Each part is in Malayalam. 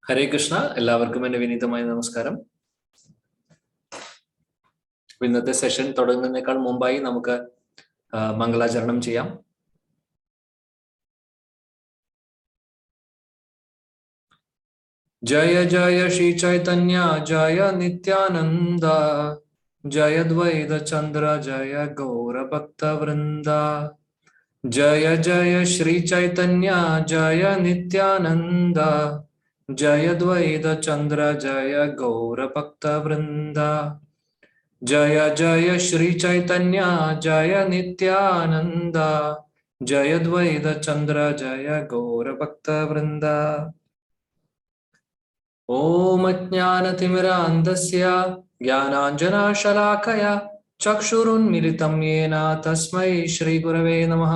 ഹരേ കൃഷ്ണ. എല്ലാവർക്കും എൻ്റെ വിനീതമായ നമസ്കാരം. ഇന്നത്തെ സെഷൻ തുടങ്ങുന്നതിനേക്കാൾ മുമ്പായി നമുക്ക് മംഗളാചരണം ചെയ്യാം. ജയ ജയ ശ്രീ ചൈതന്യ ജയ നിത്യാനന്ദ ജയ ദ്വൈത ചന്ദ്ര ജയ ഗൗര ഭക്ത വൃന്ദ. ജയ ജയ ശ്രീ ചൈതന്യ ജയ നിത്യാനന്ദ ജയ ദ്വൈത ചന്ദ്ര ജയ ഗൗര ഭക്ത വൃന്ദ. ജയ ജയ ശ്രീ ചൈതന്യ ജയ നിത്യാനന്ദ ജയ ദ്വൈത ചന്ദ്ര ജയ ഗൗര ഭക്ത വൃന്ദ. ഓം അജ്ഞാനതിമിരാന്ധസ്യ ജ്ഞാനാഞ്ജനശലാകയാ ചക്ഷുരുന്മിലിതം യേന തസ്മൈ ശ്രീ ഗുരവേ നമഃ.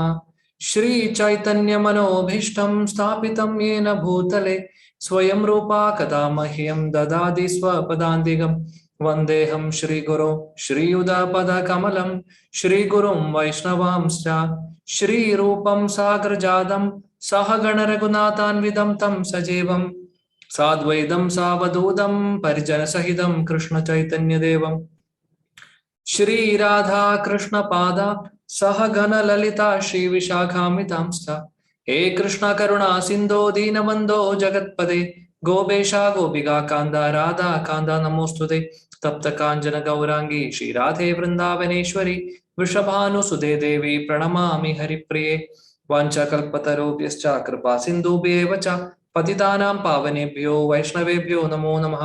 ശ്രീ ചൈതന്യമനോഭീഷ്ടം സ്ഥാപിതം യേന ഭൂതലേ സ്വയം രൂപാ കഥാ മഹ്യം ദദാതി സ്വപദാന്തികം. വന്ദേഹം ശ്രീഗുരോ ശ്രീയുതപദകമലം ശ്രീഗുരും വൈഷ്ണവാംശ്ച ശ്രീരൂപം സാഗ്രജാതം സഹഗണ രഘുനാഥാന്വിതം തം സജീവം സാദ്വൈതം സാവധൂതം പരിജനസഹിതം കൃഷ്ണ ചൈതന്യദേവം ശ്രീ രാധാ കൃഷ്ണ പാദ സഹഗണ ലലിത ശ്രീ വിശാഖാമിതാംശ്ച. ഹേ കൃഷ്ണ കരുണാ സിന്ധോ ദീനബന്ധോ ജഗത്പദേ ഗോപേശ ഗോപികാ കാന്ത രാധാ കാന്ത നമോസ്തുതേ. തപ്ത കാഞ്ചന ഗൗരാംഗി ശ്രീ രാധേ വൃന്ദാവനേശ്വരി വൃഷഭാനുസുതേ ദേവി പ്രണമാമി ഹരിപ്രിയേ. വാഞ്ചകൽപതരോഭ്യശ്ച കൃപാ സിന്ധുഭ്യേവ ച പതിതാനാം പാവനേഭ്യോ വൈഷ്ണവേഭ്യോ നമോ നമഃ.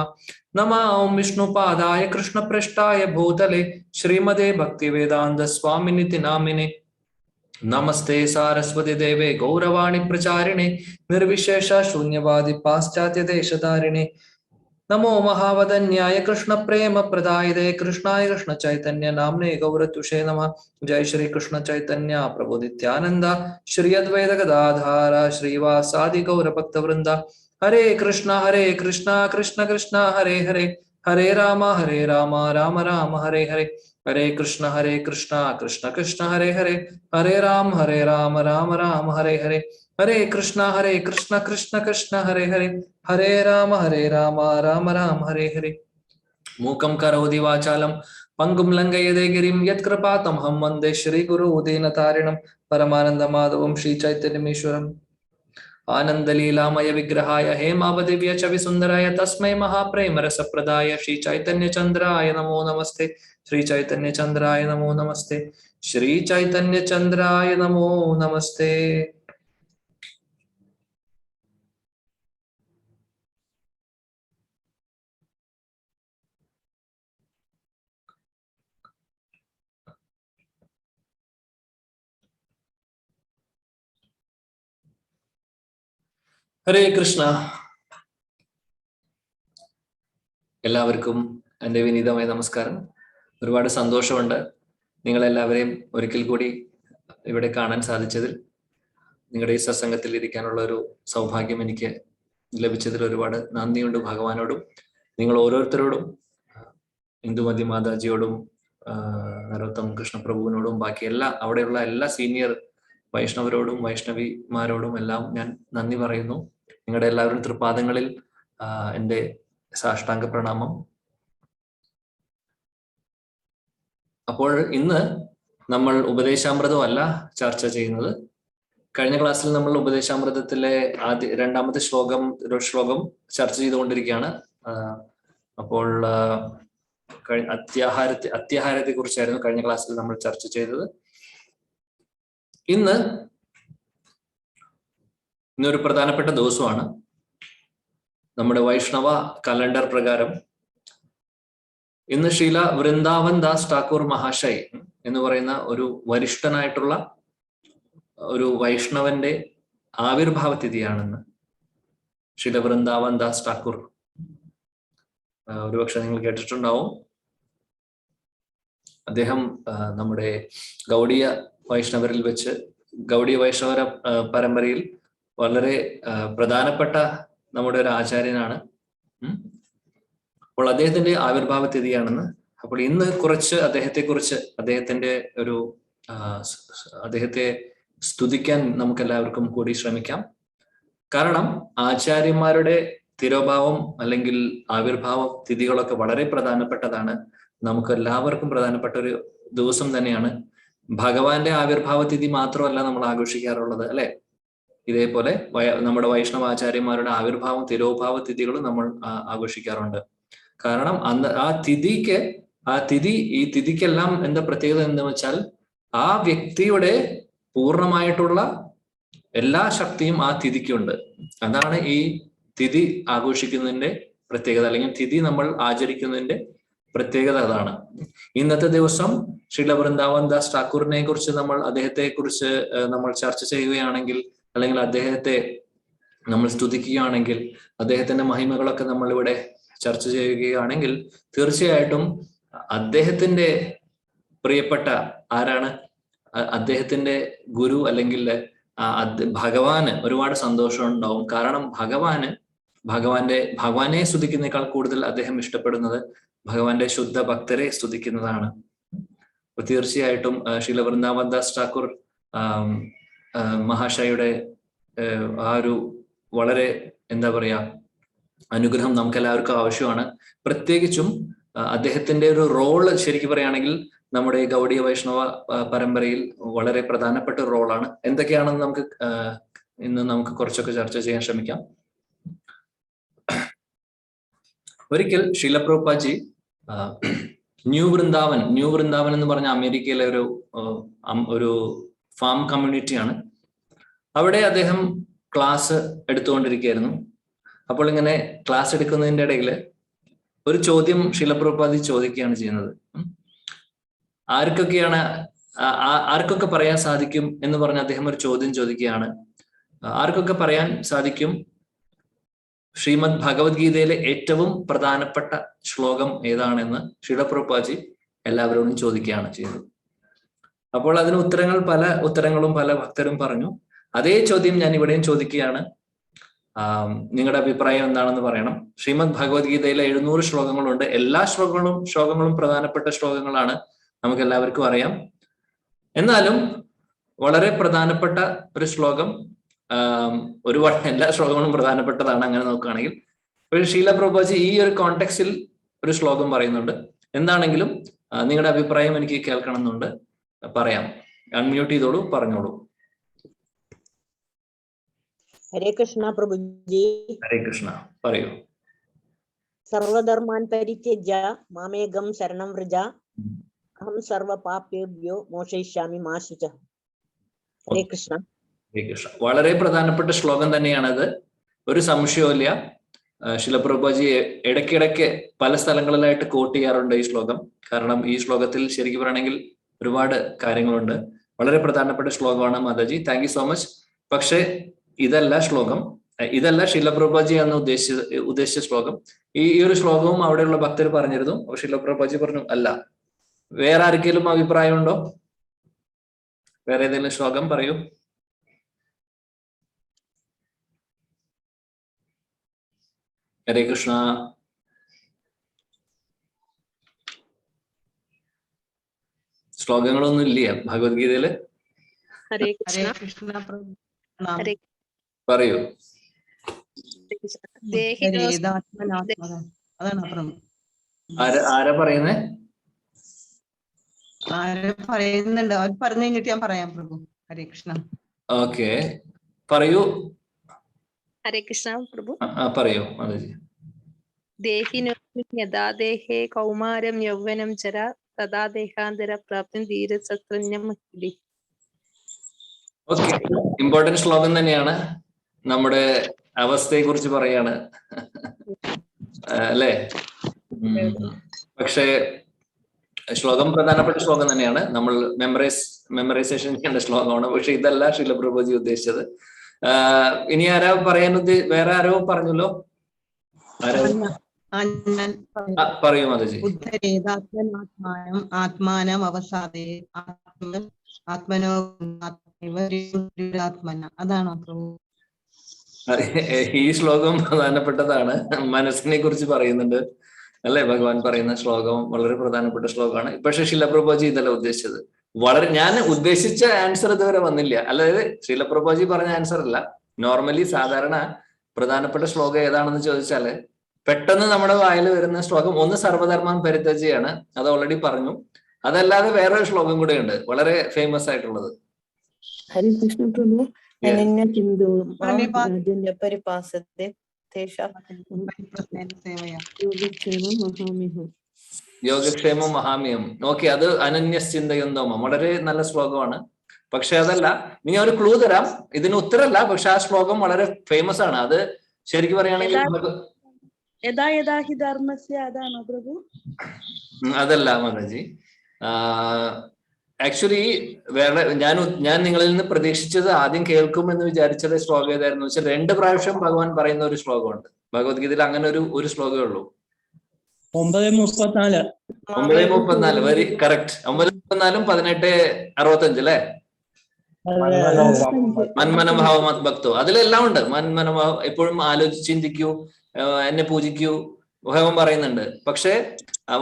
നമഃ ഓം വിഷ്ണുപാദായ കൃഷ്ണപൃഷ്ഠായ ഭൂതലേ ശ്രീമതേ ഭക്തിവേദാന്ത സ്വാമിനിതി നാമിനെ. നമസ്തേ സാരസ്വതി ദേവേ ഗൗരവാണി പ്രചാരിണേ നിർവിശേഷ ശൂന്യവാദി പാശ്ചാത്യ ദേശധാരിണേ. നമോ മഹാവദന്യായ കൃഷ്ണ പ്രേമ പ്രദായതേ കൃഷ്ണായ കൃഷ്ണ ചൈതന്യ നാമ്നേ ഗൗരതുഷേ നമഃ. ജയ ശ്രീ കൃഷ്ണ ചൈതന്യ പ്രഭു നിത്യാനന്ദ ശ്രീ അദ്വൈത ഗദാധാര ശ്രീവാസാദി ഗൗരഭക്തവൃന്ദ. ഹരേ കൃഷ്ണ കൃഷ്ണ കൃഷ്ണ ഹരേ ഹരേ ഹരേ രാമ രാമ രാമ ഹരേ ഹരേ. ഹരേ കൃഷ്ണ കൃഷ്ണ കൃഷ്ണ ഹരേ ഹരേ ഹരേ രാമ രാമ രാമ ഹരേ ഹരേ. ഹരേ കൃഷ്ണ കൃഷ്ണ കൃഷ്ണ ഹരേ ഹരേ ഹരേ രാമ രാമ രാമ ഹരേ ഹരേ. മൂകം കരോതി വാചാലം പങ്കും ലംഘയതേ ഗിരിം യത്കൃപാതമഹം വന്ദേ ശ്രീഗുരു ദീനതാരിണം പരമാനന്ദ മാധവം ശ്രീ ചൈതന്യമീശ്വരം. ആനന്ദലീലാമയ വിഗ്രഹായ ഹേമാവദിവ്യ ചവി സുന്ദരായ തസ്മൈ മഹാപ്രേമ രസപ്രദായ ശ്രീ ചൈതന്യ ചന്ദ്രായ നമോ നമസ്തേ. ശ്രീ ചൈതന്യ ചന്ദ്രായ നമോ നമസ്തേ. ശ്രീ ചൈതന്യ ചന്ദ്രായ നമോ നമസ്തേ. ഹരേ കൃഷ്ണ. എല്ലാവർക്കും എൻ്റെ വിനീതമായ നമസ്കാരം. ഒരുപാട് സന്തോഷമുണ്ട് നിങ്ങളെല്ലാവരെയും ഒരിക്കൽ കൂടി ഇവിടെ കാണാൻ സാധിച്ചതിൽ. നിങ്ങളുടെ ഈ സത്സംഗത്തിൽ ഇരിക്കാനുള്ള ഒരു സൗഭാഗ്യം എനിക്ക് ലഭിച്ചതിൽ ഒരുപാട് നന്ദിയുണ്ട് ഭഗവാനോടും നിങ്ങൾ ഓരോരുത്തരോടും, ഇന്ദുമതി മാതാജിയോടും നരോത്തം കൃഷ്ണപ്രഭുവിനോടും ബാക്കി അവിടെയുള്ള എല്ലാ സീനിയർ വൈഷ്ണവരോടും വൈഷ്ണവിമാരോടും എല്ലാം ഞാൻ നന്ദി പറയുന്നു. നിങ്ങളുടെ എല്ലാവരും തൃപാദങ്ങളിൽ എൻ്റെ സാഷ്ടാംഗ പ്രണാമം. അപ്പോൾ ഇന്ന് നമ്മൾ ഉപദേശാമൃതമല്ല ചർച്ച ചെയ്യുന്നത്. കഴിഞ്ഞ ക്ലാസ്സിൽ നമ്മൾ ഉപദേശാമൃതത്തിലെ രണ്ടാമത്തെ ശ്ലോകം ചർച്ച ചെയ്തുകൊണ്ടിരിക്കുകയാണ്. അപ്പോൾ അത്യാഹാരത്തെ കുറിച്ചായിരുന്നു കഴിഞ്ഞ ക്ലാസ്സിൽ നമ്മൾ ചർച്ച ചെയ്തത്. ഇന്നൊരു പ്രധാനപ്പെട്ട ദിവസമാണ്. നമ്മുടെ വൈഷ്ണവ കലണ്ടർ പ്രകാരം ഇന്ന് ശ്രീല വൃന്ദാവൻ ദാസ് ഠാക്കൂർ മഹാശയ് എന്ന് പറയുന്ന ഒരു വരിഷ്ഠനായിട്ടുള്ള ഒരു വൈഷ്ണവന്റെ ആവിർഭാവ തിഥിയാണെന്ന്. ശ്രീല വൃന്ദാവൻ ദാസ് ഠാക്കൂർ ഒരുപക്ഷെ നിങ്ങൾ കേട്ടിട്ടുണ്ടാവും. അദ്ദേഹം നമ്മുടെ ഗൗഡീയ വൈഷ്ണവരിൽ വെച്ച് ഗൗഡീയ വൈഷ്ണവ പരമ്പരയിൽ വളരെ പ്രധാനപ്പെട്ട നമ്മുടെ ഒരു ആചാര്യനാണ്. അപ്പോൾ അദ്ദേഹത്തിന്റെ ആവിർഭാവ തിഥിയാണെന്ന്. അപ്പോൾ ഇന്ന് കുറച്ച് അദ്ദേഹത്തെ സ്തുതിക്കാൻ നമുക്ക് എല്ലാവർക്കും കൂടി ശ്രമിക്കാം. കാരണം ആചാര്യന്മാരുടെ തിരോഭാവം അല്ലെങ്കിൽ ആവിർഭാവ തിഥികളൊക്കെ വളരെ പ്രധാനപ്പെട്ടതാണ്. നമുക്ക് എല്ലാവർക്കും പ്രധാനപ്പെട്ട ഒരു ദിവസം തന്നെയാണ്. ഭഗവാന്റെ ആവിർഭാവ തിഥി മാത്രമല്ല നമ്മൾ ആഘോഷിക്കാറുള്ളത്, അല്ലെ? ഇതേപോലെ നമ്മുടെ വൈഷ്ണവാചാര്യന്മാരുടെ ആവിർഭാവം, തിരോഭാവ തിഥികളും നമ്മൾ ആഘോഷിക്കാറുണ്ട്. കാരണം അന്ന് ഈ തിഥിക്കെല്ലാം എന്താ പ്രത്യേകത എന്ന് വെച്ചാൽ, ആ വ്യക്തിയുടെ പൂർണ്ണമായിട്ടുള്ള എല്ലാ ശക്തിയും ആ തിഥിക്കുണ്ട്. അതാണ് ഈ തിഥി ആഘോഷിക്കുന്നതിന്റെ പ്രത്യേകത, അല്ലെങ്കിൽ തിഥി നമ്മൾ ആചരിക്കുന്നതിന്റെ പ്രത്യേകത അതാണ്. ഇന്നത്തെ ദിവസം ശ്രീല വൃന്ദാവൻ ദാസ് ഠാക്കൂറിനെ കുറിച്ച് അദ്ദേഹത്തെ കുറിച്ച് നമ്മൾ ചർച്ച ചെയ്യുകയാണെങ്കിൽ, അല്ലെങ്കിൽ അദ്ദേഹത്തെ നമ്മൾ സ്തുതിക്കുകയാണെങ്കിൽ, അദ്ദേഹത്തിന്റെ മഹിമകളൊക്കെ നമ്മൾ ഇവിടെ ചർച്ച ചെയ്യുകയാണെങ്കിൽ, തീർച്ചയായിട്ടും അദ്ദേഹത്തിന്റെ പ്രിയപ്പെട്ട ആരാണ്? അദ്ദേഹത്തിന്റെ ഗുരു അല്ലെങ്കിൽ ഭഗവാന് ഒരുപാട് സന്തോഷം ഉണ്ടാവും. കാരണം ഭഗവാനെ സ്തുതിക്കുന്നേക്കാൾ കൂടുതൽ അദ്ദേഹം ഇഷ്ടപ്പെടുന്നത് ഭഗവാന്റെ ശുദ്ധ ഭക്തരെ സ്തുതിക്കുന്നതാണ്. അപ്പൊ തീർച്ചയായിട്ടും ശ്രീല വൃന്ദാവൻ ദാസ് ഠാക്കൂർ മഹാശയുടെ ആ ഒരു വളരെ എന്താ പറയാ അനുഗ്രഹം നമുക്ക് എല്ലാവർക്കും ആവശ്യമാണ്. പ്രത്യേകിച്ചും അദ്ദേഹത്തിന്റെ ഒരു റോള് ശരിക്കും പറയുകയാണെങ്കിൽ നമ്മുടെ ഗൗഡീയ വൈഷ്ണവ പരമ്പരയിൽ വളരെ പ്രധാനപ്പെട്ട ഒരു റോളാണ്. എന്തൊക്കെയാണെന്ന് ഇന്ന് നമുക്ക് കുറച്ചൊക്കെ ചർച്ച ചെയ്യാൻ ശ്രമിക്കാം. ഒരിക്കൽ ശീല പ്രഭുപാദ് ന്യൂ വൃന്ദാവൻ എന്ന് പറഞ്ഞ അമേരിക്കയിലെ ഒരു ഫാം കമ്മ്യൂണിറ്റിയാണ്. അവിടെ അദ്ദേഹം ക്ലാസ് എടുത്തുകൊണ്ടിരിക്കുകയായിരുന്നു. അപ്പോൾ ഇങ്ങനെ ക്ലാസ് എടുക്കുന്നതിന്റെ ഇടയിൽ ഒരു ചോദ്യം ശീല പ്രഭുപാദ് ചോദിക്കുകയാണ് ചെയ്യുന്നത്. ആർക്കൊക്കെ പറയാൻ സാധിക്കും എന്ന് പറഞ്ഞ് അദ്ദേഹം ഒരു ചോദ്യം ചോദിക്കുകയാണ്. ആർക്കൊക്കെ പറയാൻ സാധിക്കും ശ്രീമദ് ഭഗവത്ഗീതയിലെ ഏറ്റവും പ്രധാനപ്പെട്ട ശ്ലോകം ഏതാണെന്ന് ശീല പ്രഭുപാദ് എല്ലാവരോടും ചോദിക്കുകയാണ് ചെയ്യുന്നത്. അപ്പോൾ അതിന് പല ഉത്തരങ്ങളും പല ഭക്തരും പറഞ്ഞു. അതേ ചോദ്യം ഞാൻ ഇവിടെയും ചോദിക്കുകയാണ്. നിങ്ങളുടെ അഭിപ്രായം എന്താണെന്ന് പറയണം. ശ്രീമദ് ഭഗവത്ഗീതയിലെ 700 ശ്ലോകങ്ങളുണ്ട്. എല്ലാ ശ്ലോകങ്ങളും പ്രധാനപ്പെട്ട ശ്ലോകങ്ങളാണ്, നമുക്ക് എല്ലാവർക്കും അറിയാം. എന്നാലും വളരെ പ്രധാനപ്പെട്ട ഒരു ശ്ലോകം, ഒരുപാട് എല്ലാ ശ്ലോകങ്ങളും പ്രധാനപ്പെട്ടതാണ് അങ്ങനെ നോക്കുകയാണെങ്കിൽ. ഒരു ശീല പ്രഭുപാദ് ഈ ഒരു കോണ്ടെക്സ്റ്റിൽ ഒരു ശ്ലോകം പറയുന്നുണ്ട്. എന്താണെങ്കിലും നിങ്ങളുടെ അഭിപ്രായം എനിക്ക് കേൾക്കണം എന്നുണ്ട്. പറയാം, അൺമ്യൂട്ട് ചെയ്തോളൂ, പറഞ്ഞോളൂ. ഹരേ കൃഷ്ണ പ്രഭുജി. ഹരേ കൃഷ്ണ, പറയൂ. സർവധർമാൻ പരിത്യജ്യ മാമേകം ശരണം വ്രജ അഹം സർവ പാപേഭ്യോ മോക്ഷയിഷ്യാമി മാ ശുചഃ. ഹരേ കൃഷ്ണ. ഹരേ കൃഷ്ണ. വളരെ പ്രധാനപ്പെട്ട ശ്ലോകം തന്നെയാണത്, ഒരു സംശയവുമില്ല. ശീല പ്രഭുപാദ് ഇടയ്ക്കിടയ്ക്ക് പല സ്ഥലങ്ങളിലായിട്ട് കോട്ട് ചെയ്യാറുണ്ട് ഈ ശ്ലോകം. കാരണം ഈ ശ്ലോകത്തിൽ ശരിക്കും പറയണമെങ്കിൽ ഒരുപാട് കാര്യങ്ങളുണ്ട്. വളരെ പ്രധാനപ്പെട്ട ശ്ലോകമാണ് Mataji. Thank you so much. പക്ഷെ ഇതല്ല ശീല പ്രഭുപാദ് എന്ന് ഉദ്ദേശിച്ച ശ്ലോകം. ഈ ഒരു ശ്ലോകവും അവിടെയുള്ള ഭക്തർ പറഞ്ഞിരുന്നു. ശീല പ്രഭുപാദ് പറഞ്ഞു അല്ല. വേറെ ആർക്കെങ്കിലും അഭിപ്രായം ഉണ്ടോ? വേറെ ഏതെങ്കിലും ശ്ലോകം പറയൂ. ഹരേ കൃഷ്ണ. ശ്ലോകങ്ങളൊന്നും ഇല്ല ഭഗവത്ഗീതയില്? ഹരേ കൃഷ്ണ. പറയൂ. ആരാ പറയുന്നേ? പറയുന്നുണ്ട്, അവർ പറഞ്ഞു കഴിഞ്ഞിട്ട് ഞാൻ പറയാം പ്രഭു. ഹരേ കൃഷ്ണ. ഓക്കെ, പറയൂ. ഹരേ കൃഷ്ണ പ്രഭു. പറയൂ മാതാജി. ദേഹിനോ യഥാ ദേഹേ കൗമാരം യൗവനം ചര തഥാ ദേഹാന്തര പ്രാപ്തി ധീരസത്രന്യം. ഓക്കെ, ഇമ്പോർട്ടന്റ് ശ്ലോകം തന്നെയാണ്. നമ്മുടെ അവസ്ഥയെ കുറിച്ച് പറയാണ് അല്ലേ? പക്ഷേ ശ്ലോകം പ്രധാനപ്പെട്ട ശ്ലോകം തന്നെയാണ്. നമ്മൾ മെമ്മറൈസേഷൻ ചെയ്യേണ്ട ശ്ലോകമാണ്. പക്ഷെ ഇതല്ല ശീല പ്രഭുജി ഉദ്ദേശിച്ചത്. ഇനി ആരാ പറയാൻ വേറെ ആരോ പറഞ്ഞല്ലോ? പറയൂ മാതാജി. ആത്മാനം അവസാദേ ആത്മനോ അതാണോ പ്രഭു? ഈ ശ്ലോകം പ്രധാനപ്പെട്ടതാണ്. മനസ്സിനെ കുറിച്ച് പറയുന്നുണ്ട് അല്ലെ? ഭഗവാൻ പറയുന്ന ശ്ലോകം വളരെ പ്രധാനപ്പെട്ട ശ്ലോകമാണ്. പക്ഷെ ശീല പ്രഭുജി ഇതല്ല ഉദ്ദേശിച്ചത്. ഞാൻ ഉദ്ദേശിച്ച ആൻസർ ഇതുവരെ വന്നില്ല. അതായത് ശീല പ്രഭുജി പറഞ്ഞ ആൻസർ അല്ല. നോർമലി സാധാരണ പ്രധാനപ്പെട്ട ശ്ലോകം ഏതാണെന്ന് ചോദിച്ചാല് പെട്ടെന്ന് നമ്മുടെ വായിൽ വരുന്ന ശ്ലോകം ഒന്ന് സർവധർമ്മം പരിത്യജ്യാണ്, അത് ഓൾറെഡി പറഞ്ഞു. അതല്ലാതെ വേറൊരു ശ്ലോകം കൂടെ ഉണ്ട് വളരെ ഫേമസ് ആയിട്ടുള്ളത്. ഹരികൃഷ്ണ പ്രഭു, Yes. അനന്യ ചിന്തു ധന്യവാദ്. പരിപാസത്തെ തേഷാം സേവയാ. യോഗക്ഷേമം മഹാമിഹം. യോഗക്ഷേമം മഹാമ്യം. ഓക്കെ, അത് അനന്യശ്ചിന്തയന്തോമം വളരെ നല്ല ശ്ലോകമാണ്. പക്ഷെ അതല്ല, ഇനി ഒരു ക്ലൂ തരാം, ഇതിന് ഉത്തരല്ല, പക്ഷെ ആ ശ്ലോകം വളരെ ഫേമസ് ആണ്. അത് ശരിക്കും പറയുകയാണെങ്കിൽ യഥാ യഥാ ഹി ധർമ്മസ്യ അതാണോ പ്രഭു? അതല്ല മാതാജി. ആക്ച്വലി വേറെ ഞാൻ നിങ്ങളിൽ നിന്ന് പ്രതീക്ഷിച്ചത്, ആദ്യം കേൾക്കും എന്ന് വിചാരിച്ചത് ശ്ലോകം ഏതായിരുന്നു വെച്ചാൽ 2 പ്രാവശ്യം ഭഗവാൻ പറയുന്ന ഒരു ശ്ലോകമുണ്ട് ഭഗവത്ഗീതയിൽ. അങ്ങനെ ഒരു ശ്ലോകമേ ഉള്ളൂ. 9:34. 9:34 വെരി കറക്റ്റ്. 9:34 18:65 അല്ലെ? മന്മനഭാവമത് ഭക്തോ, അതിലെല്ലാം ഉണ്ട്. മന്മനഭാവം എപ്പോഴും ആലോചിച്ച് ചിന്തിക്കൂ, എന്നെ പൂജിക്കൂ, ഭഗവാൻ പറയുന്നുണ്ട്. പക്ഷെ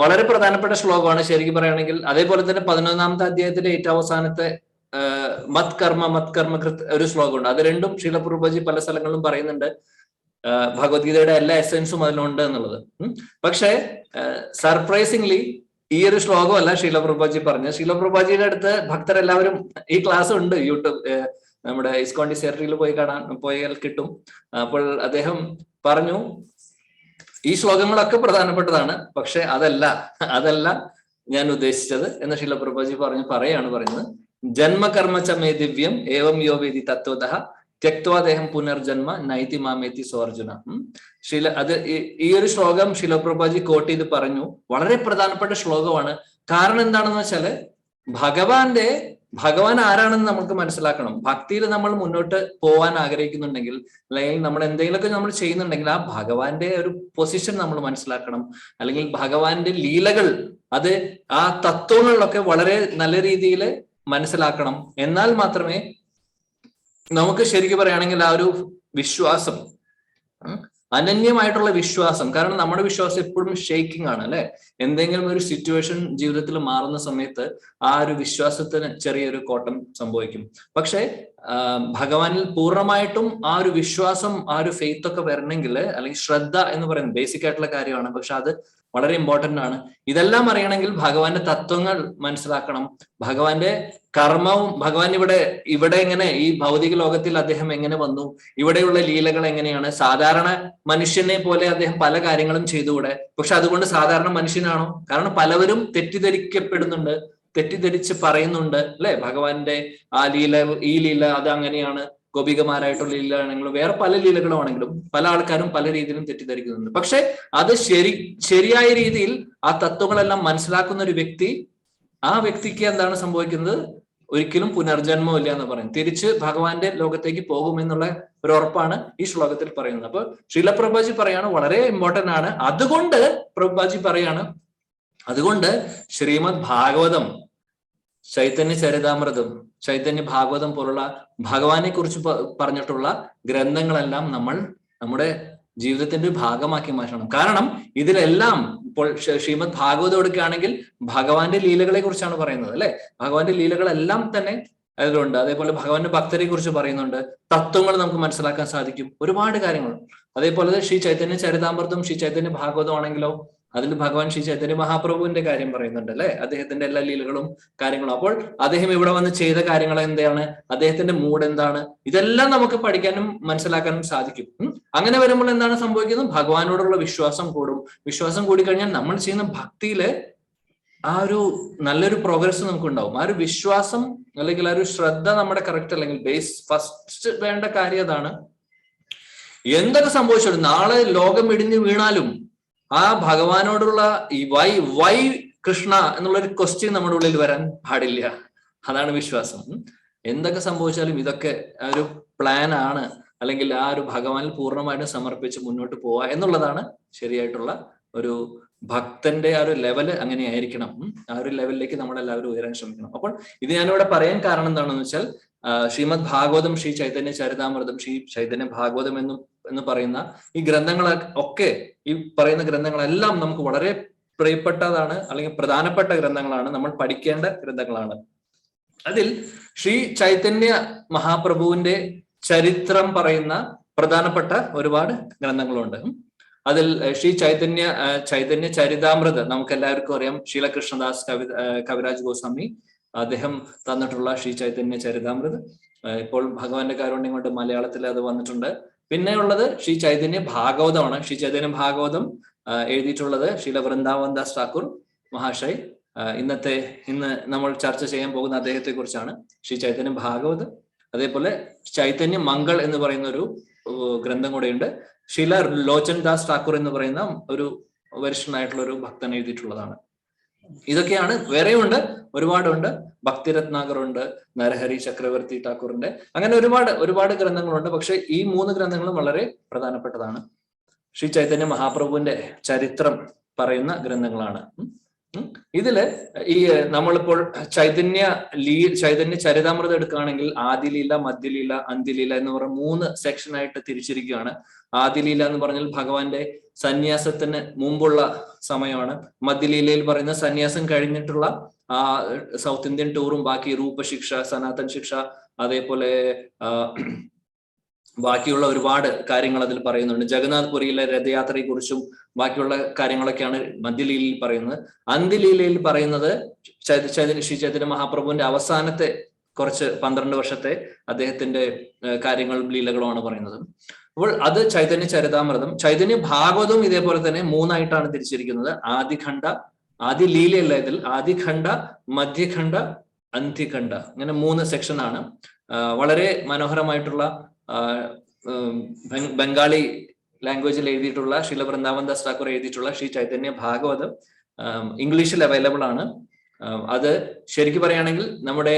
വളരെ പ്രധാനപ്പെട്ട ശ്ലോകമാണ് ശരിക്കും പറയുകയാണെങ്കിൽ. അതേപോലെ തന്നെ 11ാമത്തെ അധ്യായത്തിലെ ഏറ്റവും അവസാനത്തെ മത് കർമ്മ ഒരു ശ്ലോകമുണ്ട്. അത് രണ്ടും ശ്രീല പ്രഭുജി പല സ്ഥലങ്ങളിലും പറയുന്നുണ്ട്. ഭഗവത്ഗീതയുടെ എല്ലാ എസെൻസും അതിലുണ്ട് എന്നുള്ളത്. പക്ഷെ സർപ്രൈസിംഗ്ലി ഈ ഒരു ശ്ലോകമല്ല ശീല പ്രഭുജി പറഞ്ഞത്. ശീല പ്രഭുജിയുടെ അടുത്ത് ഭക്തരെല്ലാവരും, ഈ ക്ലാസ് ഉണ്ട് യൂട്യൂബ്, നമ്മുടെ ഇസ്കോൺ ഡിസേർട്ടിൽ പോയാൽ കിട്ടും. അപ്പോൾ അദ്ദേഹം പറഞ്ഞു, ഈ ശ്ലോകങ്ങളൊക്കെ പ്രധാനപ്പെട്ടതാണ്, പക്ഷെ അതല്ല ഞാൻ ഉദ്ദേശിച്ചത് എന്ന് ശീല പ്രഭുജി പറയുന്നത്. ജന്മകർമ്മച്ച മേ ദിവ്യം ഏവം യോ വേദി തത്വതഃ ത്യക്വാദേഹം പുനർജന്മ നൈതി മാമേതി സോർജുന. അത് ഈ ഒരു ശ്ലോകം ശീല പ്രഭുജി കോട്ട് ചെയ്ത് പറഞ്ഞു. വളരെ പ്രധാനപ്പെട്ട ശ്ലോകമാണ്. കാരണം എന്താണെന്ന് വെച്ചാല് ഭഗവാൻ ആരാണെന്ന് നമുക്ക് മനസ്സിലാക്കണം. ഭക്തിയിൽ നമ്മൾ മുന്നോട്ട് പോവാൻ ആഗ്രഹിക്കുന്നുണ്ടെങ്കിൽ, അല്ലെങ്കിൽ നമ്മൾ എന്തെങ്കിലുമൊക്കെ നമ്മൾ ചെയ്യുന്നുണ്ടെങ്കിൽ ആ ഭഗവാന്റെ ഒരു പൊസിഷൻ നമ്മൾ മനസ്സിലാക്കണം. അല്ലെങ്കിൽ ഭഗവാന്റെ ലീലകൾ, അത് ആ തത്വങ്ങളിലൊക്കെ വളരെ നല്ല രീതിയിൽ മനസ്സിലാക്കണം. എന്നാൽ മാത്രമേ നമുക്ക് ശരിക്കും പറയുകയാണെങ്കിൽ ആ ഒരു വിശ്വാസം, അനന്യമായിട്ടുള്ള വിശ്വാസം, കാരണം നമ്മുടെ വിശ്വാസം എപ്പോഴും ഷേക്കിംഗ് ആണ് അല്ലെ. എന്തെങ്കിലും ഒരു സിറ്റുവേഷൻ ജീവിതത്തിൽ മാറുന്ന സമയത്ത് ആ ഒരു വിശ്വാസത്തിന് ചെറിയൊരു കോട്ടം സംഭവിക്കും. പക്ഷെ ഭഗവാനിൽ പൂർണ്ണമായിട്ടും ആ ഒരു വിശ്വാസം, ആ ഒരു ഫെയ്ത്ത് ഒക്കെ വരണമെങ്കിൽ, അല്ലെങ്കിൽ ശ്രദ്ധ എന്ന് പറയുന്നത് ബേസിക് ആയിട്ടുള്ള കാര്യമാണ്, പക്ഷെ അത് വളരെ ഇമ്പോർട്ടന്റ് ആണ്. ഇതെല്ലാം അറിയണമെങ്കിൽ ഭഗവാന്റെ തത്വങ്ങൾ മനസ്സിലാക്കണം. ഭഗവാന്റെ കർമ്മവും, ഭഗവാൻ ഇവിടെ എങ്ങനെ, ഈ ഭൗതിക ലോകത്തിൽ അദ്ദേഹം എങ്ങനെ വന്നു, ഇവിടെയുള്ള ലീലകൾ എങ്ങനെയാണ്, സാധാരണ മനുഷ്യനെ പോലെ അദ്ദേഹം പല കാര്യങ്ങളും ചെയ്തുകൂടെ. പക്ഷെ അതുകൊണ്ട് സാധാരണ മനുഷ്യനാണോ? കാരണം പലവരും തെറ്റിദ്ധരിക്കപ്പെടുന്നുണ്ട്, തെറ്റിദ്ധരിച്ച് പറയുന്നുണ്ട് അല്ലെ. ഭഗവാന്റെ ആ ലീല, ഈ ലീല അത് അങ്ങനെയാണ്, ഗോപികമാരായിട്ടുള്ള ലീലയാണെങ്കിലും വേറെ പല ലീലകളും ആണെങ്കിലും പല ആൾക്കാരും പല രീതിയിലും തെറ്റിദ്ധരിക്കുന്നുണ്ട്. പക്ഷെ അത് ശരിയായ രീതിയിൽ ആ തത്വങ്ങളെല്ലാം മനസ്സിലാക്കുന്ന ഒരു വ്യക്തി, ആ വ്യക്തിക്ക് എന്താണ് സംഭവിക്കുന്നത്? ഒരിക്കലും പുനർജന്മം ഇല്ല എന്ന് പറയും. തിരിച്ച് ഭഗവാന്റെ ലോകത്തേക്ക് പോകുമെന്നുള്ള ഒരു ഉറപ്പാണ് ഈ ശ്ലോകത്തിൽ പറയുന്നത്. അപ്പൊ ശ്രീല പ്രഭുജി പറയാണ് വളരെ ഇമ്പോർട്ടന്റ് ആണ്. അതുകൊണ്ട് പ്രഭുജി പറയാണ്, അതുകൊണ്ട് ശ്രീമദ് ഭാഗവതം, ചൈതന്യ ചരിതാമൃതം, ചൈതന്യ ഭാഗവതം പോലുള്ള ഭഗവാനെ കുറിച്ച് പറഞ്ഞിട്ടുള്ള ഗ്രന്ഥങ്ങളെല്ലാം നമ്മൾ നമ്മുടെ ജീവിതത്തിന്റെ ഭാഗമാക്കി മാറ്റണം. കാരണം ഇതിലെല്ലാം ഇപ്പോൾ ശ്രീമദ് ഭാഗവതം എടുക്കുകയാണെങ്കിൽ ഭഗവാന്റെ ലീലകളെ കുറിച്ചാണ് പറയുന്നത് അല്ലെ. ഭഗവാന്റെ ലീലകളെല്ലാം തന്നെ അതിലുണ്ട്. അതേപോലെ ഭഗവാന്റെ ഭക്തരെ കുറിച്ച് പറയുന്നുണ്ട്. തത്വങ്ങൾ നമുക്ക് മനസ്സിലാക്കാൻ സാധിക്കും, ഒരുപാട് കാര്യങ്ങൾ. അതേപോലെ ശ്രീ ചൈതന്യ ചരിതാമൃതം, ശ്രീ ചൈതന്യ ഭാഗവതം ആണെങ്കിലോ അതിൽ ഭഗവാൻ ശ്രീ ചൈതന്യ മഹാപ്രഭുവിന്റെ കാര്യം പറയുന്നുണ്ട് അല്ലെ. അദ്ദേഹത്തിന്റെ എല്ലാ ലീലകളും കാര്യങ്ങളും. അപ്പോൾ അദ്ദേഹം ഇവിടെ വന്ന് ചെയ്ത കാര്യങ്ങൾ എന്താണ്, അദ്ദേഹത്തിന്റെ മൂഡ് എന്താണ്, ഇതെല്ലാം നമുക്ക് പഠിക്കാനും മനസ്സിലാക്കാനും സാധിക്കും. അങ്ങനെ വരുമ്പോൾ എന്താണ് സംഭവിക്കുന്നത്? ഭഗവാനോടുള്ള വിശ്വാസം കൂടും. വിശ്വാസം കൂടിക്കഴിഞ്ഞാൽ നമ്മൾ ചെയ്യുന്ന ഭക്തിയില് ആ ഒരു നല്ലൊരു പ്രോഗ്രസ് നമുക്ക് ഉണ്ടാവും. ആ ഒരു വിശ്വാസം അല്ലെങ്കിൽ ആ ഒരു ശ്രദ്ധ നമ്മുടെ കറക്റ്റ്, അല്ലെങ്കിൽ ഫസ്റ്റ് വേണ്ട കാര്യം അതാണ്. എന്തൊക്കെ സംഭവിച്ചാലും, നാളെ ലോകം ഇടിഞ്ഞു വീണാലും ആ ഭഗവാനോടുള്ള ഈ വൈ കൃഷ്ണ എന്നുള്ളൊരു ക്വസ്റ്റ്യൻ നമ്മുടെ ഉള്ളിൽ വരാൻ പാടില്ല. അതാണ് വിശ്വാസം. എന്തൊക്കെ സംഭവിച്ചാലും ഇതൊക്കെ ആ ഒരു പ്ലാൻ ആണ്, അല്ലെങ്കിൽ ആ ഒരു ഭഗവാനിൽ പൂർണ്ണമായിട്ടും സമർപ്പിച്ച് മുന്നോട്ട് പോവുക എന്നുള്ളതാണ് ശരിയായിട്ടുള്ള ഒരു ഭക്തന്റെ ആ ഒരു ലെവല്. അങ്ങനെ ആയിരിക്കണം. ആ ഒരു ലെവലിലേക്ക് നമ്മളെല്ലാവരും ഉയരാൻ ശ്രമിക്കണം. അപ്പോൾ ഇത് ഞാനിവിടെ പറയാൻ കാരണം എന്താണെന്ന് വെച്ചാൽ, ശ്രീമദ് ഭാഗവതം, ശ്രീ ചൈതന്യ ചരിതാമൃതം, ശ്രീ ചൈതന്യ ഭാഗവതം എന്ന് പറയുന്ന ഈ ഗ്രന്ഥങ്ങളൊക്കെ, ഈ പറയുന്ന ഗ്രന്ഥങ്ങളെല്ലാം നമുക്ക് വളരെ പ്രിയപ്പെട്ടതാണ്, അല്ലെങ്കിൽ പ്രധാനപ്പെട്ട ഗ്രന്ഥങ്ങളാണ്, നമ്മൾ പഠിക്കേണ്ട ഗ്രന്ഥങ്ങളാണ്. അതിൽ ശ്രീ ചൈതന്യ മഹാപ്രഭുവിന്റെ ചരിത്രം പറയുന്ന പ്രധാനപ്പെട്ട ഒരുപാട് ഗ്രന്ഥങ്ങളുണ്ട്. അതിൽ ശ്രീ ചൈതന്യ ചരിതാമൃത് നമുക്ക് എല്ലാവർക്കും അറിയാം. ശീലകൃഷ്ണദാസ് കവിരാജ് ഗോസ്വാമി അദ്ദേഹം തന്നിട്ടുള്ള ശ്രീ ചൈതന്യ ചരിതാമൃത്. ഇപ്പോൾ ഭഗവാന്റെ കാരുണ്യം കൊണ്ട് മലയാളത്തിൽ അത് വന്നിട്ടുണ്ട്. പിന്നെ ഉള്ളത് ശ്രീ ചൈതന്യ ഭാഗവതമാണ്. ശ്രീ ചൈതന്യ ഭാഗവതം എഴുതിയിട്ടുള്ളത് ശീല വൃന്ദാവൻ ദാസ് ഠാക്കൂർ മഹാശയ്. ഇന്ന് നമ്മൾ ചർച്ച ചെയ്യാൻ പോകുന്ന അദ്ദേഹത്തെ കുറിച്ചാണ്. ശ്രീ ചൈതന്യ ഭാഗവതം. അതേപോലെ ചൈതന്യ മംഗൾ എന്ന് പറയുന്ന ഒരു ഗ്രന്ഥം കൂടെയുണ്ട്. ശീല ലോചൻ ദാസ് ഠാക്കൂർ എന്ന് പറയുന്ന ഒരു വരിഷ്ഠനായിട്ടുള്ള ഒരു ഭക്തൻ എഴുതിയിട്ടുള്ളതാണ്. ഇതൊക്കെയാണ്. വേറെയുണ്ട്, ഒരുപാടുണ്ട്. ഭക്തിരത്നാകർ ഉണ്ട്, നരഹരി ചക്രവർത്തി ഠാക്കൂറിന്റെ, അങ്ങനെ ഒരുപാട് ഗ്രന്ഥങ്ങളുണ്ട്. പക്ഷെ ഈ 3 ഗ്രന്ഥങ്ങളും വളരെ പ്രധാനപ്പെട്ടതാണ്. ശ്രീ ചൈതന്യ മഹാപ്രഭുവിന്റെ ചരിത്രം പറയുന്ന ഗ്രന്ഥങ്ങളാണ്. ഇതില് ഈ നമ്മളിപ്പോൾ ചൈതന്യ ചരിതാമൃതം എടുക്കുകയാണെങ്കിൽ ആദിലീല, മധ്യലീല, അന്ത്യലീല എന്ന് പറഞ്ഞ 3 സെക്ഷനായിട്ട് തിരിച്ചിരിക്കുകയാണ്. ആദിലീല എന്ന് പറഞ്ഞാൽ ഭഗവാന്റെ സന്യാസത്തിന് മുമ്പുള്ള സമയമാണ്. മധ്യലീലയിൽ പറയുന്ന സന്യാസം കഴിഞ്ഞിട്ടുള്ള സൗത്ത് ഇന്ത്യൻ ടൂറും ബാക്കി രൂപശിക്ഷ, സനാതൻ ശിക്ഷ, അതേപോലെ ബാക്കിയുള്ള ഒരുപാട് കാര്യങ്ങൾ അതിൽ പറയുന്നുണ്ട്. ജഗന്നാഥ് പുരിയിലെ രഥയാത്രയെ കുറിച്ചും ബാക്കിയുള്ള കാര്യങ്ങളൊക്കെയാണ് മധ്യലീലയിൽ പറയുന്നത്. അന്ത്യലീലയിൽ പറയുന്നത് ശ്രീ ചൈതന്യ മഹാപ്രഭുവിന്റെ അവസാനത്തെ കുറച്ച് 12 വർഷത്തെ അദ്ദേഹത്തിന്റെ കാര്യങ്ങളും ലീലകളുമാണ് പറയുന്നത്. അപ്പോൾ അത് ചൈതന്യ ചരിതാമൃതം. ചൈതന്യ ഭാഗവതവും ഇതേപോലെ തന്നെ 3 ആയിട്ടാണ് തിരിച്ചിരിക്കുന്നത്. ആദിലീലയല്ല, ഇതിൽ ആദിഖണ്ഡ, മധ്യഖണ്ഡ, അന്ത്യഖണ്ഡ, അങ്ങനെ 3 സെക്ഷനാണ്. വളരെ മനോഹരമായിട്ടുള്ള ബംഗാളി ലാംഗ്വേജിൽ എഴുതിയിട്ടുള്ള ശീല വൃന്ദാവൻ ദാസ് ഠാക്കൂർ എഴുതിയിട്ടുള്ള ശ്രീ ചൈതന്യ ഭാഗവതം ഇംഗ്ലീഷിൽ അവൈലബിൾ ആണ്. അത് ശരിക്കും പറയുകയാണെങ്കിൽ നമ്മുടെ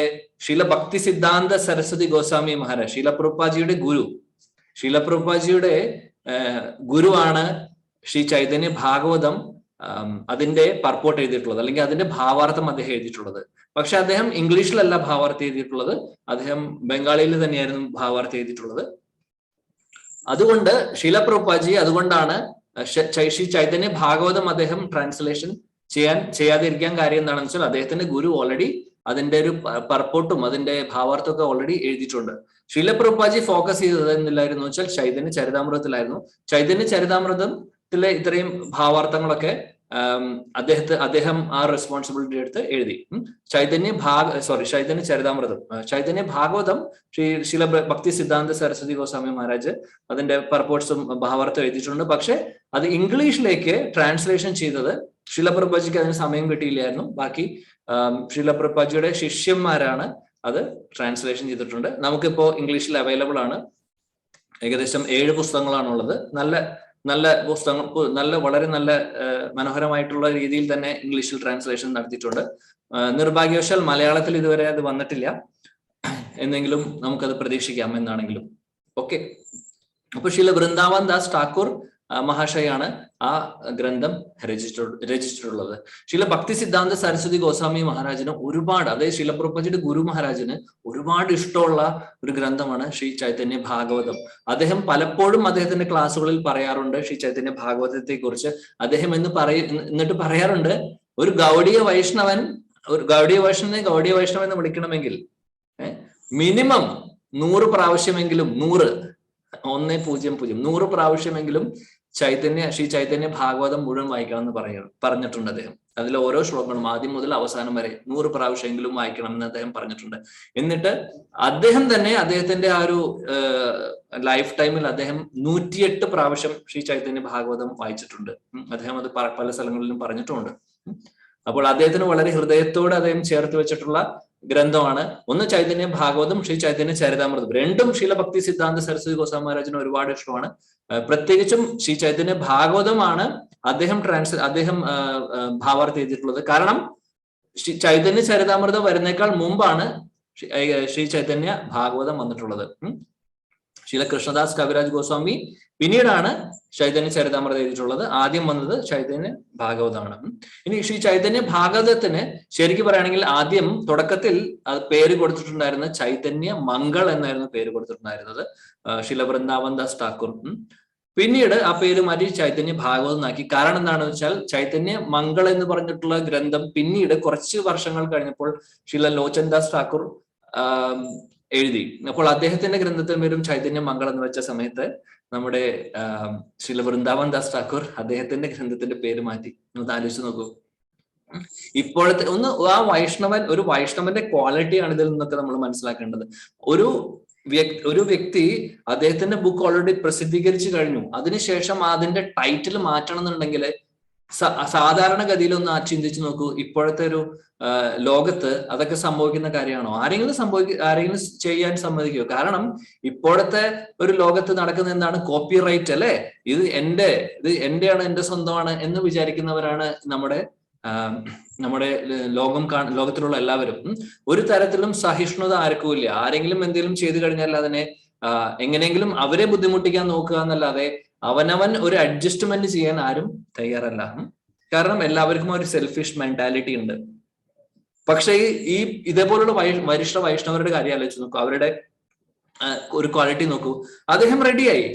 ശീല ഭക്തി സിദ്ധാന്ത സരസ്വതി ഗോസ്വാമി മഹാരാജ്, ശീല പ്രഭുപാജിയുടെ ഗുരു, ശീല പ്രഭുപാജിയുടെ ഗുരുവാണ് ശ്രീ ചൈതന്യ ഭാഗവതം അതിന്റെ പർപ്പോട്ട് എഴുതിയിട്ടുള്ളത്, അല്ലെങ്കിൽ അതിന്റെ ഭാവാർത്ഥം അദ്ദേഹം എഴുതിയിട്ടുള്ളത്. പക്ഷെ അദ്ദേഹം ഇംഗ്ലീഷിലല്ല ഭാവാർത്ഥം എഴുതിയിട്ടുള്ളത്, അദ്ദേഹം ബംഗാളിയിൽ തന്നെയായിരുന്നു ഭാവാർത്ഥം എഴുതിയിട്ടുള്ളത്. അതുകൊണ്ട് ശീല പ്രഭുപാജി അതുകൊണ്ടാണ് ശ്രീ ചൈതന്യ ഭാഗവതം അദ്ദേഹം ട്രാൻസ്ലേഷൻ ചെയ്യാതിരിക്കാൻ കാര്യം എന്താണെന്ന് വെച്ചാൽ അദ്ദേഹത്തിന്റെ ഗുരു ഓൾറെഡി അതിന്റെ ഒരു പർപ്പോട്ടും അതിന്റെ ഭാവാർത്ഥമൊക്കെ ഓൾറെഡി എഴുതിയിട്ടുണ്ട്. ശീല പ്രഭുപാജി ഫോക്കസ് ചെയ്തത് എന്നില്ലായിരുന്നു വെച്ചാൽ ചൈതന്യ ചരിതാമൃതത്തിലായിരുന്നു. ചൈതന്യ ചരിതാമൃതത്തിലെ ഇത്രയും ഭാവാർത്ഥങ്ങളൊക്കെ അദ്ദേഹം ആ റെസ്പോൺസിബിലിറ്റി എടുത്ത് എഴുതി. ചൈതന്യ ചരിതാമൃതം, ചൈതന്യ ഭാഗവതം ശീല ഭക്തി സിദ്ധാന്ത സരസ്വതി ഗോസ്വാമി മഹാരാജ് അതിന്റെ പർപ്പോട്ട്സും ഭാവാർത്ഥം എഴുതിയിട്ടുണ്ട്. പക്ഷെ അത് ഇംഗ്ലീഷിലേക്ക് ട്രാൻസ്ലേഷൻ ചെയ്തത് ശീല പ്രഭുപാജിക്ക് അതിന് സമയം കിട്ടിയില്ലായിരുന്നു. ബാക്കി ശീല പ്രഭുപാജിയുടെ ശിഷ്യന്മാരാണ് അത് ട്രാൻസ്ലേഷൻ ചെയ്തിട്ടുണ്ട്. നമുക്കിപ്പോ ഇംഗ്ലീഷിൽ അവൈലബിൾ ആണ്. ഏകദേശം 7 പുസ്തകങ്ങളാണുള്ളത്. നല്ല പുസ്തകങ്ങൾ, വളരെ നല്ല മനോഹരമായിട്ടുള്ള രീതിയിൽ തന്നെ ഇംഗ്ലീഷിൽ ട്രാൻസ്ലേഷൻ നടത്തിയിട്ടുണ്ട്. നിർഭാഗ്യവശാൽ മലയാളത്തിൽ ഇതുവരെ അത് വന്നിട്ടില്ല. എന്നെങ്കിലും നമുക്കത് പ്രതീക്ഷിക്കാം എന്നാണെങ്കിലും. ഓക്കെ, അപ്പൊ ശീല വൃന്ദാവൻ ദാസ് ഠാക്കൂർ മഹാശയാണ് ആ ഗ്രന്ഥം രചിച്ചിട്ടുള്ളത്. ശീല ഭക്തി സിദ്ധാന്ത സരസ്വതി ഗോസ്വാമി മഹാരാജിന് ഒരുപാട്, അതായത് ശീല പ്രഭുപാജിയുടെ ഗുരു മഹാരാജിന് ഒരുപാട് ഇഷ്ടമുള്ള ഒരു ഗ്രന്ഥമാണ് ശ്രീ ചൈതന്യ ഭാഗവതം. അദ്ദേഹം പലപ്പോഴും അദ്ദേഹത്തിന്റെ ക്ലാസ്സുകളിൽ പറയാറുണ്ട് ശ്രീ ചൈതന്യ ഭാഗവതത്തെ കുറിച്ച്. അദ്ദേഹം എന്നിട്ട് പറയാറുണ്ട്, ഒരു ഗൗഡീയ വൈഷ്ണവനെ ഗൗഡീയ വൈഷ്ണവൻ എന്ന് വിളിക്കണമെങ്കിൽ മിനിമം 100 പ്രാവശ്യമെങ്കിലും 100 പ്രാവശ്യമെങ്കിലും ശ്രീ ചൈതന്യ ഭാഗവതം മുഴുവൻ വായിക്കണം എന്ന് പറഞ്ഞിട്ടുണ്ട് അദ്ദേഹം. അതിലെ ഓരോ ശ്ലോകങ്ങളും ആദ്യം മുതൽ അവസാനം വരെ 100 പ്രാവശ്യമെങ്കിലും വായിക്കണം എന്ന് അദ്ദേഹം പറഞ്ഞിട്ടുണ്ട്. എന്നിട്ട് അദ്ദേഹം തന്നെ അദ്ദേഹത്തിന്റെ ആ ഒരു ലൈഫ് ടൈമിൽ അദ്ദേഹം 108 പ്രാവശ്യം ശ്രീ ചൈതന്യ ഭാഗവതം വായിച്ചിട്ടുണ്ട്. അദ്ദേഹം അത് പല സ്ഥലങ്ങളിലും പറഞ്ഞിട്ടുമുണ്ട്. അപ്പോൾ അദ്ദേഹത്തിന് വളരെ ഹൃദയത്തോട് അദ്ദേഹം ചേർത്ത് വെച്ചിട്ടുള്ള ഗ്രന്ഥമാണ്. ഒന്ന് ചൈതന്യ ഭാഗവതം, ശ്രീ ചൈതന്യ ചരിതാമൃതം. രണ്ടും ശീല ഭക്തി സിദ്ധാന്ത സരസ്വതി ഗോസ്വാമി മഹാരാജിന് ഒരുപാട് ഇഷ്ടമാണ്. പ്രത്യേകിച്ചും ശ്രീ ചൈതന്യ ഭാഗവതമാണ് അദ്ദേഹം ഭാവാർത്ഥം ചെയ്തിട്ടുള്ളത്. കാരണം ചൈതന്യ ചരിതാമൃതം വരുന്നേക്കാൾ മുമ്പാണ് ശ്രീ ചൈതന്യ ഭാഗവതം വന്നിട്ടുള്ളത്. ശീല കൃഷ്ണദാസ് കവിരാജ് ഗോസ്വാമി പിന്നീടാണ് ചൈതന്യ ചരിതാമൃതം എഴുതിയിട്ടുള്ളത്. ആദ്യം വന്നത് ചൈതന്യ ഭാഗവതമാണ്. ഇനി ശ്രീ ചൈതന്യ ഭാഗവതത്തിന് ശരിക്കും പറയുകയാണെങ്കിൽ ആദ്യം തുടക്കത്തിൽ പേര് കൊടുത്തിട്ടുണ്ടായിരുന്നത് ചൈതന്യ മംഗൾ എന്നായിരുന്നു പേര് കൊടുത്തിട്ടുണ്ടായിരുന്നത് ശീല വൃന്ദാവൻ ദാസ് ഠാക്കൂർ. പിന്നീട് ആ പേര് മാറ്റി ചൈതന്യ ഭാഗവതം ആക്കി. കാരണം എന്താണെന്ന് വെച്ചാൽ ചൈതന്യ മംഗൾ എന്ന് പറഞ്ഞിട്ടുള്ള ഗ്രന്ഥം പിന്നീട് കുറച്ച് വർഷങ്ങൾ കഴിഞ്ഞപ്പോൾ ശീല ലോചൻ ദാസ് ഠാക്കൂർ എഴുതി. അപ്പോൾ അദ്ദേഹത്തിന്റെ ഗ്രന്ഥത്തിന് പേരും ചൈതന്യ മംഗളം എന്ന് വെച്ച സമയത്ത് നമ്മുടെ ശ്രീല വൃന്ദാവൻ ദാസ് ഠാക്കൂർ അദ്ദേഹത്തിന്റെ ഗ്രന്ഥത്തിന്റെ പേര് മാറ്റി. ഒന്ന് ആലോചിച്ച് നോക്കൂ. ഇപ്പോഴത്തെ ആ ഒരു വൈഷ്ണവന്റെ ക്വാളിറ്റിയാണ് ഇതിൽ നിന്നൊക്കെ നമ്മൾ മനസ്സിലാക്കേണ്ടത്. ഒരു വ്യക്തി അദ്ദേഹത്തിന്റെ ബുക്ക് ഓൾറെഡി പ്രസിദ്ധീകരിച്ചു കഴിഞ്ഞു, അതിനുശേഷം അതിന്റെ ടൈറ്റിൽ മാറ്റണം എന്നുണ്ടെങ്കിൽ സാധാരണഗതിയിൽ ഒന്ന് ചിന്തിച്ചു നോക്കൂ. ഇപ്പോഴത്തെ ഒരു ലോകത്ത് അതൊക്കെ സംഭവിക്കുന്ന കാര്യമാണോ? ആരെങ്കിലും ചെയ്യാൻ സമ്മതിക്കുമോ? കാരണം ഇപ്പോഴത്തെ ഒരു ലോകത്ത് നടക്കുന്ന എന്താണ്? കോപ്പിറൈറ്റ് അല്ലെ? ഇത് എന്റെയാണ്, എന്റെ സ്വന്തമാണ് എന്ന് വിചാരിക്കുന്നവരാണ് നമ്മുടെ ലോകത്തിലുള്ള എല്ലാവരും. ഒരു തരത്തിലും സഹിഷ്ണുത ആർക്കും ഇല്ല. ആരെങ്കിലും എന്തെങ്കിലും ചെയ്തു കഴിഞ്ഞാൽ അതിനെ എങ്ങനെയെങ്കിലും അവരെ ബുദ്ധിമുട്ടിക്കാൻ നോക്കുക എന്നല്ലാതെ അവനവൻ ഒരു അഡ്ജസ്റ്റ്മെന്റ് ചെയ്യാൻ ആരും തയ്യാറല്ല. കാരണം എല്ലാവർക്കും ഒരു സെൽഫിഷ് മെന്റാലിറ്റി ഉണ്ട്. പക്ഷേ ഇതേപോലുള്ള വരിഷ്ഠ വൈഷ്ണവരുടെ കാര്യം ആലോചിച്ച് നോക്കൂ, അവരുടെ ഒരു ക്വാളിറ്റി നോക്കൂ. അദ്ദേഹം റെഡിയായി.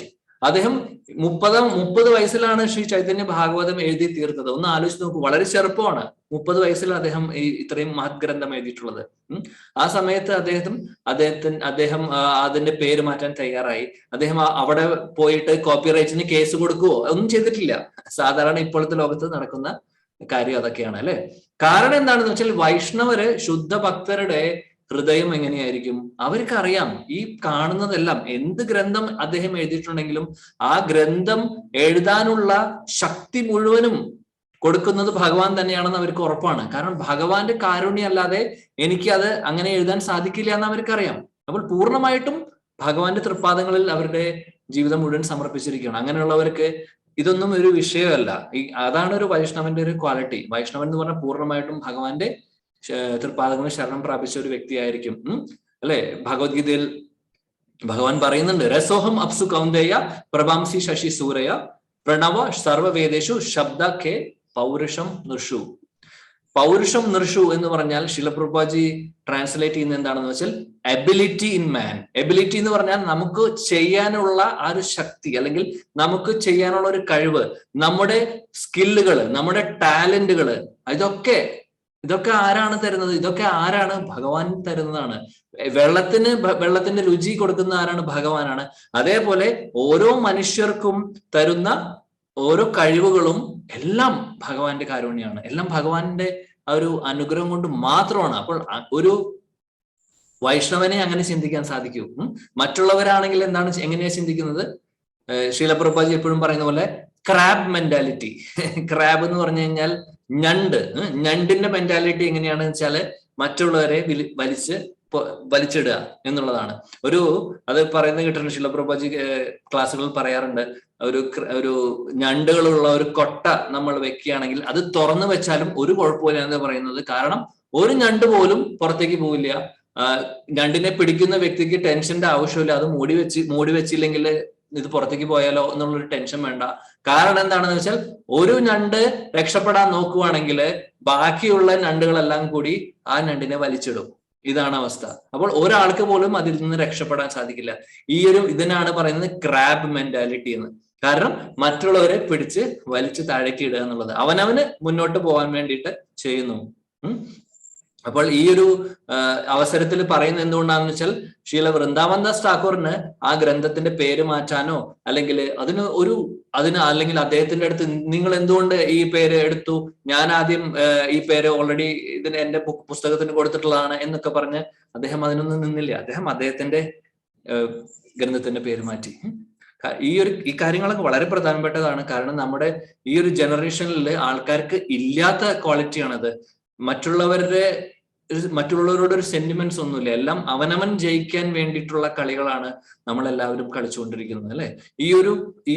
അദ്ദേഹം 30 വയസ്സിലാണ് ശ്രീ ചൈതന്യ ഭാഗവതം എഴുതി തീർത്തത്. ഒന്ന് ആലോചിച്ച് നോക്കൂ, വളരെ ചെറുപ്പമാണ്. 30 വയസ്സിലാണ് അദ്ദേഹം ഇത്രയും മഹത് ഗ്രന്ഥം എഴുതിയിട്ടുള്ളത്. ആ സമയത്ത് അദ്ദേഹം അതിന്റെ പേര് മാറ്റാൻ തയ്യാറായി. അദ്ദേഹം അവിടെ പോയിട്ട് കോപ്പിറൈറ്റിന് കേസ് കൊടുക്കുവോ? ഒന്നും ചെയ്തിട്ടില്ല. സാധാരണ ഇപ്പോഴത്തെ ലോകത്ത് നടക്കുന്ന കാര്യം അതൊക്കെയാണ് അല്ലെ. കാരണം എന്താണെന്ന് വെച്ചാൽ വൈഷ്ണവര് ശുദ്ധ ഭക്തരുടെ ഹൃദയം എങ്ങനെയായിരിക്കും? അവർക്കറിയാം ഈ കാണുന്നതെല്ലാം, എന്ത് ഗ്രന്ഥം അദ്ദേഹം എഴുതിയിട്ടുണ്ടെങ്കിലും ആ ഗ്രന്ഥം എഴുതാനുള്ള ശക്തി മുഴുവനും കൊടുക്കുന്നത് ഭഗവാൻ തന്നെയാണെന്ന് അവർക്ക് ഉറപ്പാണ്. കാരണം ഭഗവാന്റെ കാരുണ്യം അല്ലാതെ എനിക്ക് അത് അങ്ങനെ എഴുതാൻ സാധിക്കില്ല എന്ന് അവർക്കറിയാം. അപ്പോൾ പൂർണ്ണമായിട്ടും ഭഗവാന്റെ തൃപ്പാദങ്ങളിൽ അവരുടെ ജീവിതം മുഴുവൻ സമർപ്പിച്ചിരിക്കുകയാണ്. അങ്ങനെയുള്ളവർക്ക് ഇതൊന്നും ഒരു വിഷയമല്ല. അതാണ് ഒരു വൈഷ്ണവന്റെ ഒരു ക്വാളിറ്റി. വൈഷ്ണവൻ എന്ന് പറഞ്ഞാൽ പൂർണ്ണമായിട്ടും ഭഗവാന്റെ തൃപ്പാദങ്ങളിൽ ശരണം പ്രാപിച്ച ഒരു വ്യക്തിയായിരിക്കും. അല്ലെ, ഭഗവത്ഗീതയിൽ ഭഗവാൻ പറയുന്നുണ്ട്, രസോഹം അപ്സു കൗന്ദേയ പ്രഭാംസി ശശി സൂരയ പ്രണവ സർവവേദേഷു ശബ്ദ കെ പൗരുഷം നൃഷു. പൗരുഷം നൃഷു എന്ന് പറഞ്ഞാൽ ശിലപ്രഭുപാദി ട്രാൻസ്ലേറ്റ് ചെയ്യുന്ന എന്താണെന്ന് വെച്ചാൽ എബിലിറ്റി ഇൻ മാൻ. എബിലിറ്റി എന്ന് പറഞ്ഞാൽ നമുക്ക് ചെയ്യാനുള്ള ആ ഒരു ശക്തി, അല്ലെങ്കിൽ നമുക്ക് ചെയ്യാനുള്ള ഒരു കഴിവ്, നമ്മുടെ സ്കില്ലുകള്, നമ്മുടെ ടാലന്റുകള്, ഇതൊക്കെ ആരാണ് തരുന്നത്? ഇതൊക്കെ ആരാണ്? ഭഗവാൻ തരുന്നതാണ്. വെള്ളത്തിന്റെ രുചി കൊടുക്കുന്ന ആരാണ്? ഭഗവാനാണ്. അതേപോലെ ഓരോ മനുഷ്യർക്കും തരുന്ന ഓരോ കഴിവുകളും എല്ലാം ഭഗവാന്റെ കാരുണ്യമാണ്. എല്ലാം ഭഗവാന്റെ ആ ഒരു അനുഗ്രഹം കൊണ്ട് മാത്രമാണ്. അപ്പോൾ ഒരു വൈഷ്ണവനെ അങ്ങനെ ചിന്തിക്കാൻ സാധിക്കൂ. മറ്റുള്ളവരാണെങ്കിൽ എങ്ങനെയാ ചിന്തിക്കുന്നത്? ശീലപ്രഭുപാദി എപ്പോഴും പറയുന്ന പോലെ ക്രാബ് മെന്റാലിറ്റി. ക്രാബ് എന്ന് പറഞ്ഞു കഴിഞ്ഞാൽ ഞണ്ടിന്റെ മെന്റാലിറ്റി എങ്ങനെയാണെന്ന് വെച്ചാല് മറ്റുള്ളവരെ വലിച്ചിടുക എന്നുള്ളതാണ്. അത് പറയുന്നത് കേട്ടിട്ടുണ്ട്. ശിലപ്രഭുപാദി ക്ലാസ്സുകളിൽ പറയാറുണ്ട്, ഒരു ഞണ്ടുകളുള്ള ഒരു കൊട്ട നമ്മൾ വെക്കുകയാണെങ്കിൽ അത് തുറന്നു വെച്ചാലും ഒരു കുഴപ്പമില്ല എന്ന് പറയുന്നത്. കാരണം ഒരു ഞണ്ട് പോലും പുറത്തേക്ക് പോവില്ല. ഞണ്ടിനെ പിടിക്കുന്ന വ്യക്തിക്ക് ടെൻഷന്റെ ആവശ്യമില്ല. അത് മൂടി വെച്ചില്ലെങ്കിൽ ഇത് പുറത്തേക്ക് പോയാലോ എന്നുള്ളൊരു ടെൻഷൻ വേണ്ട. കാരണം എന്താണെന്ന് വെച്ചാൽ ഒരു ഞണ്ട് രക്ഷപ്പെടാൻ നോക്കുവാണെങ്കിൽ ബാക്കിയുള്ള ഞണ്ടുകളെല്ലാം കൂടി ആ ഞണ്ടിനെ വലിച്ചിടും. ഇതാണ് അവസ്ഥ. അപ്പോൾ ഒരാൾക്ക് പോലും അതിൽ നിന്ന് രക്ഷപ്പെടാൻ സാധിക്കില്ല. ഇതിനാണ് പറയുന്നത് ക്രാബ് മെന്റാലിറ്റി എന്ന്. കാരണം മറ്റുള്ളവരെ പിടിച്ച് വലിച്ചു താഴേക്ക് ഇടുക എന്നുള്ളത് അവനവന് മുന്നോട്ട് പോകാൻ വേണ്ടിയിട്ട് ചെയ്യുന്നു. അപ്പോൾ ഈ ഒരു അവസരത്തിൽ പറയുന്നത് എന്തുകൊണ്ടാണെന്ന് വെച്ചാൽ ശ്രീല വൃന്ദാവൻ ദാസ് ഠാക്കൂറിന് ആ ഗ്രന്ഥത്തിന്റെ പേര് മാറ്റാനോ അല്ലെങ്കിൽ അല്ലെങ്കിൽ അദ്ദേഹത്തിന്റെ അടുത്ത് നിങ്ങൾ എന്തുകൊണ്ട് ഈ പേര് എടുത്തു, ഞാൻ ആദ്യം ഈ പേര് ഓൾറെഡി എന്റെ പുസ്തകത്തിന് കൊടുത്തിട്ടുള്ളതാണ് എന്നൊക്കെ പറഞ്ഞ് അദ്ദേഹം അതിനൊന്നും നിന്നില്ല. അദ്ദേഹത്തിന്റെ ഗ്രന്ഥത്തിന്റെ പേര് മാറ്റി. ഈ കാര്യങ്ങളൊക്കെ വളരെ പ്രധാനപ്പെട്ടതാണ്. കാരണം നമ്മുടെ ഈ ഒരു ജനറേഷനിൽ ആൾക്കാർക്ക് ഇല്ലാത്ത ക്വാളിറ്റിയാണത്. മറ്റുള്ളവരോട് ഒരു സെന്റിമെന്റ്സ് ഒന്നുമില്ല. എല്ലാം അവനവൻ ജയിക്കാൻ വേണ്ടിയിട്ടുള്ള കളികളാണ് നമ്മളെല്ലാവരും കളിച്ചുകൊണ്ടിരിക്കുന്നത് അല്ലെ. ഈ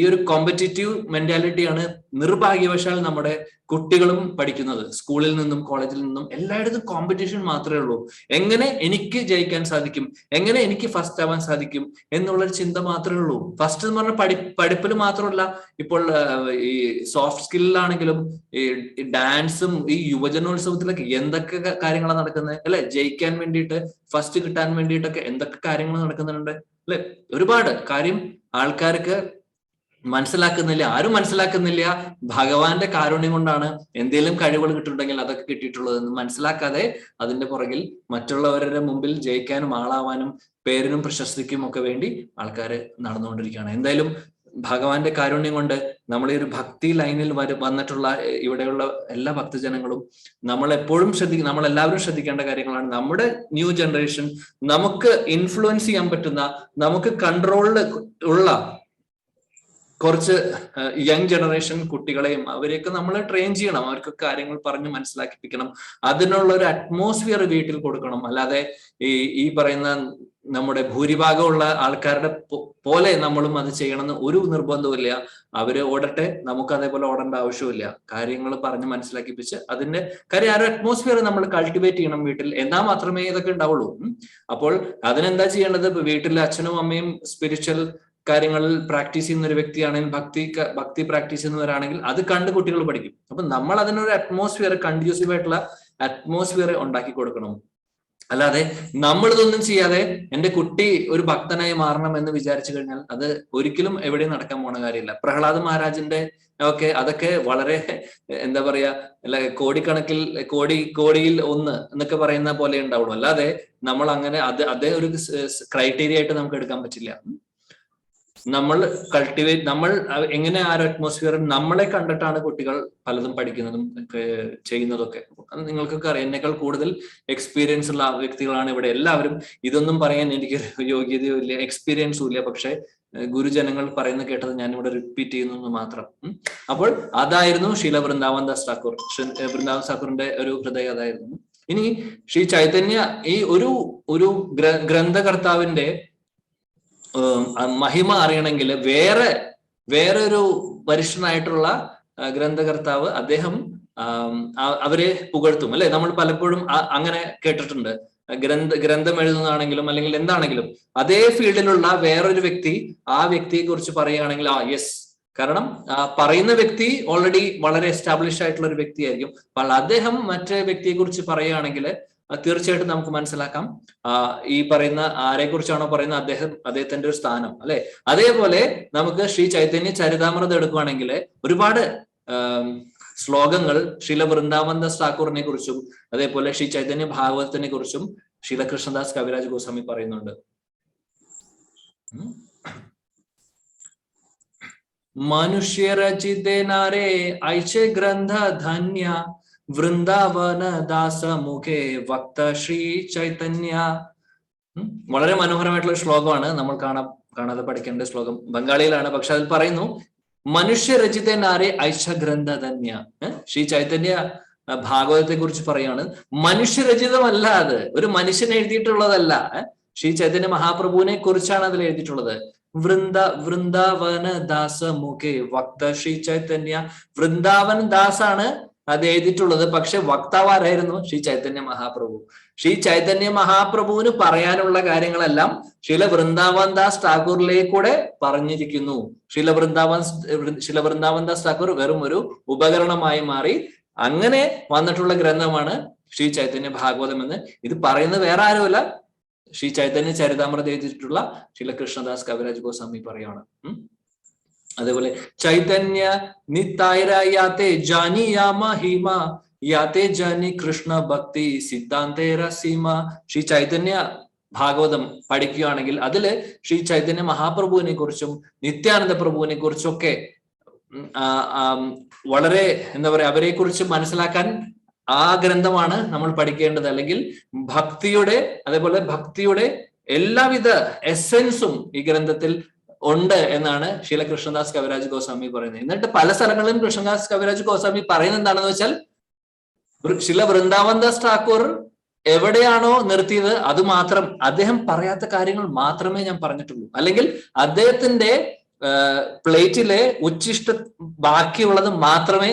ഒരു കോമ്പറ്റീറ്റീവ് മെന്റാലിറ്റിയാണ് നിർഭാഗ്യവശാൽ നമ്മുടെ കുട്ടികളും പഠിക്കുന്നത്. സ്കൂളിൽ നിന്നും കോളേജിൽ നിന്നും എല്ലായിടത്തും കോമ്പറ്റീഷൻ മാത്രമേ ഉള്ളൂ. എങ്ങനെ എനിക്ക് ജയിക്കാൻ സാധിക്കും, എങ്ങനെ എനിക്ക് ഫസ്റ്റ് ആവാൻ സാധിക്കും എന്നുള്ളൊരു ചിന്ത മാത്രമേ ഉള്ളൂ. ഫസ്റ്റ് എന്ന് പറഞ്ഞാൽ പഠിപ്പിൽ മാത്രമല്ല, ഇപ്പോൾ ഈ സോഫ്റ്റ് സ്കില്ലിലാണെങ്കിലും ഈ ഡാൻസും ഈ യുവജനോത്സവത്തിലൊക്കെ എന്തൊക്കെ കാര്യങ്ങളാണ് നടക്കുന്നത് അല്ലെ. ജയിക്കാൻ വേണ്ടിയിട്ട്, ഫസ്റ്റ് കിട്ടാൻ വേണ്ടിയിട്ടൊക്കെ എന്തൊക്കെ കാര്യങ്ങൾ നടക്കുന്നുണ്ട് അല്ലെ. ഒരുപാട് കാര്യം ആൾക്കാർക്ക് മനസ്സിലാക്കുന്നില്ല, ആരും മനസ്സിലാക്കുന്നില്ല. ഭഗവാന്റെ കാരുണ്യം കൊണ്ടാണ് എന്തെങ്കിലും കഴിവുകൾ കിട്ടുന്നുണ്ടെങ്കിൽ അതൊക്കെ കിട്ടിയിട്ടുള്ളത് എന്ന് മനസ്സിലാക്കാതെ അതിന്റെ പുറകിൽ മറ്റുള്ളവരുടെ മുമ്പിൽ ജയിക്കാനും ആളാവാനും പേരിനും പ്രശസ്തിക്കും ഒക്കെ വേണ്ടി ആൾക്കാർ നടന്നുകൊണ്ടിരിക്കുകയാണ്. എന്തായാലും ഭഗവാന്റെ കാരുണ്യം കൊണ്ട് നമ്മൾ ഈ ഒരു ഭക്തി ലൈനിൽ വന്നിട്ടുള്ള ഇവിടെയുള്ള എല്ലാ ഭക്തജനങ്ങളും നമ്മൾ എല്ലാവരും ശ്രദ്ധിക്കേണ്ട കാര്യങ്ങളാണ്. നമ്മുടെ ന്യൂ ജനറേഷൻ, നമുക്ക് ഇൻഫ്ലുവൻസ് ചെയ്യാൻ പറ്റുന്ന, നമുക്ക് കൺട്രോളിൽ ഉള്ള കുറച്ച് യങ് ജനറേഷൻ കുട്ടികളെയും അവരെയൊക്കെ നമ്മൾ ട്രെയിൻ ചെയ്യണം. അവർക്ക് കാര്യങ്ങൾ പറഞ്ഞ് മനസ്സിലാക്കിപ്പിക്കണം. അതിനുള്ള ഒരു അറ്റ്മോസ്ഫിയർ വീട്ടിൽ കൊടുക്കണം. അല്ലാതെ ഈ പറയുന്ന നമ്മുടെ ഭൂരിഭാഗമുള്ള ആൾക്കാരുടെ പോലെ നമ്മളും അത് ചെയ്യണമെന്ന് ഒരു നിർബന്ധവുമില്ല. അവര് ഓടട്ടെ, നമുക്ക് അതേപോലെ ഓടേണ്ട ആവശ്യമില്ല. കാര്യങ്ങൾ പറഞ്ഞ് മനസ്സിലാക്കിപ്പിച്ച് അതിന്റെ കാര്യം ആ ഒരു അറ്റ്മോസ്ഫിയർ നമ്മൾ കൾട്ടിവേറ്റ് ചെയ്യണം വീട്ടിൽ. എന്നാൽ മാത്രമേ ഇതൊക്കെ ഉണ്ടാവുള്ളൂ. അപ്പോൾ അതിനെന്താ ചെയ്യേണ്ടത്? വീട്ടിലെ അച്ഛനും അമ്മയും സ്പിരിച്വൽ കാര്യങ്ങളിൽ പ്രാക്ടീസ് ചെയ്യുന്ന ഒരു വ്യക്തിയാണെങ്കിൽ, ഭക്തി പ്രാക്ടീസ് ചെയ്യുന്നവരാണെങ്കിൽ അത് കണ്ട് കുട്ടികൾ പഠിക്കും. അപ്പൊ നമ്മൾ അതിനൊരു അറ്റ്മോസ്ഫിയർ, കൺഡ്യൂസീവ് ആയിട്ടുള്ള അറ്റ്മോസ്ഫിയർ ഉണ്ടാക്കി കൊടുക്കണം. അല്ലാതെ നമ്മളിതൊന്നും ചെയ്യാതെ എൻ്റെ കുട്ടി ഒരു ഭക്തനായി മാറണം എന്ന് വിചാരിച്ചു കഴിഞ്ഞാൽ അത് ഒരിക്കലും എവിടെയും നടക്കാൻ പോണ കാര്യമില്ല. പ്രഹ്ലാദ മഹാരാജിന്റെ അതൊക്കെ വളരെ എന്താ പറയാ, കോടിക്കണക്കിൽ കോടിയിൽ ഒന്ന് എന്നൊക്കെ പറയുന്ന പോലെ ഉണ്ടാവുള്ളൂ. അല്ലാതെ നമ്മൾ അങ്ങനെ അതേ ഒരു ക്രൈറ്റീരിയ ആയിട്ട് നമുക്ക് എടുക്കാൻ പറ്റില്ല. നമ്മൾ എങ്ങനെ ആ ഒരു അറ്റ്മോസ്ഫിയർ നമ്മളെ കണ്ടിട്ടാണ് കുട്ടികൾ പലതും പഠിക്കുന്നതും ചെയ്യുന്നതൊക്കെ. അത് നിങ്ങൾക്കൊക്കെ അറിയാം. എന്നേക്കാൾ കൂടുതൽ എക്സ്പീരിയൻസ് ഉള്ള വ്യക്തികളാണ് ഇവിടെ എല്ലാവരും. ഇതൊന്നും പറയാൻ എനിക്ക് യോഗ്യതയോ ഇല്ല, എക്സ്പീരിയൻസും ഇല്ല. പക്ഷെ ഗുരുജനങ്ങൾ പറയുന്നത് കേട്ടത് ഞാൻ ഇവിടെ റിപ്പീറ്റ് ചെയ്യുന്നു മാത്രം. അപ്പോൾ അതായിരുന്നു ശീല വൃന്ദാവൻ ദാസ് ഠാക്കൂർ. വൃന്ദാവൻ ഠാക്കൂറിന്റെ ഒരു ഹൃദയം അതായിരുന്നു. ഇനി ശ്രീ ചൈതന്യ ഈ ഒരു ഗ്രന്ഥകർത്താവിന്റെ മഹിമ അറിയണമെങ്കിൽ വേറൊരു വരിഷ്ഠനായിട്ടുള്ള ഗ്രന്ഥകർത്താവ് അദ്ദേഹം അവരെ പുകഴ്ത്തും, അല്ലെ? നമ്മൾ പലപ്പോഴും അങ്ങനെ കേട്ടിട്ടുണ്ട്. ഗ്രന്ഥം എഴുതുന്നതാണെങ്കിലും അല്ലെങ്കിൽ എന്താണെങ്കിലും അതേ ഫീൽഡിലുള്ള വേറൊരു വ്യക്തി ആ വ്യക്തിയെ കുറിച്ച് പറയുകയാണെങ്കിൽ യെസ്, കാരണം പറയുന്ന വ്യക്തി ഓൾറെഡി വളരെ എസ്റ്റാബ്ലിഷ് ആയിട്ടുള്ള ഒരു വ്യക്തിയായിരിക്കും. അപ്പോൾ അദ്ദേഹം മറ്റേ വ്യക്തിയെ കുറിച്ച് പറയുകയാണെങ്കിൽ തീർച്ചയായിട്ടും നമുക്ക് മനസ്സിലാക്കാം ഈ പറയുന്ന ആരെ കുറിച്ചാണോ പറയുന്നത് അദ്ദേഹത്തിന്റെ ഒരു സ്ഥാനം, അല്ലെ? അതേപോലെ നമുക്ക് ശ്രീ ചൈതന്യ ചരിതാമൃതം എടുക്കുകയാണെങ്കിൽ ഒരുപാട് ശ്ലോകങ്ങൾ ശ്രീല വൃന്ദാവൻ ദാസ് ഠാക്കൂറിനെ കുറിച്ചും അതേപോലെ ശ്രീ ചൈതന്യ ഭാഗവതത്തിനെ കുറിച്ചും ശ്രീല കൃഷ്ണദാസ് കവിരാജ് ഗോസ്വാമി പറയുന്നുണ്ട്. മനുഷ്യരചിതേ നാരേ ഐചേ ഗ്രന്ഥ ധന്യ വൃന്ദാവന ദാസ മുഖേ വക്ത ശ്രീ ചൈതന്യ. വളരെ മനോഹരമായിട്ടുള്ള ശ്ലോകമാണ്. നമ്മൾ കാണാതെ പഠിക്കേണ്ട ശ്ലോകം. ബംഗാളിയിലാണ്, പക്ഷെ അതിൽ പറയുന്നു മനുഷ്യരചിത നാരെ ഐഷ ഗ്രന്ഥ ധന്യ. ശ്രീ ചൈതന്യ ഭാഗവതത്തെ കുറിച്ച് പറയാണ്. മനുഷ്യരചിതമല്ല, അത് ഒരു മനുഷ്യൻ എഴുതിയിട്ടുള്ളതല്ല. ശ്രീ ചൈതന്യ മഹാപ്രഭുവിനെ കുറിച്ചാണ് അതിൽ എഴുതിയിട്ടുള്ളത്. വൃന്ദാവന ദാസ മുഖേ വക്ത ശ്രീ ചൈതന്യ. വൃന്ദാവൻ ദാസാണ് അത് എഴുതിയിട്ടുള്ളത്. പക്ഷെ വക്താവ് ആരായിരുന്നു? ശ്രീ ചൈതന്യ മഹാപ്രഭു. ശ്രീ ചൈതന്യ മഹാപ്രഭുവിന് പറയാനുള്ള കാര്യങ്ങളെല്ലാം ശ്രീല വൃന്ദാവൻ ദാസ് ഠാക്കൂറിലേക്കൂടെ പറഞ്ഞിരിക്കുന്നു. ശ്രീല വൃന്ദാവൻ ദാസ് ഠാക്കൂർ വെറും ഒരു ഉപകരണമായി മാറി. അങ്ങനെ വന്നിട്ടുള്ള ഗ്രന്ഥമാണ് ശ്രീ ചൈതന്യ ഭാഗവതം എന്ന്. ഇത് പറയുന്നത് വേറെ ആരുമല്ല, ശ്രീ ചൈതന്യ ചരിതാമൃത എഴുതിയിട്ടുള്ള ശ്രീല കൃഷ്ണദാസ് കവിരാജ് ഗോസ്വാമി പറയാണ്. അതേപോലെ ചൈതന്യ നിത്തായരായാത്തെ ജാനി യാ മഹിമ യാത്തെ ജാനി കൃഷ്ണ ഭക്തി സിദ്ധാന്തേര സീമ. ശ്രീ ചൈതന്യ ഭാഗവതം പഠിക്കുകയാണെങ്കിൽ അതില് ശ്രീ ചൈതന്യ മഹാപ്രഭുവിനെ കുറിച്ചും നിത്യാനന്ദ പ്രഭുവിനെ കുറിച്ചും ഒക്കെ വളരെ എന്താ പറയാ അവരെ കുറിച്ച് മനസ്സിലാക്കാൻ ആ ഗ്രന്ഥമാണ് നമ്മൾ പഠിക്കേണ്ടത്. അല്ലെങ്കിൽ ഭക്തിയുടെ എല്ലാവിധ എസെൻസും ഈ ഗ്രന്ഥത്തിൽ ഉണ്ട് എന്നാണ് ശ്രീല കൃഷ്ണദാസ് കവിരാജ് ഗോസ്വാമി പറയുന്നത്. എന്നിട്ട് പല സ്ഥലങ്ങളിലും കൃഷ്ണദാസ് കവിരാജ് ഗോസ്വാമി പറയുന്നത് എന്താണെന്ന് വെച്ചാൽ ശ്രീല വൃന്ദാവൻ ദാസ് ഠാക്കൂർ എവിടെയാണോ നിർത്തിയത് അത് മാത്രം, അദ്ദേഹം പറയാത്ത കാര്യങ്ങൾ മാത്രമേ ഞാൻ പറഞ്ഞിട്ടുള്ളൂ, അല്ലെങ്കിൽ അദ്ദേഹത്തിന്റെ പ്ലേറ്റിലെ ഉച്ചിഷ്ട ബാക്കിയുള്ളത് മാത്രമേ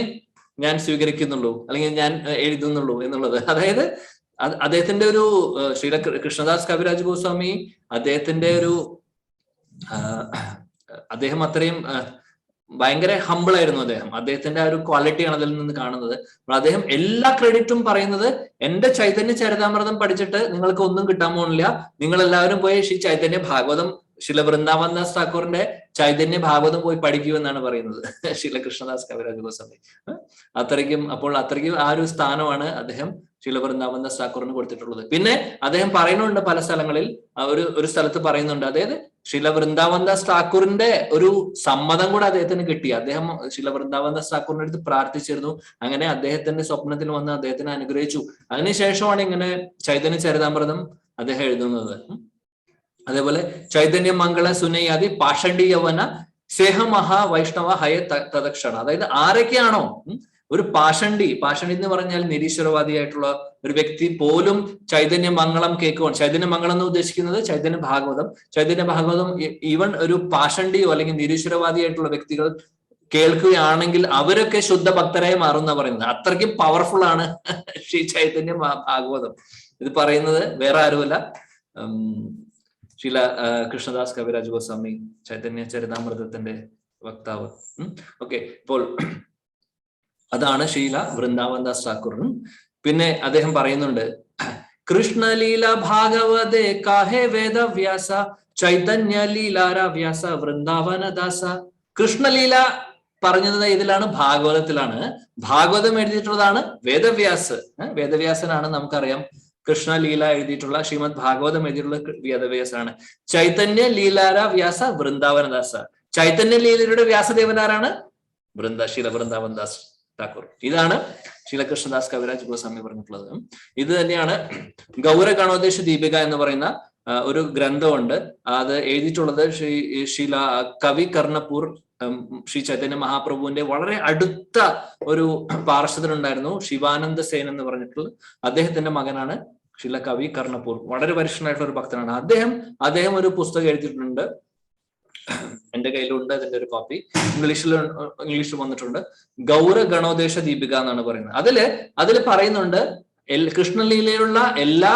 ഞാൻ സ്വീകരിക്കുന്നുള്ളൂ അല്ലെങ്കിൽ ഞാൻ എഴുതുന്നുള്ളൂ എന്നുള്ളത്. അതായത് അദ്ദേഹത്തിന്റെ ഒരു ശ്രീല കൃഷ്ണദാസ് കവിരാജ് ഗോസ്വാമി അദ്ദേഹം അത്രയും ഭയങ്കര ഹമ്പിൾ ആയിരുന്നു. അദ്ദേഹത്തിന്റെ ആ ഒരു ക്വാളിറ്റിയാണ് അതിൽ നിന്ന് കാണുന്നത്. അദ്ദേഹം എല്ലാ ക്രെഡിറ്റും പറയുന്നത് എന്റെ ചൈതന്യ ചരിതാമൃതം പഠിച്ചിട്ട് നിങ്ങൾക്ക് ഒന്നും കിട്ടാൻ പോകുന്നില്ല, നിങ്ങൾ എല്ലാവരും പോയി ശ്രീ ചൈതന്യ ഭാഗവതം ശില വൃന്ദാവൻദാസ് ഠാക്കൂറിന്റെ ചൈതന്യ ഭാഗവതം പോയി പഠിക്കൂ എന്നാണ് പറയുന്നത് ശില കൃഷ്ണദാസ് കവിരാജ് ഗോസ്വാമി. അത്രയ്ക്കും ആ ഒരു സ്ഥാനമാണ് അദ്ദേഹം ശില വൃന്ദാവൻദാസ് ഠാക്കൂറിന് കൊടുത്തിട്ടുള്ളത്. പിന്നെ അദ്ദേഹം പറയുന്നുണ്ട് പല സ്ഥലങ്ങളിൽ, ഒരു സ്ഥലത്ത് പറയുന്നുണ്ട്, അതായത് ശില വൃന്ദാവൻദാസ് ഠാക്കൂറിന്റെ ഒരു സമ്മതം കൂടെ അദ്ദേഹത്തിന് കിട്ടി. അദ്ദേഹം ശില വൃന്ദാവൻദാസ് ഠാക്കൂറിന്റെ അടുത്ത് പ്രാർത്ഥിച്ചിരുന്നു. അങ്ങനെ അദ്ദേഹത്തിന്റെ സ്വപ്നത്തിൽ വന്ന് അദ്ദേഹത്തിനെ അനുഗ്രഹിച്ചു. അതിനുശേഷമാണ് ഇങ്ങനെ ചൈതന്യ ചരിതാമൃതം അദ്ദേഹം എഴുതുന്നത്. അതേപോലെ ചൈതന്യ മംഗള സുനയാദി പാഷണ്ഡി യവന സേഹ മഹാ വൈഷ്ണവ ഹയ തദക്ഷണ. അതായത് ആരൊക്കെയാണോ ഒരു പാഷണ്ഡി എന്ന് പറഞ്ഞാൽ നിരീശ്വരവാദിയായിട്ടുള്ള ഒരു വ്യക്തി പോലും ചൈതന്യ മംഗളം കേൾക്കുവാൻ, ചൈതന്യ മംഗളം എന്ന് ഉദ്ദേശിക്കുന്നത് ചൈതന്യ ഭാഗവതം ഈവൻ ഒരു പാഷണ്ഡിയോ അല്ലെങ്കിൽ നിരീശ്വരവാദിയായിട്ടുള്ള വ്യക്തികൾ കേൾക്കുകയാണെങ്കിൽ അവരൊക്കെ ശുദ്ധ ഭക്തരായി മാറുന്ന പറയുന്നത്. അത്രയ്ക്കും പവർഫുൾ ആണ് ശ്രീ ചൈതന്യ ഭാഗവതം. ഇത് പറയുന്നത് വേറെ ആരുമല്ല, ശില കൃഷ്ണദാസ് കവിരാജ് ഗോസ്വാമി, ചൈതന്യ ചരിതാമൃതത്തിന്റെ വക്താവ്. ഓക്കെ, ഇപ്പോൾ അതാണ് ശീല വൃന്ദാവൻദാസ് ഠാക്കൂറിനും. പിന്നെ അദ്ദേഹം പറയുന്നുണ്ട്, കൃഷ്ണലീല ഭാഗവതേ കാഹേ വേദവ്യാസ ചൈതന്യ ലീലാര വ്യാസ വൃന്ദാവനദാസ. കൃഷ്ണലീല പറഞ്ഞത് ഇതിലാണ്, ഭാഗവതത്തിലാണ്. ഭാഗവതം എഴുതിയിട്ടുള്ളതാണ് വേദവ്യാസനാണ്. നമുക്കറിയാം കൃഷ്ണലീല എഴുതിയിട്ടുള്ള, ശ്രീമദ് ഭാഗവതം എഴുതിയിട്ടുള്ള വേദവ്യാസാണ്. ചൈതന്യ ലീലാര വ്യാസ വൃന്ദാവനദാസ. ചൈതന്യ ലീലയുടെ വ്യാസദേവനാരാണ്? ശീല വൃന്ദാവൻദാസ് ഠാക്കൂർ. ഇതാണ് ശീല കൃഷ്ണദാസ് കവിരാജ് ഗോസ്വാമി പറഞ്ഞിട്ടുള്ളത്. ഇത് തന്നെയാണ് ഗൗര ഗണോദേശ ദീപിക എന്ന് പറയുന്ന ഒരു ഗ്രന്ഥമുണ്ട്. അത് എഴുതിയിട്ടുള്ളത് ശീല കവി കർണപൂർ ശ്രീ ചൈതന്യ മഹാപ്രഭുവിന്റെ വളരെ അടുത്ത ഒരു പാർഷദനുണ്ടായിരുന്നു, ശിവാനന്ദ സേൻ എന്ന് പറഞ്ഞിട്ടുള്ള അദ്ദേഹത്തിന്റെ മകനാണ് ശില കവി കർണപൂർ. വളരെ പരിഷ്ഠനായിട്ടുള്ള ഒരു ഭക്തനാണ് അദ്ദേഹം ഒരു പുസ്തകം എഴുതിയിട്ടുണ്ട്. എന്റെ കയ്യിലുണ്ട് അതിന്റെ ഒരു കോപ്പി. ഇംഗ്ലീഷിൽ വന്നിട്ടുണ്ട്. ഗൗര ഗണോദേശ ദീപിക എന്നാണ് പറയുന്നത്. അതില് പറയുന്നുണ്ട് കൃഷ്ണലീലയിലുള്ള എല്ലാ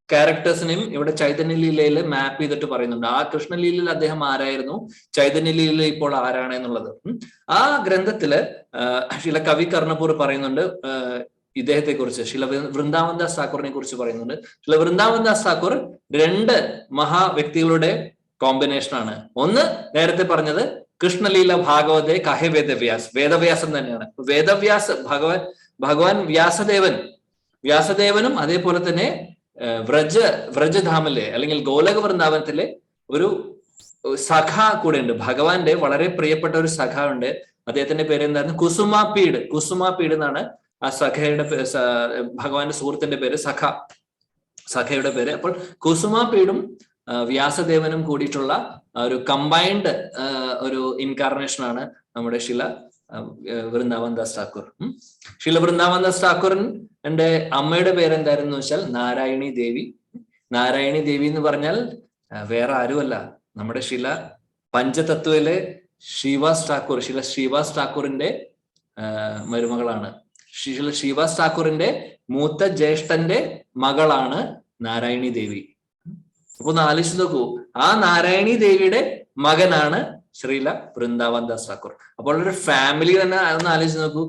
ക്യാരക്ടേഴ്സിനെയും ഇവിടെ ചൈതന്യലീലയിൽ മാപ്പ് ചെയ്തിട്ട് പറയുന്നുണ്ട്. ആ കൃഷ്ണലീലയിൽ അദ്ദേഹം ആരായിരുന്നു, ചൈതന്യലീലയിൽ ഇപ്പോൾ ആരാണ് എന്നുള്ളത്. ആ ഗ്രന്ഥത്തില് ശില കവി കർണപൂർ പറയുന്നുണ്ട് ഇദ്ദേഹത്തെ കുറിച്ച്, ശില വൃന്ദാവൻദാസ് ഠാക്കൂറിനെ കുറിച്ച് പറയുന്നുണ്ട്. ശില വൃന്ദാവൻദാസ് ഠാക്കൂർ രണ്ട് മഹാ വ്യക്തികളുടെ കോമ്പിനേഷൻ ആണ്. ഒന്ന് നേരത്തെ പറഞ്ഞത് കൃഷ്ണലീല ഭാഗവതേ കഹേ വേദവ്യാസം തന്നെയാണ്. ഭഗവാൻ വ്യാസദേവനും അതേപോലെ തന്നെ വ്രജധാമിലെ അല്ലെങ്കിൽ ഗോലക വൃന്ദാവനത്തിലെ ഒരു സഖ കൂടെ ഉണ്ട്. ഭഗവാന്റെ വളരെ പ്രിയപ്പെട്ട ഒരു സഖ ഉണ്ട്. അദ്ദേഹത്തിന്റെ പേര് എന്തായിരുന്നു? കുസുമാപീഡ് എന്നാണ് ആ സഖയുടെ ഭഗവാന്റെ സുഹൃത്തിന്റെ പേര്, സഖയുടെ പേര്. അപ്പോൾ കുസുമാപീഡും വ്യാസദേവനും കൂടിയിട്ടുള്ള ഒരു കമ്പൈൻഡ് ഒരു ഇൻകാർണേഷൻ ആണ് നമ്മുടെ ശില വൃന്ദാവൻദാസ് ഠാക്കൂർ. ശില വൃന്ദാവൻദാസ് ഠാക്കൂറിന്റെ അമ്മയുടെ പേരെന്തായിരുന്നു വെച്ചാൽ നാരായണി ദേവി എന്ന് പറഞ്ഞാൽ വേറെ ആരുമല്ല, നമ്മുടെ ശില പഞ്ചതത്വയിലെ ശ്രീവാസ് ഠാക്കൂറിന്റെ മരുമകളാണ്. ശ്രീവാസ് ഠാക്കൂറിന്റെ മൂത്ത ജ്യേഷ്ഠന്റെ മകളാണ് നാരായണി ദേവി. അപ്പൊ ഒന്ന് ആലോചിച്ച് നോക്കൂ, ആ നാരായണി ദേവിയുടെ മകനാണ് ശ്രീല വൃന്ദാവൻദാസ് ഠാക്കൂർ. അപ്പോൾ ഒരു ഫാമിലി തന്നെ ഒന്ന് ആലോചിച്ച് നോക്കൂ.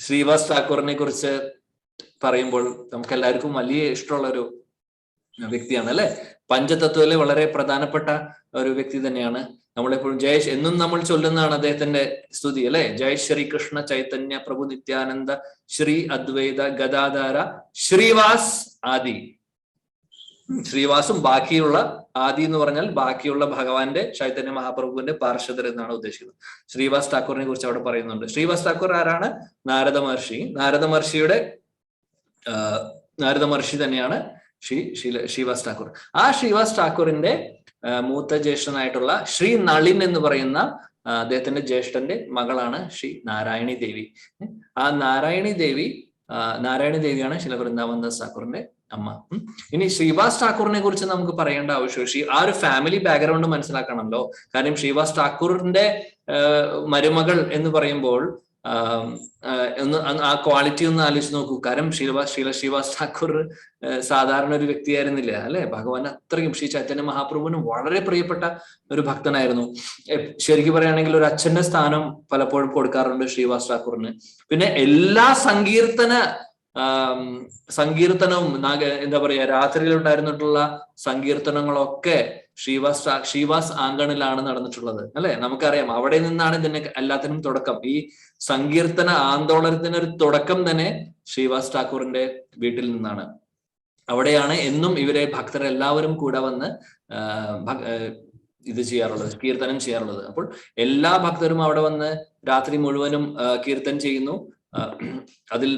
ശ്രീവാസ് ഠാക്കൂറിനെ കുറിച്ച് പറയുമ്പോൾ നമുക്ക് എല്ലാവർക്കും വലിയ ഇഷ്ടമുള്ള ഒരു വ്യക്തിയാണ് അല്ലെ. പഞ്ചതത്വത്തിലെ വളരെ പ്രധാനപ്പെട്ട ഒരു വ്യക്തി തന്നെയാണ്. നമ്മളെപ്പോഴും എന്നും നമ്മൾ ചൊല്ലുന്നതാണ് അദ്ദേഹത്തിന്റെ സ്തുതി അല്ലെ. ജയ് ശ്രീ കൃഷ്ണ ചൈതന്യ പ്രഭു നിത്യാനന്ദ ശ്രീ അദ്വൈത ഗദാധാര ശ്രീവാസ് ആദി. ശ്രീവാസും ബാക്കിയുള്ള ആദി എന്ന് പറഞ്ഞാൽ ബാക്കിയുള്ള ഭഗവാന്റെ ചൈതന്യ മഹാപ്രഭുവിന്റെ പാർഷദർ എന്നാണ് ഉദ്ദേശിക്കുന്നത്. ശ്രീവാസ് ഠാക്കൂറിനെ കുറിച്ച് അവിടെ പറയുന്നുണ്ട്. ശ്രീവാസ് ഠാക്കൂർ ആരാണ്? നാരദ മഹർഷി തന്നെയാണ് ശ്രീവാസ് ഠാക്കൂർ. ആ ശ്രീവാസ് ഠാക്കൂറിന്റെ മൂത്ത ജ്യേഷ്ഠനായിട്ടുള്ള ശ്രീ നളിൻ എന്ന് പറയുന്ന അദ്ദേഹത്തിന്റെ ജ്യേഷ്ഠന്റെ മകളാണ് ശ്രീ നാരായണി ദേവി. ആ നാരായണി ദേവിയാണ് ശില വൃന്ദാവൻദാസ് ഠാക്കൂറിന്റെ അമ്മ. ഇനി ശ്രീവാസ് ഠാക്കൂറിനെ കുറിച്ച് നമുക്ക് പറയേണ്ട ആവശ്യം, ആ ഒരു ഫാമിലി ബാക്ക്ഗ്രൗണ്ട് മനസ്സിലാക്കണമല്ലോ. കാര്യം ശ്രീവാസ് ഠാക്കൂറിന്റെ മരുമകൾ എന്ന് പറയുമ്പോൾ ഒന്ന് ആ ക്വാളിറ്റി ഒന്ന് ആലോചിച്ച് നോക്കൂ. കാരണം ശ്രീവാസ് ഠാക്കൂർ സാധാരണ ഒരു വ്യക്തിയായിരുന്നില്ല അല്ലെ. ഭഗവാൻ അത്രയും ശ്രീ ചൈതന്യ മഹാപ്രഭുവിന് വളരെ പ്രിയപ്പെട്ട ഒരു ഭക്തനായിരുന്നു. ശരിക്കും പറയുകയാണെങ്കിൽ ഒരു അച്ഛന്റെ സ്ഥാനം പലപ്പോഴും കൊടുക്കാറുണ്ട് ശ്രീവാസ് ഠാക്കൂറിന്. പിന്നെ എല്ലാ സങ്കീർത്തന സങ്കീർത്തനവും എന്താ പറയാ രാത്രിയിൽ ഉണ്ടായിരുന്നിട്ടുള്ള സങ്കീർത്തനങ്ങളൊക്കെ ഷീവാസ് ആങ്കണിലാണ് നടന്നിട്ടുള്ളത് അല്ലെ. നമുക്കറിയാം അവിടെ നിന്നാണ് ഇതിന് എല്ലാത്തിനും തുടക്കം. ഈ സങ്കീർത്തന ആന്തോളനത്തിന് ഒരു തുടക്കം തന്നെ ശ്രീവാസ് ഠാക്കൂറിന്റെ വീട്ടിൽ നിന്നാണ്. അവിടെയാണ് എന്നും ഇവരെ ഭക്തരെല്ലാവരും കൂടെ വന്ന് ഇത് ചെയ്യാറുള്ളത്, കീർത്തനം ചെയ്യാറുള്ളത്. അപ്പോൾ എല്ലാ ഭക്തരും അവിടെ വന്ന് രാത്രി മുഴുവനും കീർത്തനം ചെയ്യുന്നു. അതിൽ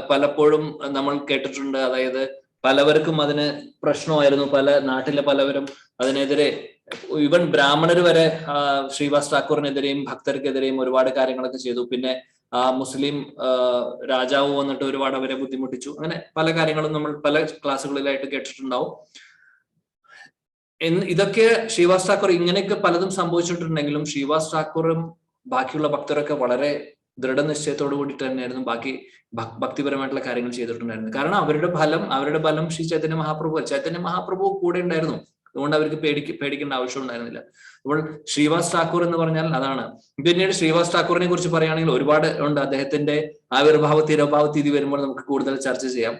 പലപ്പോഴും നമ്മൾ കേട്ടിട്ടുണ്ട്, അതായത് പലവർക്കും അതിന് പ്രശ്നമായിരുന്നു. നാട്ടിലെ പലവരും അതിനെതിരെ, ഈവൻ ബ്രാഹ്മണർ വരെ ശ്രീവാസ് ഠാക്കൂറിനെതിരെയും ഭക്തർക്കെതിരെയും ഒരുപാട് കാര്യങ്ങളൊക്കെ ചെയ്തു. പിന്നെ മുസ്ലിം രാജാവ് വന്നിട്ട് ഒരുപാട് അവരെ ബുദ്ധിമുട്ടിച്ചു. അങ്ങനെ പല കാര്യങ്ങളും നമ്മൾ പല ക്ലാസ്സുകളിലായിട്ട് കേട്ടിട്ടുണ്ടാവും. ഇതൊക്കെ ശ്രീവാസ് ഠാക്കൂർ ഇങ്ങനെയൊക്കെ പലതും സംഭവിച്ചിട്ടുണ്ടെങ്കിലും ശ്രീവാസ് ഠാക്കൂറും ബാക്കിയുള്ള ഭക്തരൊക്കെ വളരെ ദൃഢനിശ്ചയത്തോടു കൂടിയിട്ട് തന്നെയായിരുന്നു ബാക്കി ഭക്തിപരമായിട്ടുള്ള കാര്യങ്ങൾ ചെയ്തിട്ടുണ്ടായിരുന്നു. കാരണം അവരുടെ ബലം ശ്രീ ചൈതന്യ മഹാപ്രഭു കൂടെ ഉണ്ടായിരുന്നു. അതുകൊണ്ട് അവർക്ക് പേടിക്കേണ്ട ആവശ്യം ഉണ്ടായിരുന്നില്ല. അപ്പോൾ ശ്രീവാസ് ഠാക്കൂർ എന്ന് പറഞ്ഞാൽ അതാണ്. പിന്നീട് ശ്രീവാസ് ഠാക്കൂറിനെ കുറിച്ച് പറയുകയാണെങ്കിൽ ഒരുപാട് ഉണ്ട്. അദ്ദേഹത്തിന്റെ ആവിർഭാവ തിരോഭാവ തീയതി വരുമ്പോൾ നമുക്ക് കൂടുതൽ ചർച്ച ചെയ്യാം.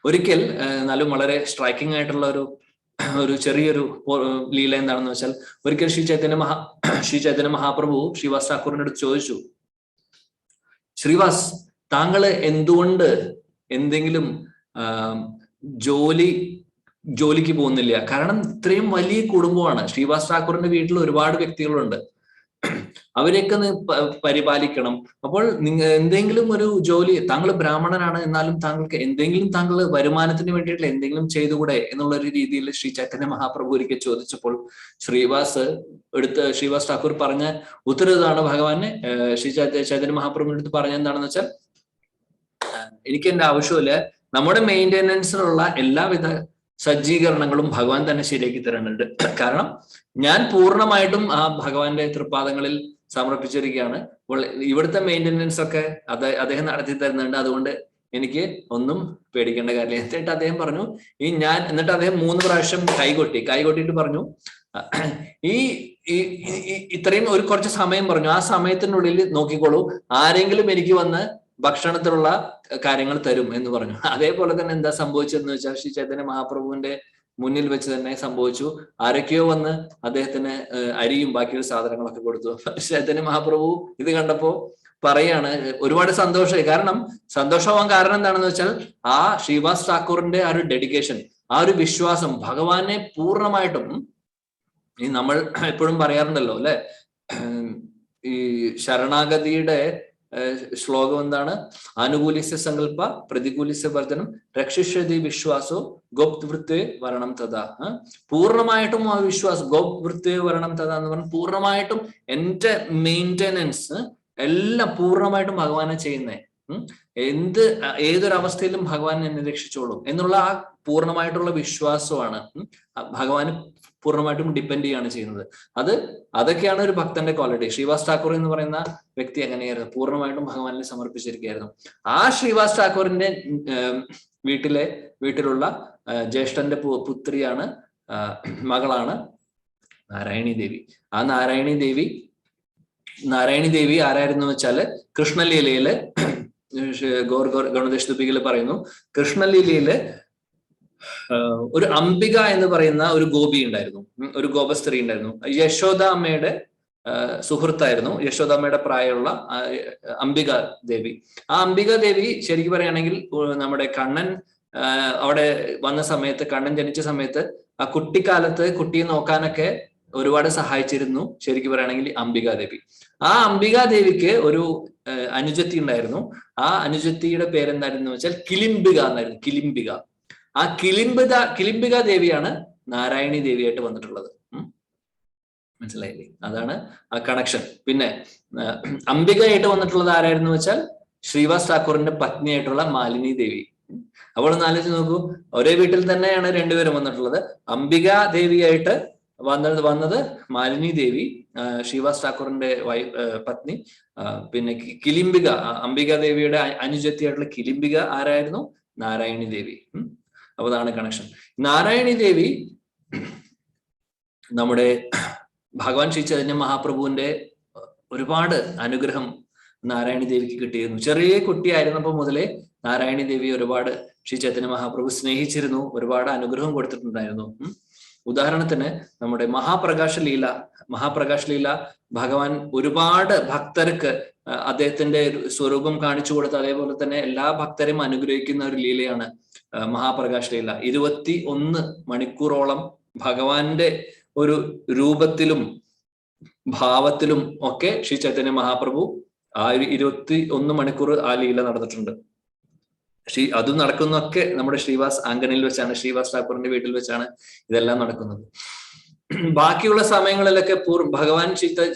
ഒരിക്കൽ എന്നാലും വളരെ സ്ട്രൈക്കിംഗ് ആയിട്ടുള്ള ഒരു ചെറിയൊരു ലീല എന്താണെന്ന് വെച്ചാൽ, ഒരിക്കൽ ശ്രീ ചൈതന്യ മഹാപ്രഭു ശ്രീവാസ് ഠാക്കൂറിന്റെ അടുത്ത് ചോദിച്ചു, ശ്രീവാസ്, താങ്കള് എന്തുകൊണ്ട് എന്തെങ്കിലും ജോലിക്ക് പോകുന്നില്ല? കാരണം ഇത്രയും വലിയ കുടുംബമാണ്. ശ്രീവാസ് ഠാക്കൂറിന്റെ വീട്ടിൽ ഒരുപാട് വ്യക്തികളുണ്ട്, അവരെയൊക്കെ പരിപാലിക്കണം. അപ്പോൾ എന്തെങ്കിലും ഒരു ജോലി, താങ്കൾ ബ്രാഹ്മണനാണ്, എന്നാലും താങ്കൾ വരുമാനത്തിന് വേണ്ടിയിട്ടുള്ള എന്തെങ്കിലും ചെയ്തുകൂടെ എന്നുള്ള ഒരു രീതിയിൽ ശ്രീ ചൈതന്യ മഹാപ്രഭു ഒരിക്കൽ ചോദിച്ചപ്പോൾ ശ്രീവാസ് ഠാക്കൂർ പറഞ്ഞ ഉത്തരം ഇതാണ്. ഭഗവാനെ ശ്രീ ചൈതന്യ മഹാപ്രഭുവിന്റെ അടുത്ത് പറഞ്ഞ എന്താണെന്ന് വെച്ചാൽ, എനിക്ക് എന്റെ ആവശ്യമില്ല, നമ്മുടെ മെയിൻ്റെനൻസിനുള്ള എല്ലാവിധ സജ്ജീകരണങ്ങളും ഭഗവാൻ തന്നെ ശരിയാക്കി തരുന്നുണ്ട്. കാരണം ഞാൻ പൂർണ്ണമായിട്ടും ആ ഭഗവാന്റെ തൃപ്പാദങ്ങളിൽ സമർപ്പിച്ചിരിക്കുകയാണ്. അപ്പോൾ ഇവിടുത്തെ മെയിൻ്റെനൻസ് ഒക്കെ അദ്ദേഹം നടത്തി തരുന്നുണ്ട്. അതുകൊണ്ട് എനിക്ക് ഒന്നും പേടിക്കേണ്ട കാര്യമില്ല. എന്നിട്ട് അദ്ദേഹം പറഞ്ഞു, എന്നിട്ട് അദ്ദേഹം 3 പ്രാവശ്യം കൈകൊട്ടിയിട്ട് പറഞ്ഞു, ഇത്രയും ഒരു കുറച്ച് സമയം പറഞ്ഞു, ആ സമയത്തിനുള്ളിൽ നോക്കിക്കോളൂ, ആരെങ്കിലും എനിക്ക് വന്ന് ഭക്ഷണത്തിലുള്ള കാര്യങ്ങൾ തരും എന്ന് പറഞ്ഞു. അതേപോലെ തന്നെ എന്താ സംഭവിച്ചതെന്ന് വെച്ചാൽ, ശ്രീ ചൈതന്യ മഹാപ്രഭുവിന്റെ മുന്നിൽ വെച്ച് തന്നെ സംഭവിച്ചു. ആരൊക്കെയോ വന്ന് അദ്ദേഹത്തിന് അരിയും ബാക്കിയുള്ള സാധനങ്ങളൊക്കെ കൊടുത്തു. ചൈതന്യ മഹാപ്രഭു ഇത് കണ്ടപ്പോ പറയാണ്, ഒരുപാട് സന്തോഷമായി. കാരണം സന്തോഷമാവാൻ കാരണം എന്താണെന്ന് വെച്ചാൽ, ആ ശ്രീവാസ് ഠാക്കൂറിന്റെ ആ ഒരു ഡെഡിക്കേഷൻ, ആ ഒരു വിശ്വാസം ഭഗവാനെ പൂർണ്ണമായിട്ടും, നമ്മൾ എപ്പോഴും പറയാറുണ്ടല്ലോ അല്ലെ, ഈ ശരണാഗതിയുടെ ശ്ലോകം എന്താണ്? അനുകൂലിസ്യ സങ്കല്പ പ്രതികൂലിസ്യ വർദ്ധനം രക്ഷിഷ്യതി വിശ്വാസോ ഗോപ്തൃത്വേ വരണം തഥാ. പൂർണ്ണമായിട്ടും ആ വിശ്വാസം, ഗോപ്തൃത്വേ വരണം തഥാ എന്ന് പറഞ്ഞാൽ പൂർണ്ണമായിട്ടും എന്റെ മെയിൻ്റെനൻസ് എല്ലാം പൂർണ്ണമായിട്ടും ഭഗവാനെ ചെയ്യുന്നേ. ഏതൊരവസ്ഥയിലും ഭഗവാൻ എന്നെ രക്ഷിച്ചോളും എന്നുള്ള ആ പൂർണ്ണമായിട്ടുള്ള വിശ്വാസമാണ് ഭഗവാന് പൂർണ്ണമായിട്ടും ഡിപ്പെൻഡ് ചെയ്യാണ് ചെയ്യുന്നത്. അതൊക്കെയാണ് ഒരു ഭക്തന്റെ ക്വാളിറ്റി. ശ്രീവാസ് ഠാക്കൂർ എന്ന് പറയുന്ന വ്യക്തി അങ്ങനെയായിരുന്നു, പൂർണ്ണമായിട്ടും ഭഗവാനിൽ സമർപ്പിച്ചിരിക്കുകയായിരുന്നു. ആ ശ്രീവാസ് ഠാക്കൂറിന്റെ വീട്ടിലുള്ള ജ്യേഷ്ഠന്റെ പുത്രിയാണ്, മകളാണ് നാരായണി ദേവി. ആ നാരായണി ദേവി ആരായിരുന്നു വെച്ചാല്, കൃഷ്ണലീലയില് ഗണദേശ് പറയുന്നു, കൃഷ്ണലീലയില് ഒരു അംബിക എന്ന് പറയുന്ന ഒരു ഗോപി ഉണ്ടായിരുന്നു, ഒരു ഗോപസ്ത്രീ ഉണ്ടായിരുന്നു. യശോദ അമ്മയുടെ സുഹൃത്തായിരുന്നു, യശോദ അമ്മയുടെ പ്രായമുള്ള അംബിക ദേവി. ആ അംബിക ദേവി ശരിക്കും പറയുകയാണെങ്കിൽ നമ്മുടെ കണ്ണൻ അവിടെ വന്ന സമയത്ത്, കണ്ണൻ ജനിച്ച സമയത്ത് ആ കുട്ടിക്കാലത്ത് കുട്ടിയെ നോക്കാനൊക്കെ ഒരുപാട് സഹായിച്ചിരുന്നു ശരിക്കും പറയുകയാണെങ്കിൽ അംബികാദേവി. ആ അംബികാദേവിക്ക് ഒരു അനുജത്തി ഉണ്ടായിരുന്നു. ആ അനുജത്തിയുടെ പേരെന്തായിരുന്നു വെച്ചാൽ കിലിംബിക എന്നായിരുന്നു, കിലിംബിക. ആ കിലിംബിക ദേവിയാണ് നാരായണി ദേവിയായിട്ട് വന്നിട്ടുള്ളത്. മനസ്സിലായില്ലേ? അതാണ് ആ കണക്ഷൻ. പിന്നെ അംബികയായിട്ട് വന്നിട്ടുള്ളത് ആരായിരുന്നു വെച്ചാൽ ശ്രീവാസ് ഠാക്കൂറിന്റെ പത്നിയായിട്ടുള്ള മാലിനി ദേവി. അപ്പോൾ ഒന്ന് ആലോചിച്ച് നോക്കൂ, ഒരേ വീട്ടിൽ തന്നെയാണ് രണ്ടുപേരും വന്നിട്ടുള്ളത്. അംബിക ദേവിയായിട്ട് വന്നത് മാലിനി ദേവി, ശ്രീവാസ് ഠാക്കൂറിന്റെ പത്നി. പിന്നെ കിലിംബിക, അംബിക ദേവിയുടെ അനുജത്തിയായിട്ടുള്ള കിലിംബിക ആരായിരുന്നു? നാരായണി ദേവി. അപ്പൊ അതാണ് കണക്ഷൻ. നാരായണി ദേവി നമ്മുടെ ഭഗവാൻ ശ്രീ ചൈതന്യ മഹാപ്രഭുവിന്റെ ഒരുപാട് അനുഗ്രഹം നാരായണി ദേവിക്ക് കിട്ടിയിരുന്നു. ചെറിയ കുട്ടിയായിരുന്നപ്പോൾ മുതലേ നാരായണി ദേവി ഒരുപാട് ശ്രീ ചൈതന്യ മഹാപ്രഭു സ്നേഹിച്ചിരുന്നു, ഒരുപാട് അനുഗ്രഹം കൊടുത്തിട്ടുണ്ടായിരുന്നു. ഉദാഹരണത്തിന് നമ്മുടെ മഹാപ്രകാശ ലീല ഭഗവാൻ ഒരുപാട് ഭക്തർക്ക് അദ്ദേഹത്തിന്റെ സ്വരൂപം കാണിച്ചു കൊടുത്ത് അതേപോലെ തന്നെ എല്ലാ ഭക്തരെയും അനുഗ്രഹിക്കുന്ന ഒരു ലീലയാണ് മഹാപ്രകാശ ലീല. 21 മണിക്കൂറോളം ഭഗവാന്റെ ഒരു രൂപത്തിലും ഭാവത്തിലും ഒക്കെ ശ്രീ ചൈതന്യ മഹാപ്രഭു ആ ഒരു 21 മണിക്കൂർ ആ ലീല നടന്നിട്ടുണ്ട്. അതും നടക്കുന്നതൊക്കെ നമ്മുടെ ശ്രീവാസ് ആംഗണിൽ വെച്ചാണ്, ശ്രീവാസ് ഠാക്കൂറിന്റെ വീട്ടിൽ വെച്ചാണ് ഇതെല്ലാം നടക്കുന്നത്. ബാക്കിയുള്ള സമയങ്ങളിലൊക്കെ ഭഗവാൻ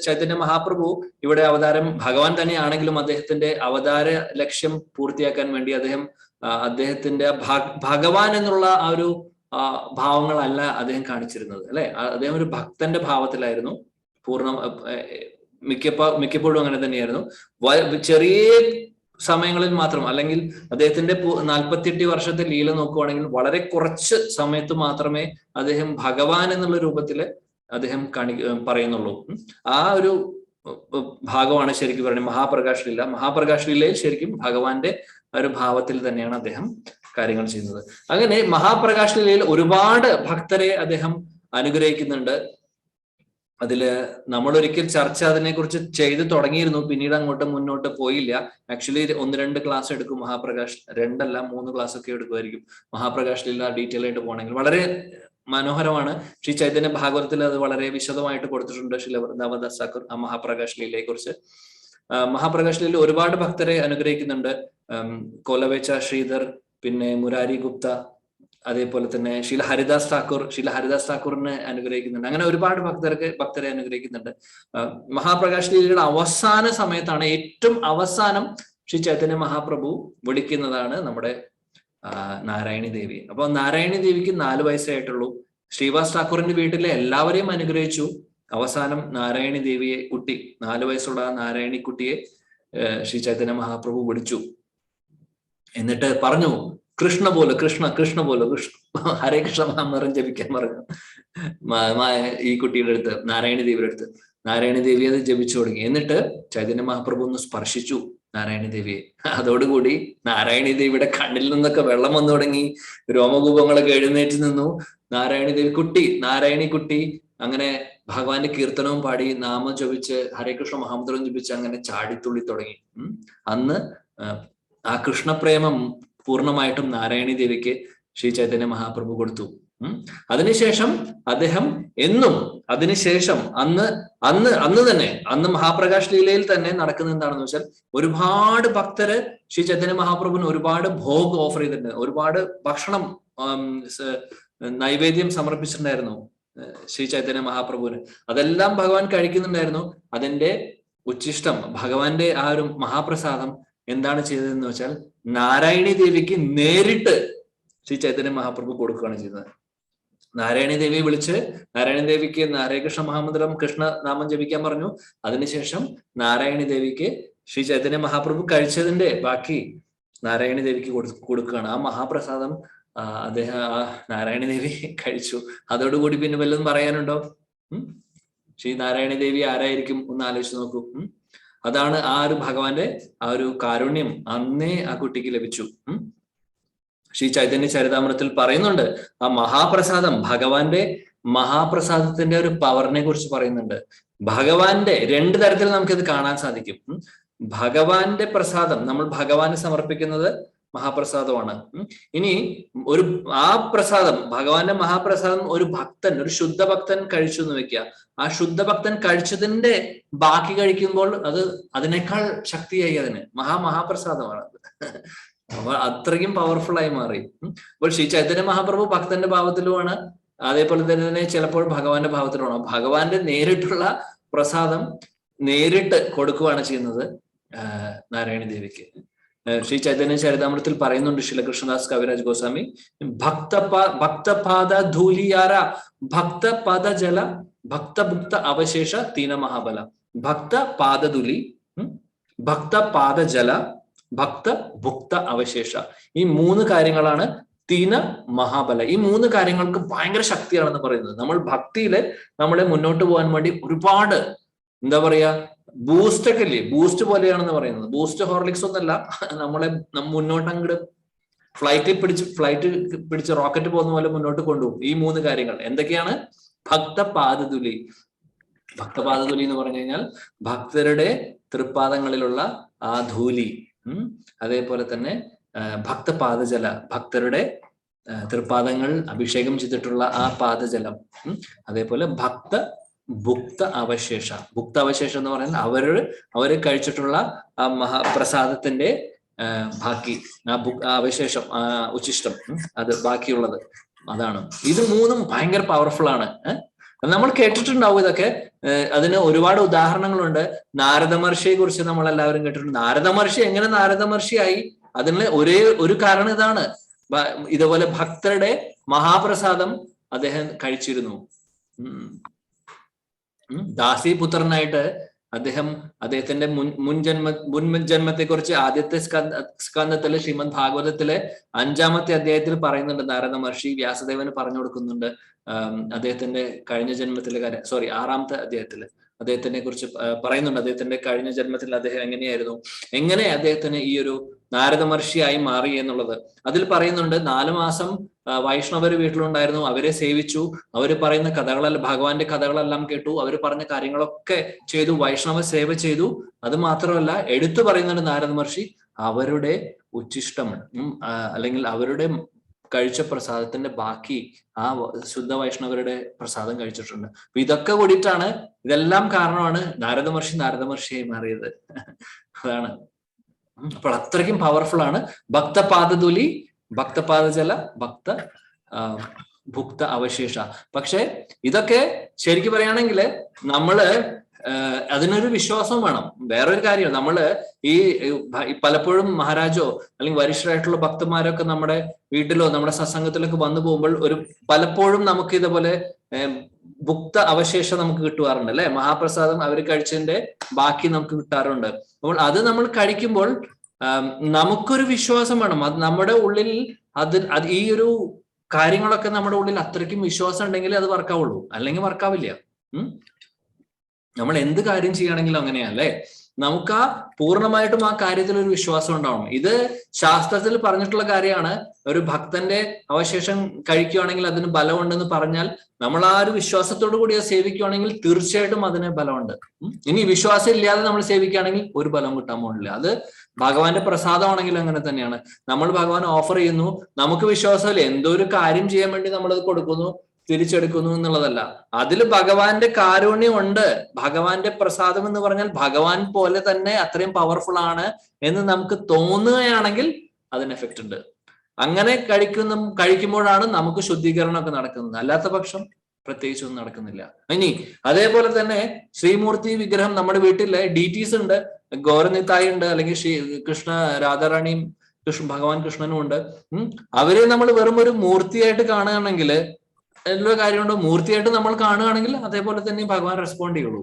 ചൈതന്യ മഹാപ്രഭു ഇവിടെ അവതാരം ഭഗവാൻ തന്നെയാണെങ്കിലും അദ്ദേഹത്തിന്റെ അവതാര ലക്ഷ്യം പൂർത്തിയാക്കാൻ വേണ്ടി അദ്ദേഹത്തിന്റെ ഭഗവാൻ എന്നുള്ള ആ ഒരു ഭാവങ്ങളല്ല അദ്ദേഹം കാണിച്ചിരുന്നത്, അല്ലെ? അദ്ദേഹം ഒരു ഭക്തന്റെ ഭാവത്തിലായിരുന്നു മിക്കപ്പോഴും അങ്ങനെ തന്നെയായിരുന്നു. ചെറിയ സമയങ്ങളിൽ മാത്രം, അല്ലെങ്കിൽ അദ്ദേഹത്തിന്റെ 48 വർഷത്തെ ലീല നോക്കുവാണെങ്കിൽ വളരെ കുറച്ച് സമയത്ത് മാത്രമേ അദ്ദേഹം ഭഗവാൻ എന്നുള്ള രൂപത്തില് അദ്ദേഹം പറയുന്നുള്ളൂ. ആ ഒരു ഭാഗമാണ് ശരിക്കും പറയുന്നത് മഹാപ്രകാശ ലീലയിൽ ശരിക്കും ഭഗവാന്റെ ഒരു ഭാവത്തിൽ തന്നെയാണ് അദ്ദേഹം കാര്യങ്ങൾ ചെയ്യുന്നത്. അങ്ങനെ മഹാപ്രകാശ ലീലയിൽ ഒരുപാട് ഭക്തരെ അദ്ദേഹം അനുഗ്രഹിക്കുന്നുണ്ട്. അതില് നമ്മളൊരിക്കൽ ചർച്ച അതിനെക്കുറിച്ച് ചെയ്തു തുടങ്ങിയിരുന്നു, പിന്നീട് അങ്ങോട്ട് മുന്നോട്ട് പോയില്ല. ആക്ച്വലി 1-2 ക്ലാസ് എടുക്കും മഹാപ്രകാശ്, 2 അല്ല 3 ക്ലാസ് ഒക്കെ എടുക്കുമായിരിക്കും മഹാപ്രകാശ് ലീല ഡീറ്റെയിൽ ആയിട്ട് പോകണമെങ്കിൽ. വളരെ മനോഹരമാണ്. ശ്രീ ചൈതന്യ ഭാഗവതത്തിൽ അത് വളരെ വിശദമായിട്ട് കൊടുത്തിട്ടുണ്ട് ശ്രീ നവദാസ് ഠാക്കൂർ ആ മഹാപ്രകാശ് ലീലയെ കുറിച്ച്. മഹാപ്രകാശ് ലീല ഒരുപാട് ഭക്തരെ അനുഗ്രഹിക്കുന്നുണ്ട്. കോലവേച്ച ശ്രീധർ, പിന്നെ മുരാരി ഗുപ്ത, അതേപോലെ തന്നെ ശ്രീല ഹരിദാസ് ഠാക്കൂറിനെ അനുഗ്രഹിക്കുന്നുണ്ട്. അങ്ങനെ ഒരുപാട് ഭക്തരെ അനുഗ്രഹിക്കുന്നുണ്ട്. മഹാപ്രകാശ് ലീലയുടെ അവസാന സമയത്താണ്, ഏറ്റവും അവസാനം ശ്രീ ചൈതന്യ മഹാപ്രഭു വിളിക്കുന്നതാണ് നമ്മുടെ നാരായണി ദേവി. അപ്പൊ നാരായണി ദേവിക്ക് 4 വയസ്സായിട്ടുള്ളൂ. ശ്രീവാസ് ഠാക്കൂറിന്റെ വീട്ടിലെ എല്ലാവരെയും അനുഗ്രഹിച്ചു. അവസാനം നാരായണി ദേവിയെ, 4 വയസ്സുള്ള നാരായണി കുട്ടിയെ ശ്രീ ചൈതന്യ മഹാപ്രഭു വിളിച്ചു. എന്നിട്ട് പറഞ്ഞു, കൃഷ്ണ പോലോ ഹരേ കൃഷ്ണ മഹാമന്ത്രം ജപിക്കാൻ പറഞ്ഞു ഈ കുട്ടിയുടെ അടുത്ത്, നാരായണി ദേവിയുടെ അടുത്ത്. നാരായണി ദേവി അത് ജപിച്ചു തുടങ്ങി. എന്നിട്ട് ചൈതന്യ മഹാപ്രഭു ഒന്ന് സ്പർശിച്ചു നാരായണി ദേവിയെ. അതോടുകൂടി നാരായണി ദേവിയുടെ കണ്ണിൽ നിന്നൊക്കെ വെള്ളം വന്നു തുടങ്ങി, രോമകൂപങ്ങളൊക്കെ എഴുന്നേറ്റ് നിന്നു. നാരായണി കുട്ടി അങ്ങനെ ഭഗവാന്റെ കീർത്തനവും പാടി നാമം ജപിച്ച് ഹരേ കൃഷ്ണ മഹാമന്ത്രം ജപിച്ച് അങ്ങനെ ചാടിത്തുള്ളി തുടങ്ങി. അന്ന് ആ കൃഷ്ണപ്രേമം പൂർണ്ണമായിട്ടും നാരായണി ദേവിക്ക് ശ്രീ ചൈതന്യ മഹാപ്രഭു കൊടുത്തു. അതിനുശേഷം അദ്ദേഹം എന്നും അന്ന് മഹാപ്രകാശ് ലീലയിൽ തന്നെ നടക്കുന്ന എന്താണെന്ന് വെച്ചാൽ ഒരുപാട് ഭക്തര് ശ്രീ ചൈതന്യ മഹാപ്രഭുവിന് ഒരുപാട് ഭോഗ് ഓഫർ ചെയ്തിട്ടുണ്ട്, ഒരുപാട് ഭക്ഷണം നൈവേദ്യം സമർപ്പിച്ചിട്ടുണ്ടായിരുന്നു ശ്രീ ചൈതന്യ മഹാപ്രഭുവിന്. അതെല്ലാം ഭഗവാൻ കഴിക്കുന്നുണ്ടായിരുന്നു. അതിന്റെ ഉച്ഛിഷ്ടം, ഭഗവാന്റെ ആ ഒരു മഹാപ്രസാദം എന്താണ് ചെയ്തതെന്ന് വെച്ചാൽ നാരായണി ദേവിക്ക് നേരിട്ട് ശ്രീ ചൈതന്യ മഹാപ്രഭു കൊടുക്കുകയാണ് ചെയ്തത്. നാരായണി ദേവിയെ വിളിച്ച് നാരായണി ദേവിക്ക് ഹരേ കൃഷ്ണ മഹാമന്ത്രം കൃഷ്ണനാമം ജപിക്കാൻ പറഞ്ഞു. അതിനുശേഷം നാരായണി ദേവിക്ക് ശ്രീ ചൈതന്യ മഹാപ്രഭു കഴിച്ചതിന്റെ ബാക്കി നാരായണി ദേവിക്ക് കൊടുക്കുകയാണ്. ആ മഹാപ്രസാദം അദ്ദേഹം നാരായണി ദേവി കഴിച്ചു. അതോടുകൂടി പിന്നെ വല്ലതും പറയാനുണ്ടോ? ശ്രീ നാരായണി ദേവി ആരായിരിക്കും ഒന്ന് ആലോചിച്ച് നോക്കൂ. അതാണ് ആ ഒരു ഭഗവാന്റെ ആ ഒരു കാരുണ്യം അന്നേ ആ കുട്ടിക്ക് ലഭിച്ചു. ശ്രീ ചൈതന്യ ചരിതാമൃതത്തിൽ പറയുന്നുണ്ട്, ആ മഹാപ്രസാദം, ഭഗവാന്റെ മഹാപ്രസാദത്തിന്റെ ഒരു പവറിനെ കുറിച്ച് പറയുന്നുണ്ട്. ഭഗവാന്റെ 2 തരത്തിൽ നമുക്കിത് കാണാൻ സാധിക്കും. ഭഗവാന്റെ പ്രസാദം നമ്മൾ ഭഗവാന് സമർപ്പിക്കുന്നത് മഹാപ്രസാദമാണ്. ഇനി ആ പ്രസാദം, ഭഗവാന്റെ മഹാപ്രസാദം ഒരു ശുദ്ധ ഭക്തൻ കഴിച്ചു എന്ന് വെക്കുക. ആ ശുദ്ധ ഭക്തൻ കഴിച്ചതിന്റെ ബാക്കി കഴിക്കുമ്പോൾ അതിനേക്കാൾ ശക്തിയായി അതിന് മഹാപ്രസാദമാണ്. അപ്പോൾ അത്രയും പവർഫുൾ ആയി മാറി. അപ്പോൾ ശ്രീ ചൈതന്യ മഹാപ്രഭു ഭക്തന്റെ ഭാവത്തിലുമാണ്, അതേപോലെ തന്നെ ചിലപ്പോൾ ഭഗവാന്റെ ഭാവത്തിലുമാണ്. ഭഗവാന്റെ നേരിട്ടുള്ള പ്രസാദം നേരിട്ട് കൊടുക്കുകയാണ് ചെയ്യുന്നത് നാരായണി ദേവിക്ക്. ശ്രീ ചൈതന്യ ചരിതാമൃതത്തിൽ പറയുന്നുണ്ട് ശ്രീല കൃഷ്ണദാസ് കവിരാജ് ഗോസ്വാമി, ഭക്തപാദ ധൂലിയാര ഭക്തപാദ ജല ഭക്തഭുക്ത അവശേഷ തീന മഹാബല. ഭക്തപാദധൂലി, ഭക്തപാദ ജല, ഭക്തഭുക്ത അവശേഷ. ഈ 3 കാര്യങ്ങളാണ് തീന മഹാബല. ഈ 3 കാര്യങ്ങൾക്ക് ഭയങ്കര ശക്തിയാണെന്ന് പറയുന്നത്. നമ്മൾ ഭക്തിയില് നമ്മളെ മുന്നോട്ട് പോകാൻ വേണ്ടി ഒരുപാട് എന്താ പറയാ ബൂസ്റ്റ് ഒക്കെ ഇല്ലേ, ബൂസ്റ്റ് പോലെയാണെന്ന് പറയുന്നത്. ബൂസ്റ്റ് ഹോർലിക്സ് ഒന്നല്ല, നമ്മളെ മുന്നോട്ട് അങ്ങോട്ട് ഫ്ലൈറ്റ് പിടിച്ച് റോക്കറ്റ് പോകുന്ന പോലെ മുന്നോട്ട് കൊണ്ടുപോകും. ഈ 3 കാര്യങ്ങൾ എന്തൊക്കെയാണ്? ഭക്തപാദതുലി. ഭക്തപാദതുലി എന്ന് പറഞ്ഞു കഴിഞ്ഞാൽ ഭക്തരുടെ തൃപ്പാദങ്ങളിലുള്ള ആ ധൂലി. അതേപോലെ തന്നെ ഭക്തപാദജല, ഭക്തരുടെ തൃപ്പാദങ്ങൾ അഭിഷേകം ചെയ്തിട്ടുള്ള ആ പാദജലം. അതേപോലെ ഭുക്ത അവശേഷ. ഭുക്ത അവശേഷം എന്ന് പറഞ്ഞാൽ അവര് കഴിച്ചിട്ടുള്ള ആ മഹാപ്രസാദത്തിന്റെ ബാക്കി, ആ അവശേഷം, ഉച്ചിഷ്ടം, അത് ബാക്കിയുള്ളത്, അതാണ്. ഇത് 3 ഭയങ്കര പവർഫുൾ ആണ്. നമ്മൾ കേട്ടിട്ടുണ്ടാവും ഇതൊക്കെ. അതിന് ഒരുപാട് ഉദാഹരണങ്ങളുണ്ട്. നാരദ മഹർഷിയെ കുറിച്ച് നമ്മൾ എല്ലാവരും കേട്ടിട്ടുണ്ട്. നാരദ മഹർഷി എങ്ങനെ നാരദ മഹർഷിയായി? അതിന് ഒരേ ഒരു കാരണം ഇതാണ്. ഇതുപോലെ ഭക്തരുടെ മഹാപ്രസാദം അദ്ദേഹം കഴിച്ചിരുന്നു. ദാസീപുത്രനായിട്ട് അദ്ദേഹത്തിന്റെ മുൻ ജന്മത്തെ കുറിച്ച് ആദ്യത്തെ സ്കന്ധത്തില് ശ്രീമദ് ഭാഗവതത്തിലെ 5-ാമത്തെ അധ്യായത്തിൽ പറയുന്നുണ്ട്. നാരദ മഹർഷി വ്യാസദേവന് പറഞ്ഞു കൊടുക്കുന്നുണ്ട് അദ്ദേഹത്തിന്റെ കഴിഞ്ഞ ജന്മത്തിലെ കാര്യം. 6-ാമത്തെ അധ്യായത്തില് അദ്ദേഹത്തിനെ കുറിച്ച് പറയുന്നുണ്ട്. അദ്ദേഹത്തിന്റെ കഴിഞ്ഞ ജന്മത്തിൽ അദ്ദേഹം എങ്ങനെ അദ്ദേഹത്തിന് ഈ ഒരു നാരദ മഹർഷിയായി മാറി എന്നുള്ളത്. അതിൽ പറയുന്നുണ്ട് 4 മാസം വൈഷ്ണവര് വീട്ടിലുണ്ടായിരുന്നു. അവരെ സേവിച്ചു. അവര് പറയുന്ന കഥകളെല്ലാം, ഭഗവാന്റെ കഥകളെല്ലാം കേട്ടു. അവര് പറഞ്ഞ കാര്യങ്ങളൊക്കെ ചെയ്തു. വൈഷ്ണവ സേവ ചെയ്തു. അത് മാത്രമല്ല, എടുത്തു പറയുന്നുണ്ട് നാരദ മഹർഷി അവരുടെ ഉച്ചിഷ്ടം അല്ലെങ്കിൽ അവരുടെ കഴിച്ച പ്രസാദത്തിന്റെ ബാക്കി ആ ശുദ്ധ വൈഷ്ണവരുടെ പ്രസാദം കഴിച്ചിട്ടുണ്ട്. അപ്പൊ ഇതൊക്കെ കൂടിയിട്ടാണ്, ഇതെല്ലാം കാരണമാണ് നാരദ മഹർഷിയായി മാറിയത്. അതാണ്. അപ്പോൾ അത്രയ്ക്കും പവർഫുൾ ആണ് ഭക്തപാദതുലി, ഭക്തപാദജല, ഭുക്ത അവശേഷ. പക്ഷെ ഇതൊക്കെ ശരിക്കും പറയുകയാണെങ്കിൽ നമ്മള് അതിനൊരു വിശ്വാസം വേണം. വേറൊരു കാര്യം, നമ്മള് ഈ പലപ്പോഴും മഹാരാജോ അല്ലെങ്കിൽ വരിഷ്ഠരായിട്ടുള്ള ഭക്തന്മാരൊക്കെ നമ്മുടെ വീട്ടിലോ നമ്മുടെ സത്സംഗത്തിലൊക്കെ വന്നു പോകുമ്പോൾ പലപ്പോഴും നമുക്ക് ഇതുപോലെ ഭുക്ത അവശേഷം നമുക്ക് കിട്ടുവാറുണ്ട് അല്ലെ. മഹാപ്രസാദം അവർ കഴിച്ചതിന്റെ ബാക്കി നമുക്ക് കിട്ടാറുണ്ട്. അപ്പോൾ അത് നമ്മൾ കഴിക്കുമ്പോൾ നമുക്കൊരു വിശ്വാസം വേണം. അത് നമ്മുടെ ഉള്ളിൽ അത് ഈ ഒരു കാര്യങ്ങളൊക്കെ നമ്മുടെ ഉള്ളിൽ അത്രയ്ക്കും വിശ്വാസം ഉണ്ടെങ്കിൽ അത് വർക്കാവുള്ളൂ, അല്ലെങ്കിൽ വർക്കാവില്ല. നമ്മൾ എന്ത് കാര്യം ചെയ്യുകയാണെങ്കിലും അങ്ങനെയല്ലേ, നമുക്ക് പൂർണ്ണമായിട്ടും ആ കാര്യത്തിൽ ഒരു വിശ്വാസം ഉണ്ടാവണം. ഇത് ശാസ്ത്രത്തിൽ പറഞ്ഞിട്ടുള്ള കാര്യമാണ്. ഒരു ഭക്തന്റെ അവശേഷം കഴിക്കുകയാണെങ്കിൽ അതിന് ബലമുണ്ടെന്ന് പറഞ്ഞാൽ നമ്മൾ ആ ഒരു വിശ്വാസത്തോടു കൂടി അത് സേവിക്കുകയാണെങ്കിൽ തീർച്ചയായിട്ടും അതിന് ബലമുണ്ട്. ഇനി വിശ്വാസം ഇല്ലാതെ നമ്മൾ സേവിക്കുകയാണെങ്കിൽ ഒരു ബലം കിട്ടാൻ പോകുന്നില്ല. അത് ഭഗവാന്റെ പ്രസാദമാണെങ്കിലും അങ്ങനെ തന്നെയാണ്. നമ്മൾ ഭഗവാൻ ഓഫർ ചെയ്യുന്നു, നമുക്ക് വിശ്വാസമില്ല, എന്തോ ഒരു കാര്യം ചെയ്യാൻ വേണ്ടി നമ്മളത് കൊടുക്കുന്നു, തിരിച്ചെടുക്കുന്നു എന്നുള്ളതല്ല. അതിൽ ഭഗവാന്റെ കാരുണ്യം ഉണ്ട്. ഭഗവാന്റെ പ്രസാദം എന്ന് പറഞ്ഞാൽ ഭഗവാൻ പോലെ തന്നെ അത്രയും പവർഫുൾ ആണ് എന്ന് നമുക്ക് തോന്നുകയാണെങ്കിൽ അതിന് എഫക്റ്റ് ഉണ്ട്. അങ്ങനെ കഴിക്കുമ്പോഴാണ് നമുക്ക് ശുദ്ധീകരണമൊക്കെ നടക്കുന്നത്. അല്ലാത്ത പക്ഷം പ്രത്യേകിച്ചൊന്നും നടക്കുന്നില്ല. ഇനി അതേപോലെ തന്നെ ശ്രീമൂർത്തി വിഗ്രഹം നമ്മുടെ വീട്ടിലെ DTs ഉണ്ട്, ഗൗരനിത്തായി ഉണ്ട്, അല്ലെങ്കിൽ കൃഷ്ണ രാധാറാണിയും ഭഗവാൻ കൃഷ്ണനും ഉണ്ട്. അവരെ നമ്മൾ വെറും ഒരു മൂർത്തിയായിട്ട് കാണുകയാണെങ്കിൽ എല്ലാ കാര്യമുണ്ടോ, മൂർത്തിയായിട്ട് നമ്മൾ കാണുകയാണെങ്കിൽ അതേപോലെ തന്നെ ഭഗവാൻ റെസ്പോണ്ട് ചെയ്യുള്ളൂ.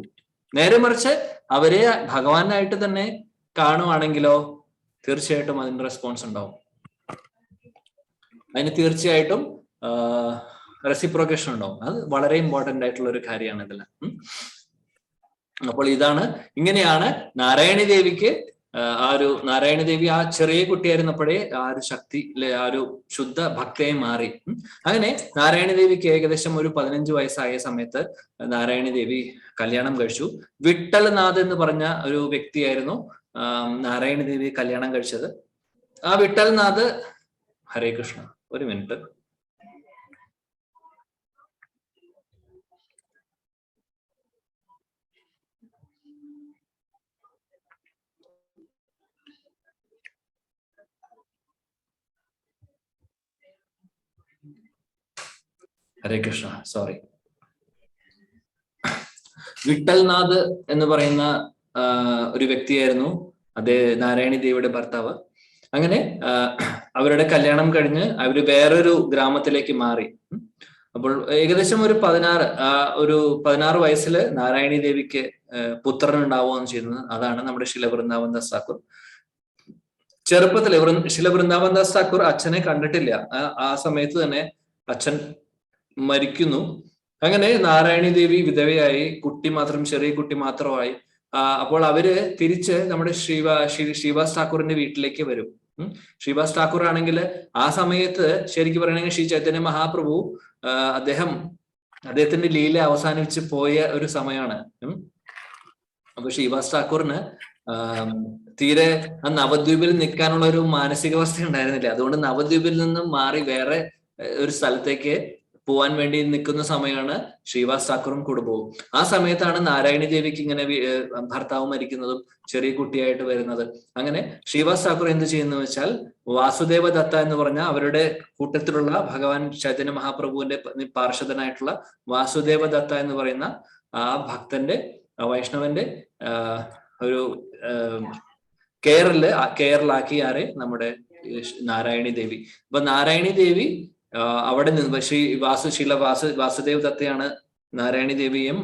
നേരെ മറിച്ച് അവരെ ഭഗവാനായിട്ട് തന്നെ കാണുവാണെങ്കിലോ തീർച്ചയായിട്ടും അതിന് റെസ്പോൺസ് ഉണ്ടാവും. അതിന് തീർച്ചയായിട്ടും റെസിപ്രോക്കേഷൻ ഉണ്ടാവും. അത് വളരെ ഇമ്പോർട്ടന്റ് ആയിട്ടുള്ള ഒരു കാര്യമാണ് ഇതെല്ലാം. അപ്പോൾ ഇങ്ങനെയാണ് നാരായണി ദേവിക്ക് നാരായണ ദേവി ആ ചെറിയ കുട്ടിയായിരുന്നപ്പോഴേ ആ ഒരു ശക്തി, ആ ഒരു ശുദ്ധ ഭക്തയായി മാറി. അങ്ങനെ നാരായണ ദേവിക്ക് ഏകദേശം ഒരു 15 വയസ്സായ സമയത്ത് നാരായണ ദേവി കല്യാണം കഴിച്ചു. വിട്ടൽനാഥ് എന്ന് പറഞ്ഞ ഒരു വ്യക്തിയായിരുന്നു നാരായണ ദേവി കല്യാണം കഴിച്ചത്. ആ വിട്ടൽനാഥ്, ഹരേ കൃഷ്ണ, ഒരു മിനിറ്റ്. ഹരേ കൃഷ്ണ, സോറി. വിട്ടൽനാഥ് എന്ന് പറയുന്ന ഒരു വ്യക്തിയായിരുന്നു നാരായണി ദേവിയുടെ ഭർത്താവ്. അങ്ങനെ അവരുടെ കല്യാണം കഴിഞ്ഞ് അവര് വേറൊരു ഗ്രാമത്തിലേക്ക് മാറി. അപ്പോൾ ഏകദേശം ഒരു 16 വയസ്സിൽ നാരായണി ദേവിക്ക് പുത്രൻ ഉണ്ടാവുകയാണ് ചെയ്യുന്നത്. അതാണ് നമ്മുടെ ശില വൃന്ദാവൻ ദാസ് താക്കൂർ. ചെറുപ്പത്തില് ശില വൃന്ദാവൻ ദാസ് താക്കൂർ അച്ഛനെ കണ്ടിട്ടില്ല. ആ സമയത്ത് തന്നെ അച്ഛൻ മരിക്കുന്നു. അങ്ങനെ നാരായണി ദേവി വിധവയായി, ചെറിയ കുട്ടി മാത്രമായി. അപ്പോൾ അവര് തിരിച്ച് നമ്മുടെ ശ്രീവാസ് ഠാക്കൂറിന്റെ വീട്ടിലേക്ക് വരും. ശ്രീവാസ് ഠാക്കൂർ ആണെങ്കിൽ ആ സമയത്ത് ശരിക്കും പറയണെങ്കിൽ ശ്രീ ചൈതന്യ മഹാപ്രഭു അദ്ദേഹത്തിന്റെ ലീല അവസാനിച്ച് പോയ ഒരു സമയമാണ്. അപ്പൊ ശ്രീവാസ് ഠാക്കൂറിന് തീരെ ആ നവദ്വീപിൽ നിൽക്കാനുള്ള ഒരു മാനസികാവസ്ഥ ഉണ്ടായിരുന്നില്ല. അതുകൊണ്ട് നവദ്വീപിൽ നിന്നും മാറി വേറെ ഒരു സ്ഥലത്തേക്ക് പോവാൻ വേണ്ടി നിൽക്കുന്ന സമയമാണ് ശ്രീവാസ് ഠാക്കൂറും കുടുംബവും. ആ സമയത്താണ് നാരായണി ദേവിക്ക് ഇങ്ങനെ ഭർത്താവ് മരിക്കുന്നതും ചെറിയ കുട്ടിയായിട്ട് വരുന്നത്. അങ്ങനെ ശ്രീവാസ് ഠാക്കൂർ എന്ത് ചെയ്യുന്നു വെച്ചാൽ വാസുദേവ ദത്ത എന്ന് പറഞ്ഞ അവരുടെ കൂട്ടത്തിലുള്ള ഭഗവാൻ ചൈതന്യ മഹാപ്രഭുവിന്റെ പാർഷദനായിട്ടുള്ള വാസുദേവ ദത്ത എന്ന് പറയുന്ന ആ ഭക്തന്റെ വൈഷ്ണവന്റെ ഒരു കെയറിലാക്കി ആരെ നമ്മുടെ നാരായണി ദേവി. അപ്പൊ നാരായണി ദേവി അവിടെ നിന്ന് വാസുദേവ് ദത്തയാണ് നാരായണി ദേവിയും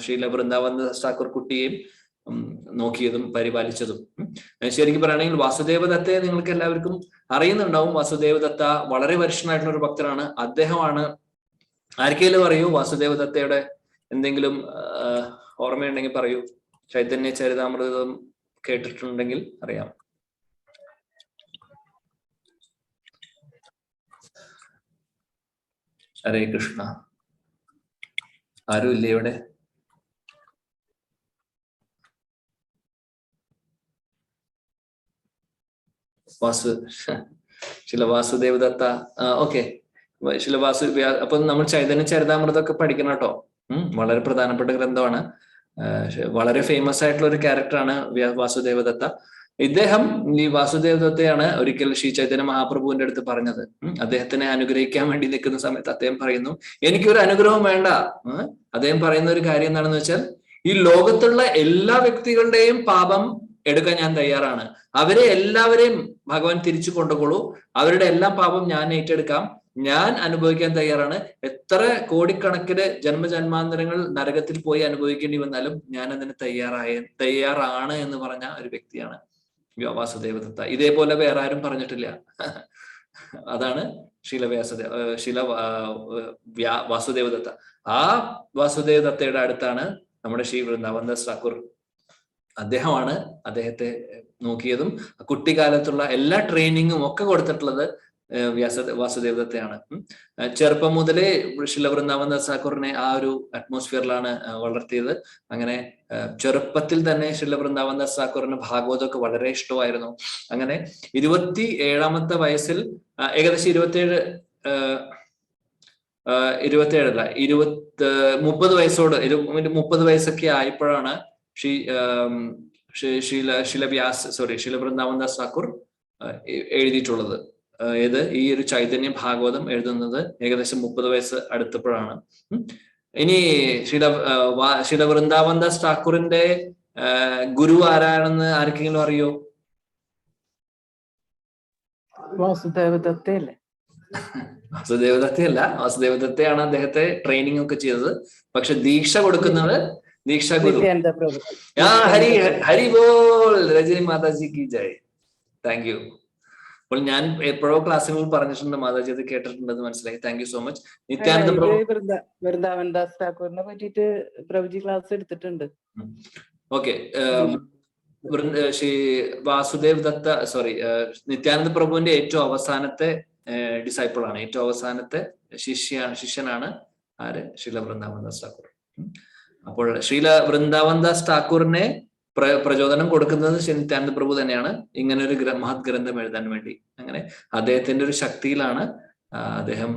ശ്രീല വൃന്ദാവന ഠാക്കൂർ കുട്ടിയെയും നോക്കിയതും പരിപാലിച്ചതും. ശരിക്കും പറയുകയാണെങ്കിൽ വാസുദേവ ദത്തയെ നിങ്ങൾക്ക് എല്ലാവർക്കും അറിയുന്നുണ്ടാവും. വാസുദേവ ദത്ത വളരെ വർഷനായിട്ടുള്ള ഒരു ഭക്തനാണ്. അദ്ദേഹമാണ്, ആർക്കെങ്കിലും അറിയൂ വാസുദേവ ദത്തയുടെ എന്തെങ്കിലും ഓർമ്മയുണ്ടെങ്കിൽ പറയൂ. ചൈതന്യ ചരിതാമൃതം കേട്ടിട്ടുണ്ടെങ്കിൽ അറിയാം. ഹരേ കൃഷ്ണ. ആരും ഇല്ലേ ഇവിടെ? ശില വാസുദേവ ദത്ത. ഓക്കെ, അപ്പൊ നമ്മൾ ചൈതന്യ ചരിതാമൃതമൊക്കെ പഠിക്കണം കേട്ടോ. വളരെ പ്രധാനപ്പെട്ട ഗ്രന്ഥമാണ്. വളരെ ഫേമസ് ആയിട്ടുള്ള ഒരു ക്യാരക്ടറാണ് വാസുദേവ ദത്ത. ഇദ്ദേഹം ഈ വാസുദേവ ദത്തയാണ് ഒരിക്കൽ ശ്രീ ചൈതന്യ മഹാപ്രഭുവിന്റെ അടുത്ത് പറഞ്ഞത്. അദ്ദേഹത്തിനെ അനുഗ്രഹിക്കാൻ വേണ്ടി നിൽക്കുന്ന സമയത്ത് അദ്ദേഹം പറയുന്നു, എനിക്കൊരു അനുഗ്രഹം വേണ്ട. അദ്ദേഹം പറയുന്ന ഒരു കാര്യം എന്താണെന്ന് വെച്ചാൽ, ഈ ലോകത്തുള്ള എല്ലാ വ്യക്തികളുടെയും പാപം എടുക്കാൻ ഞാൻ തയ്യാറാണ്. അവരെ എല്ലാവരെയും ഭഗവാൻ തിരിച്ചു കൊണ്ടുകൊള്ളൂ. അവരുടെ എല്ലാ പാപം ഞാൻ ഏറ്റെടുക്കാം. ഞാൻ അനുഭവിക്കാൻ തയ്യാറാണ്. എത്ര കോടിക്കണക്കിന് ജന്മജന്മാന്തരങ്ങൾ നരകത്തിൽ പോയി അനുഭവിക്കേണ്ടി വന്നാലും ഞാൻ അതിന് തയ്യാറാണ് എന്ന് പറഞ്ഞ ഒരു വ്യക്തിയാണ് വാസുദേവ ദത്ത. ഇതേപോലെ വേറെ ആരും പറഞ്ഞിട്ടില്ല. അതാണ് വാസുദേവ ദത്ത. ആ വാസുദേവ ദത്തയുടെ അടുത്താണ് നമ്മുടെ ശ്രീ വൃന്ദാവന ഠാക്കൂർ. അദ്ദേഹമാണ് അദ്ദേഹത്തെ നോക്കിയതും കുട്ടിക്കാലത്തുള്ള എല്ലാ ട്രെയിനിങ്ങും ഒക്കെ കൊടുത്തിട്ടുള്ളത് വാസുദേവ ദത്തയാണ്. ചെറുപ്പം മുതലേ ശ്രീല വൃന്ദാവന ഠാക്കൂറിനെ ആ ഒരു അറ്റ്മോസ്ഫിയറിലാണ് വളർത്തിയത്. അങ്ങനെ ചെറുപ്പത്തിൽ തന്നെ ശ്രീല വൃന്ദാവന ഠാക്കൂറിന് ഭാഗവതമൊക്കെ വളരെ ഇഷ്ടമായിരുന്നു. അങ്ങനെ 27ാമത്തെ വയസ്സിൽ ഏകദേശം 30 വയസ്സോട് 30 വയസ്സൊക്കെ ആയപ്പോഴാണ് ശ്രീല വൃന്ദാവന ഠാക്കൂർ എഴുതിയിട്ടുള്ളത്. ഈ ഒരു ചൈതന്യ ഭാഗവതം എഴുതുന്നത് ഏകദേശം 30 വയസ്സ് അടുത്തപ്പോഴാണ്. ഇനി ശ്രീല വൃന്ദാവന ഠാക്കൂറിന്റെ ഗുരു ആരാണെന്ന് ആർക്കെങ്കിലും അറിയോ? വാസുദേവ ദത്തയല്ലേ? വാസുദേവ ദത്തയല്ല. വാസുദേവ ദത്തയാണ് അദ്ദേഹത്തെ ട്രെയിനിങ് ഒക്കെ ചെയ്തത്. പക്ഷെ ദീക്ഷ കൊടുക്കുന്നത് ദീക്ഷാ ഗുരു. ഹരി ബോൾ. രജനി മാതാജി കി ജയ്. Thank you. അപ്പോൾ ഞാൻ എപ്പോഴോ ക്ലാസ്സുകളിൽ പറഞ്ഞിട്ടുണ്ട്, മാതാജി അത് കേട്ടിട്ടുണ്ടെന്ന് മനസ്സിലായി. Thank you so much. Nityananda Prabhu Vrindavandas ഠാക്കൂറിനെ പറ്റിയിട്ട് പ്രഭുജി ക്ലാസ് എടുത്തിട്ടുണ്ട്. ഓക്കെ. ശ്രീ വാസുദേവ് ദത്ത നിത്യാനന്ദ പ്രഭുവിന്റെ ഏറ്റവും അവസാനത്തെ ഡിസൈപ്പിൾ ആണ്, ഏറ്റവും അവസാനത്തെ ശിഷ്യനാണ് ആര്? ശ്രീല വൃന്ദാവൻദാസ് ഠാക്കൂർ. അപ്പോൾ ശ്രീല വൃന്ദാവൻദാസ് ഠാക്കൂറിനെ പ്രചോദനം കൊടുക്കുന്നത് നിത്യാനന്ദ പ്രഭു തന്നെയാണ് ഇങ്ങനെ ഒരു മഹത് ഗ്രന്ഥം എഴുതാൻ വേണ്ടി. അങ്ങനെ അദ്ദേഹത്തിന്റെ ഒരു ശക്തിയിലാണ് അദ്ദേഹം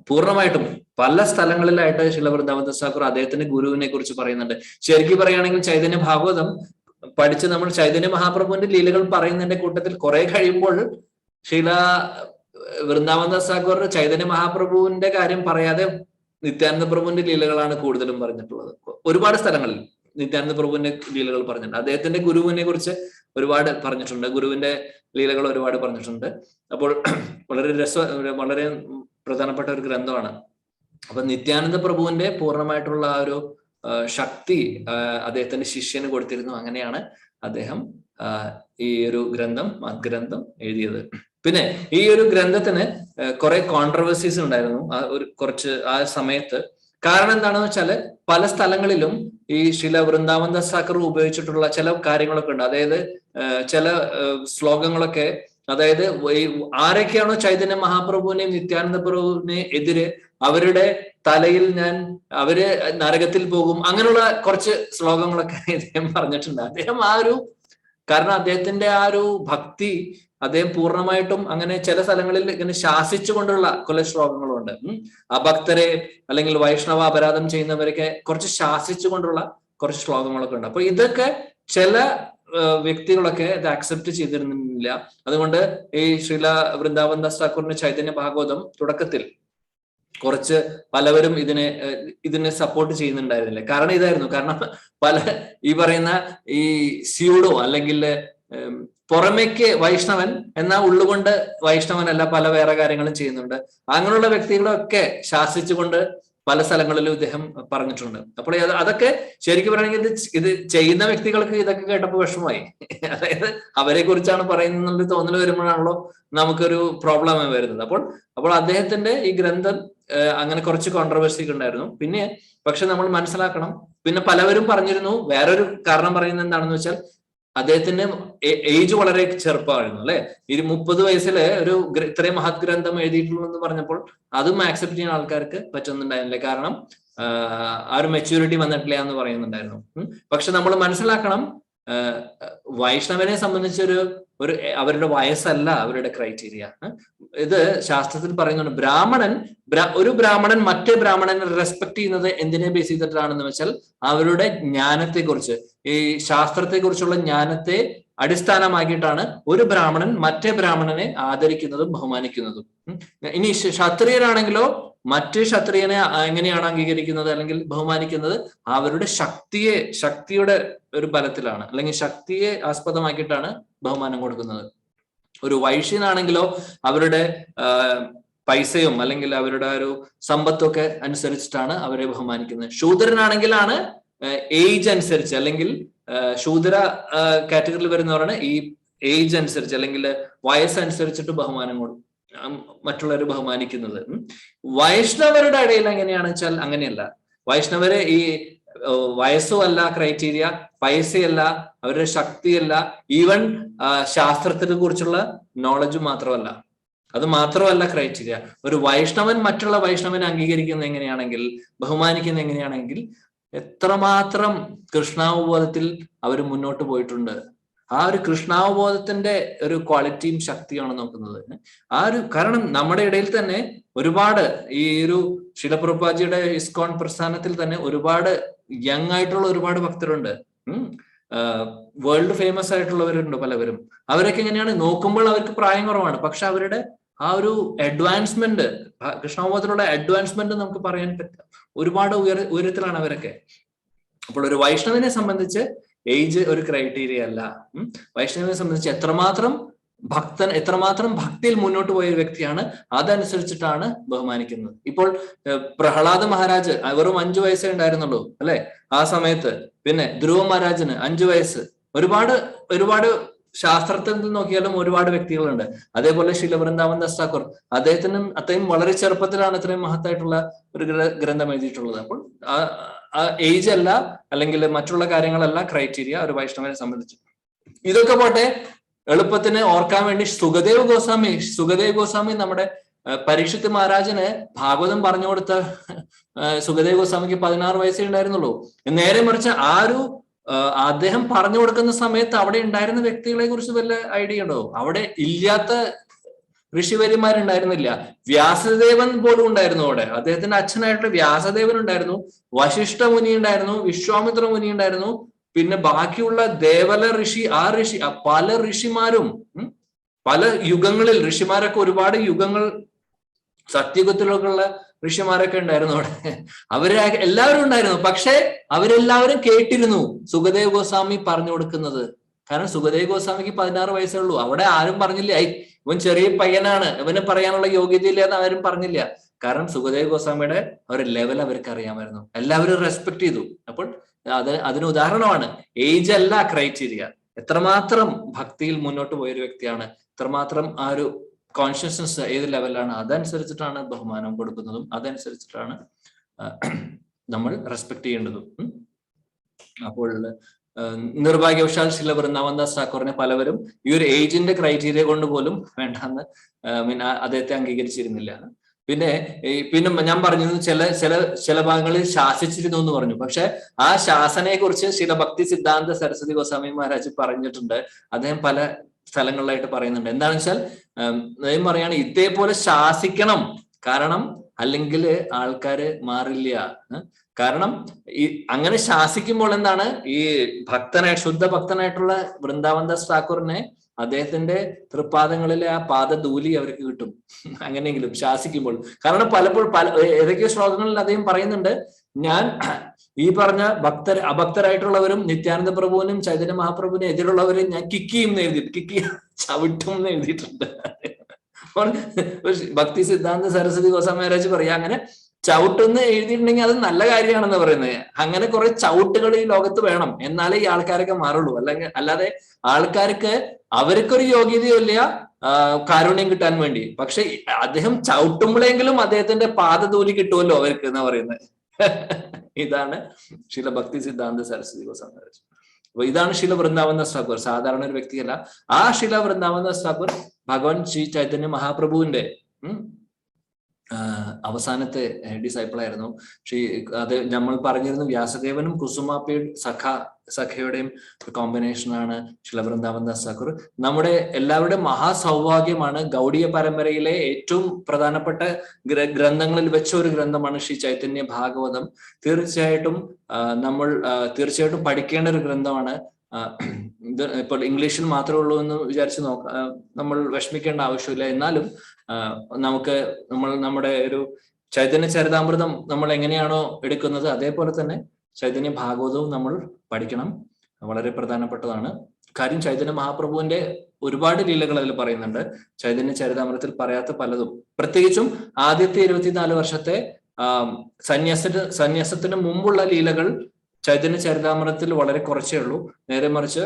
പൂർണ്ണമായിട്ടും പല സ്ഥലങ്ങളിലായിട്ട് ശ്രീല വൃന്ദാവൻദാസ് ഠാക്കൂർ അദ്ദേഹത്തിന്റെ ഗുരുവിനെ കുറിച്ച് പറയുന്നുണ്ട്. ശരിക്കും പറയുകയാണെങ്കിൽ ചൈതന്യ ഭാഗവതം പഠിച്ച് നമ്മൾ ചൈതന്യ മഹാപ്രഭുവിന്റെ ലീലകൾ പറയുന്നതിന്റെ കൂട്ടത്തിൽ കുറെ കഴിയുമ്പോൾ ശ്രീല വൃന്ദാവൻദാസ് ഠാക്കൂർ ചൈതന്യ മഹാപ്രഭുവിന്റെ കാര്യം പറയാതെ നിത്യാനന്ദ പ്രഭുവിന്റെ ലീലകളാണ് കൂടുതലും പറഞ്ഞിട്ടുള്ളത്. ഒരുപാട് സ്ഥലങ്ങളിൽ നിത്യാനന്ദ പ്രഭുവിന്റെ ലീലകൾ പറഞ്ഞിട്ടുണ്ട്. അദ്ദേഹത്തിന്റെ ഗുരുവിനെ കുറിച്ച് ഒരുപാട് പറഞ്ഞിട്ടുണ്ട്, ഗുരുവിന്റെ ലീലകൾ ഒരുപാട് പറഞ്ഞിട്ടുണ്ട്. അപ്പോൾ വളരെ പ്രധാനപ്പെട്ട ഒരു ഗ്രന്ഥമാണ്. അപ്പൊ നിത്യാനന്ദ പ്രഭുവിന്റെ പൂർണ്ണമായിട്ടുള്ള ആ ഒരു ശക്തി അദ്ദേഹത്തിന്റെ ശിഷ്യന് കൊടുത്തിരുന്നു. അങ്ങനെയാണ് അദ്ദേഹം ഈ ഒരു ഗ്രന്ഥം എഴുതിയത്. പിന്നെ ഈ ഒരു ഗ്രന്ഥത്തിന് കുറെ കോൺട്രവേഴ്സീസ് ഉണ്ടായിരുന്നു. കുറച്ച് ആ സമയത്ത് കാരണം എന്താണെന്ന് വെച്ചാല് പല സ്ഥലങ്ങളിലും ഈ ശില വൃന്ദാവൻ ദാസ് ഠാക്കർ ഉപയോഗിച്ചിട്ടുള്ള ചില കാര്യങ്ങളൊക്കെ ഉണ്ട്. അതായത് ചില ശ്ലോകങ്ങളൊക്കെ, അതായത് ആരൊക്കെയാണോ ചൈതന്യ മഹാപ്രഭുവിനെയും നിത്യാനന്ദ പ്രഭുവിനെ എതിരെ അവരുടെ തലയിൽ അവര് നരകത്തിൽ പോകും, അങ്ങനെയുള്ള കുറച്ച് ശ്ലോകങ്ങളൊക്കെ അദ്ദേഹം പറഞ്ഞിട്ടുണ്ട്. അദ്ദേഹം കാരണം അദ്ദേഹത്തിന്റെ ആ ഒരു ഭക്തി അദ്ദേഹം പൂർണ്ണമായിട്ടും അങ്ങനെ ചില സ്ഥലങ്ങളിൽ ഇങ്ങനെ ശാസിച്ചുകൊണ്ടുള്ള കുല ശ്ലോകങ്ങളുണ്ട്. അഭക്തരെ അല്ലെങ്കിൽ വൈഷ്ണവ അപരാധം ചെയ്യുന്നവരൊക്കെ കുറച്ച് ശാസിച്ചുകൊണ്ടുള്ള കുറച്ച് ശ്ലോകങ്ങളൊക്കെ ഉണ്ട്. അപ്പൊ ഇതൊക്കെ ചില വ്യക്തികളൊക്കെ ഇത് അക്സെപ്റ്റ് ചെയ്തിരുന്നില്ല. അതുകൊണ്ട് ഈ ശ്രീല വൃന്ദാവൻ ദാസ് ഠാക്കൂറിന്റെ ചൈതന്യ ഭാഗവതം തുടക്കത്തിൽ കുറച്ച് പലവരും ഇതിനെ സപ്പോർട്ട് ചെയ്യുന്നുണ്ടായിരുന്നില്ല. കാരണം ഇതായിരുന്നു, കാരണം ഈ പറയുന്ന ഈ സ്യൂഡോ അല്ലെങ്കിൽ പുറമേക്ക് വൈഷ്ണവൻ എന്നാൽ ഉള്ളുകൊണ്ട് വൈഷ്ണവനല്ല, പല വേറെ കാര്യങ്ങളും ചെയ്യുന്നുണ്ട്. അങ്ങനെയുള്ള വ്യക്തികളൊക്കെ ശാസിച്ചുകൊണ്ട് പല സ്ഥലങ്ങളിലും ഇദ്ദേഹം പറഞ്ഞിട്ടുണ്ട്. അപ്പോൾ അതൊക്കെ ശരിക്കും പറയണമെങ്കിൽ ഇത് ചെയ്യുന്ന വ്യക്തികൾക്ക് ഇതൊക്കെ കേട്ടപ്പോൾ വിഷമമായി. അതായത് അവരെ കുറിച്ചാണ് പറയുന്നത് തോന്നൽ വരുമ്പോഴാണല്ലോ നമുക്കൊരു പ്രോബ്ലം വരുന്നത്. അപ്പോൾ അദ്ദേഹത്തിന്റെ ഈ ഗ്രന്ഥം അങ്ങനെ കുറച്ച് കോൺട്രവേഴ്സി ഉണ്ടായിരുന്നു. പക്ഷെ നമ്മൾ മനസ്സിലാക്കണം, പിന്നെ പലവരും പറഞ്ഞിരുന്നു, വേറൊരു കാരണം പറയുന്നത് എന്താണെന്ന് വെച്ചാൽ അദ്ദേഹത്തിന്റെ ഏജ് വളരെ ചെറുപ്പമായിരുന്നു, അല്ലെ? 30 വയസ്സില് ഇത്രയും മഹത് ഗ്രന്ഥം എഴുതിയിട്ടുള്ളൂ എന്ന് പറഞ്ഞപ്പോൾ അതും ആക്സെപ്റ്റ് ചെയ്യാൻ ആൾക്കാർക്ക് പറ്റുന്നുണ്ടായിരുന്നില്ല. കാരണം ആ ഒരു മെച്യൂരിറ്റി വന്നിട്ടില്ല എന്ന് പറയുന്നുണ്ടായിരുന്നു. പക്ഷെ നമ്മൾ മനസ്സിലാക്കണം, വൈഷ്ണവനെ സംബന്ധിച്ചൊരു അവരുടെ വയസ്സല്ല അവരുടെ ക്രൈറ്റീരിയ. ഇത് ശാസ്ത്രത്തിൽ പറയുന്നുണ്ട്, ഒരു ബ്രാഹ്മണൻ മറ്റേ ബ്രാഹ്മണനെ റെസ്പെക്ട് ചെയ്യുന്നത് എന്തിനെ ബേസ് ചെയ്തിട്ടാണെന്ന് വെച്ചാൽ അവരുടെ ജ്ഞാനത്തെക്കുറിച്ച്, ഈ ശാസ്ത്രത്തെക്കുറിച്ചുള്ള ജ്ഞാനത്തെ അടിസ്ഥാനമാക്കിയിട്ടാണ് ഒരു ബ്രാഹ്മണൻ മറ്റേ ബ്രാഹ്മണനെ ആദരിക്കുന്നതും ബഹുമാനിക്കുന്നതും. ഇനി ക്ഷത്രിയരാണെങ്കിലോ മറ്റേ ക്ഷത്രിയനെ എങ്ങനെയാണ് അംഗീകരിക്കുന്നത് അല്ലെങ്കിൽ ബഹുമാനിക്കുന്നത്? അവരുടെ ശക്തിയുടെ ഒരു ബലത്തിലാണ്, അല്ലെങ്കിൽ ശക്തിയെ ആസ്പദമാക്കിയിട്ടാണ് ബഹുമാനം കൊടുക്കുന്നത്. ഒരു വൈശ്യനാണെങ്കിലോ അവരുടെ പൈസയും അല്ലെങ്കിൽ അവരുടെ ഒരു സമ്പത്തൊക്കെ അനുസരിച്ചിട്ടാണ് അവരെ ബഹുമാനിക്കുന്നത്. ശൂദ്രനാണെങ്കിലാണ് ഏജ് അനുസരിച്ച്, അല്ലെങ്കിൽ ശൂദ്ര കാറ്റഗറിയിൽ വരുന്നവരാണ് ഈ ഏജ് അനുസരിച്ച് അല്ലെങ്കിൽ വയസ്സനുസരിച്ചിട്ട് മറ്റുള്ളവർ ബഹുമാനിക്കുന്നത്. വൈഷ്ണവരുടെ ഇടയിൽ എങ്ങനെയാണെന്ന് വെച്ചാൽ അങ്ങനെയല്ല. വൈഷ്ണവര് ഈ വയസ്സും അല്ല ക്രൈറ്റീരിയ, പൈസയല്ല, അവരുടെ ശക്തിയല്ല, ഈവൻ ശാസ്ത്രത്തിനെ കുറിച്ചുള്ള നോളജ് മാത്രമല്ല, അത് മാത്രമല്ല ക്രൈറ്റീരിയ. ഒരു വൈഷ്ണവൻ മറ്റുള്ള വൈഷ്ണവനെ അംഗീകരിക്കുന്നത് എങ്ങനെയാണെങ്കിൽ, ബഹുമാനിക്കുന്നത് എങ്ങനെയാണെങ്കിൽ, എത്രമാത്രം കൃഷ്ണാവബോധത്തിൽ അവർ മുന്നോട്ട് പോയിട്ടുണ്ട്. ആ ഒരു കൃഷ്ണാവബോധത്തിന്റെ ഒരു ക്വാളിറ്റിയും ശക്തിയാണ് നോക്കുന്നത്. കാരണം നമ്മുടെ ഇടയിൽ തന്നെ ഒരുപാട് ഈ ഒരു ശില പ്രഭുപാദിയുടെ ഇസ്കോൺ പ്രസ്ഥാനത്തിൽ തന്നെ ഒരുപാട് യങ് ആയിട്ടുള്ള ഒരുപാട് ഭക്തരുണ്ട്. വേൾഡ് ഫേമസ് ആയിട്ടുള്ളവരുണ്ട് പലവരും. അവരൊക്കെ എങ്ങനെയാണ് നോക്കുമ്പോൾ അവർക്ക് പ്രായം കുറവാണ്, പക്ഷെ അവരുടെ ആ ഒരു അഡ്വാൻസ്മെന്റ്, കൃഷ്ണാവബോധത്തിലുള്ള അഡ്വാൻസ്മെന്റ് നമുക്ക് പറയാൻ പറ്റും. ഒരുപാട് ഉയരത്തിലാണ് അവരൊക്കെ. അപ്പോൾ ഒരു വൈഷ്ണവനെ സംബന്ധിച്ച് ഏജ് ഒരു ക്രൈറ്റീരിയ അല്ല. വൈഷ്ണവനെ സംബന്ധിച്ച് എത്രമാത്രം ഭക്തിയിൽ മുന്നോട്ട് പോയ ഒരു വ്യക്തിയാണ്, അതനുസരിച്ചിട്ടാണ് ബഹുമാനിക്കുന്നത്. ഇപ്പോൾ പ്രഹ്ലാദ മഹാരാജ് വെറും 5 വയസ്സേ ഉണ്ടായിരുന്നുള്ളൂ, അല്ലെ? ആ സമയത്ത്. പിന്നെ ധ്രുവ മഹാരാജിന് 5 വയസ്സ്. ഒരുപാട് ശാസ്ത്രത്തിൽ നോക്കിയാലും ഒരുപാട് വ്യക്തികളുണ്ട്. അതേപോലെ ശില വൃന്ദാവൻ ദാസ് ഠാക്കൂർ, അദ്ദേഹം വളരെ ചെറുപ്പത്തിലാണ് ഇത്രയും മഹത്തായിട്ടുള്ള ഒരു ഗ്രന്ഥം എഴുതിയിട്ടുള്ളത്. അപ്പോൾ ആ ഏജ് അല്ല അല്ലെങ്കിൽ മറ്റുള്ള കാര്യങ്ങളല്ല ക്രൈറ്റീരിയ ഒരു വൈഷ്ണവനെ സംബന്ധിച്ച്. ഇതൊക്കെ പോട്ടെ, എളുപ്പത്തിന് ഓർക്കാൻ വേണ്ടി സുഖദേവ് ഗോസ്വാമി നമ്മുടെ പരീക്ഷിത്ത് മഹാരാജന് ഭാഗവതം പറഞ്ഞു കൊടുത്ത സുഖദേവ് ഗോസ്വാമിക്ക് 16 വയസ്സേ ഉണ്ടായിരുന്നുള്ളൂ. നേരെ മറിച്ച് അദ്ദേഹം പറഞ്ഞു കൊടുക്കുന്ന സമയത്ത് അവിടെ ഉണ്ടായിരുന്ന വ്യക്തികളെ കുറിച്ച് വല്ല ഐഡിയ ഉണ്ടോ? അവിടെ ഇല്ലാത്ത ഋഷിവര്യന്മാരുണ്ടായിരുന്നില്ല. വ്യാസദേവൻ പോലും ഉണ്ടായിരുന്നു അവിടെ. അദ്ദേഹത്തിന്റെ അച്ഛനായിട്ടുള്ള വ്യാസദേവൻ ഉണ്ടായിരുന്നു, വശിഷ്ഠ മുനി ഉണ്ടായിരുന്നു, വിശ്വാമിത്ര മുനി ഉണ്ടായിരുന്നു, പിന്നെ ബാക്കിയുള്ള ദേവല ഋഷി, പല ഋഷിമാരും, പല യുഗങ്ങളിൽ ഋഷിമാരൊക്കെ ഒരുപാട് യുഗങ്ങൾ സത്യയുഗത്തിലൊക്കെയുള്ള ഋഷിമാരൊക്കെ ഉണ്ടായിരുന്നു അവിടെ. എല്ലാവരും ഉണ്ടായിരുന്നു. പക്ഷെ അവരെല്ലാവരും കേട്ടിരുന്നു സുഖദേവ് ഗോസ്വാമി പറഞ്ഞു കൊടുക്കുന്നത്. കാരണം സുഖദേവ് ഗോസ്വാമിക്ക് 16 വയസ്സേ ഉള്ളൂ. അവിടെ ആരും പറഞ്ഞില്ല ഇവൻ ചെറിയ പയ്യനാണ്, ഇവന് പറയാനുള്ള യോഗ്യതയില്ല എന്ന് ആരും പറഞ്ഞില്ല. കാരണം സുഖദേവ് ഗോസ്വാമിയുടെ ഒരു ലെവൽ അവർക്ക് അറിയാമായിരുന്നു. എല്ലാവരും റെസ്പെക്ട് ചെയ്തു. അപ്പോൾ അതിന് ഉദാഹരണമാണ്. ഏജ് അല്ല ക്രൈറ്റീരിയ. എത്രമാത്രം ഭക്തിയിൽ മുന്നോട്ട് പോയൊരു വ്യക്തിയാണ്, എത്രമാത്രം ആ ഒരു കോൺഷ്യസ്നസ് ഏത് ലെവലാണ്, അതനുസരിച്ചിട്ടാണ് ബഹുമാനം കൊടുക്കുന്നതും അതനുസരിച്ചിട്ടാണ് നമ്മൾ റെസ്പെക്ട് ചെയ്യേണ്ടതും. അപ്പോൾ നിർഭാഗ്യവശാൽ ശില വൃന്ദാവൻദാസ് ഠാക്കൂറിനെ പലവരും ഈ ഒരു ഏജിന്റെ ക്രൈറ്റീരിയ കൊണ്ട് പോലും വേണ്ടെന്ന് അദ്ദേഹത്തെ അംഗീകരിച്ചിരുന്നില്ല. പിന്നെ ഞാൻ പറഞ്ഞത് ചില ഭാഗങ്ങളിൽ ശാസിച്ചിരുന്നു എന്ന് പറഞ്ഞു. പക്ഷെ ആ ശാസനയെ കുറിച്ച് ശില ഭക്തി സിദ്ധാന്ത സരസ്വതി ഗോസ്വാമി മഹാരാജ് പറഞ്ഞിട്ടുണ്ട്. അദ്ദേഹം പല സ്ഥലങ്ങളിലായിട്ട് പറയുന്നുണ്ട്. എന്താണെന്ന് വെച്ചാൽ അദ്ദേഹം പറയാണ് ഇതേപോലെ ശാസിക്കണം, കാരണം അല്ലെങ്കിൽ ആൾക്കാര് മാറില്ല. കാരണം ഈ അങ്ങനെ ശാസിക്കുമ്പോൾ എന്താണ്, ഈ ശുദ്ധ ഭക്തനായിട്ടുള്ള വൃന്ദാവൻദാസ് ഠാക്കൂറിനെ അദ്ദേഹത്തിന്റെ തൃപ്പാദങ്ങളിലെ ആ പാദധൂലി അവർക്ക് കിട്ടും, അങ്ങനെയെങ്കിലും ശാസിക്കുമ്പോൾ. കാരണം പലപ്പോഴും ഏതൊക്കെയോ ശ്ലോകങ്ങളിൽ അദ്ദേഹം പറയുന്നുണ്ട്, ഞാൻ ഈ പറഞ്ഞ അഭക്തരായിട്ടുള്ളവരും നിത്യാനന്ദ പ്രഭുവിനും ചൈതന്യ മഹാപ്രഭുവിനും എതിരുള്ളവരും ഞാൻ കിക്കിയും ചവിട്ടും എന്ന് എഴുതിയിട്ടുണ്ട്. ഭക്തി സിദ്ധാന്ത സരസ്വതി ഗോസ്വാമി മഹാരാജ് പറയാ, അങ്ങനെ ചവിട്ടെന്ന് എഴുതിയിട്ടുണ്ടെങ്കിൽ അത് നല്ല കാര്യമാണെന്ന് പറയുന്നത്. അങ്ങനെ കുറെ ചവിട്ടുകൾ ഈ ലോകത്ത് വേണം, എന്നാലേ ഈ ആൾക്കാരൊക്കെ മാറുള്ളൂ. അല്ലാതെ ആൾക്കാർക്ക് അവർക്കൊരു യോഗ്യതയില്ല കാരുണ്യം കിട്ടാൻ വേണ്ടി. പക്ഷെ അദ്ദേഹം ചവിട്ടുമ്പോഴെങ്കിലും അദ്ദേഹത്തിന്റെ പാദധൂലി കിട്ടുമല്ലോ അവർക്ക് എന്ന് പറയുന്നത്. ഇതാണ് ശില ഭക്തി സിദ്ധാന്ത സരസ്വതി ഗോസ്വാമി മഹാരാജ്. അപ്പൊ ഇതാണ് ശില വൃന്ദാവൻദാസ് ഠാക്കൂർ. സാധാരണ ഒരു വ്യക്തിയല്ല. ആ ശില വൃന്ദാവൻദാസ് ഠാക്കൂർ ഭഗവാൻ ശ്രീ ചൈതന്യ മഹാപ്രഭുവിന്റെ അവസാനത്തെ ഡിസൈപ്പിൾ ആയിരുന്നു. അത് നമ്മൾ പറഞ്ഞിരുന്നു, വ്യാസദേവനും കുസുമാപ്പയും സഖയുടെയും കോമ്പിനേഷനാണ് ശില വൃന്ദാവൻദാസ് ഠാക്കൂർ. നമ്മുടെ എല്ലാവരുടെയും മഹാസൗഭാഗ്യമാണ്. ഗൗഡീയ പരമ്പരയിലെ ഏറ്റവും പ്രധാനപ്പെട്ട ഗ്രന്ഥങ്ങളിൽ വെച്ച ഒരു ഗ്രന്ഥമാണ് ശ്രീ ചൈതന്യ ഭാഗവതം. തീർച്ചയായിട്ടും പഠിക്കേണ്ട ഒരു ഗ്രന്ഥമാണ്. ഇത് ഇപ്പോൾ ഇംഗ്ലീഷിൽ മാത്രമേ ഉള്ളൂ എന്ന് വിചാരിച്ച് നമ്മൾ വിഷമിക്കേണ്ട ആവശ്യമില്ല. എന്നാലും നമുക്ക് നമ്മുടെ ഒരു ചൈതന്യ ചരിതാമൃതം നമ്മൾ എങ്ങനെയാണോ എടുക്കുന്നത് അതേപോലെ തന്നെ ചൈതന്യ ഭാഗവതവും നമ്മൾ പഠിക്കണം. വളരെ പ്രധാനപ്പെട്ടതാണ്. കാര്യം ചൈതന്യ മഹാപ്രഭുവിന്റെ ഒരുപാട് ലീലകൾ അതിൽ പറയുന്നുണ്ട്. ചൈതന്യ ചരിതാമൃതത്തിൽ പറയാത്ത പലതും, പ്രത്യേകിച്ചും ആദ്യത്തെ 24 വർഷത്തെ സന്യാസത്തിന് മുമ്പുള്ള ലീലകൾ ചൈതന്യ ചരിതാമൃതത്തിൽ വളരെ കുറച്ചേ ഉള്ളൂ. നേരെ മറിച്ച്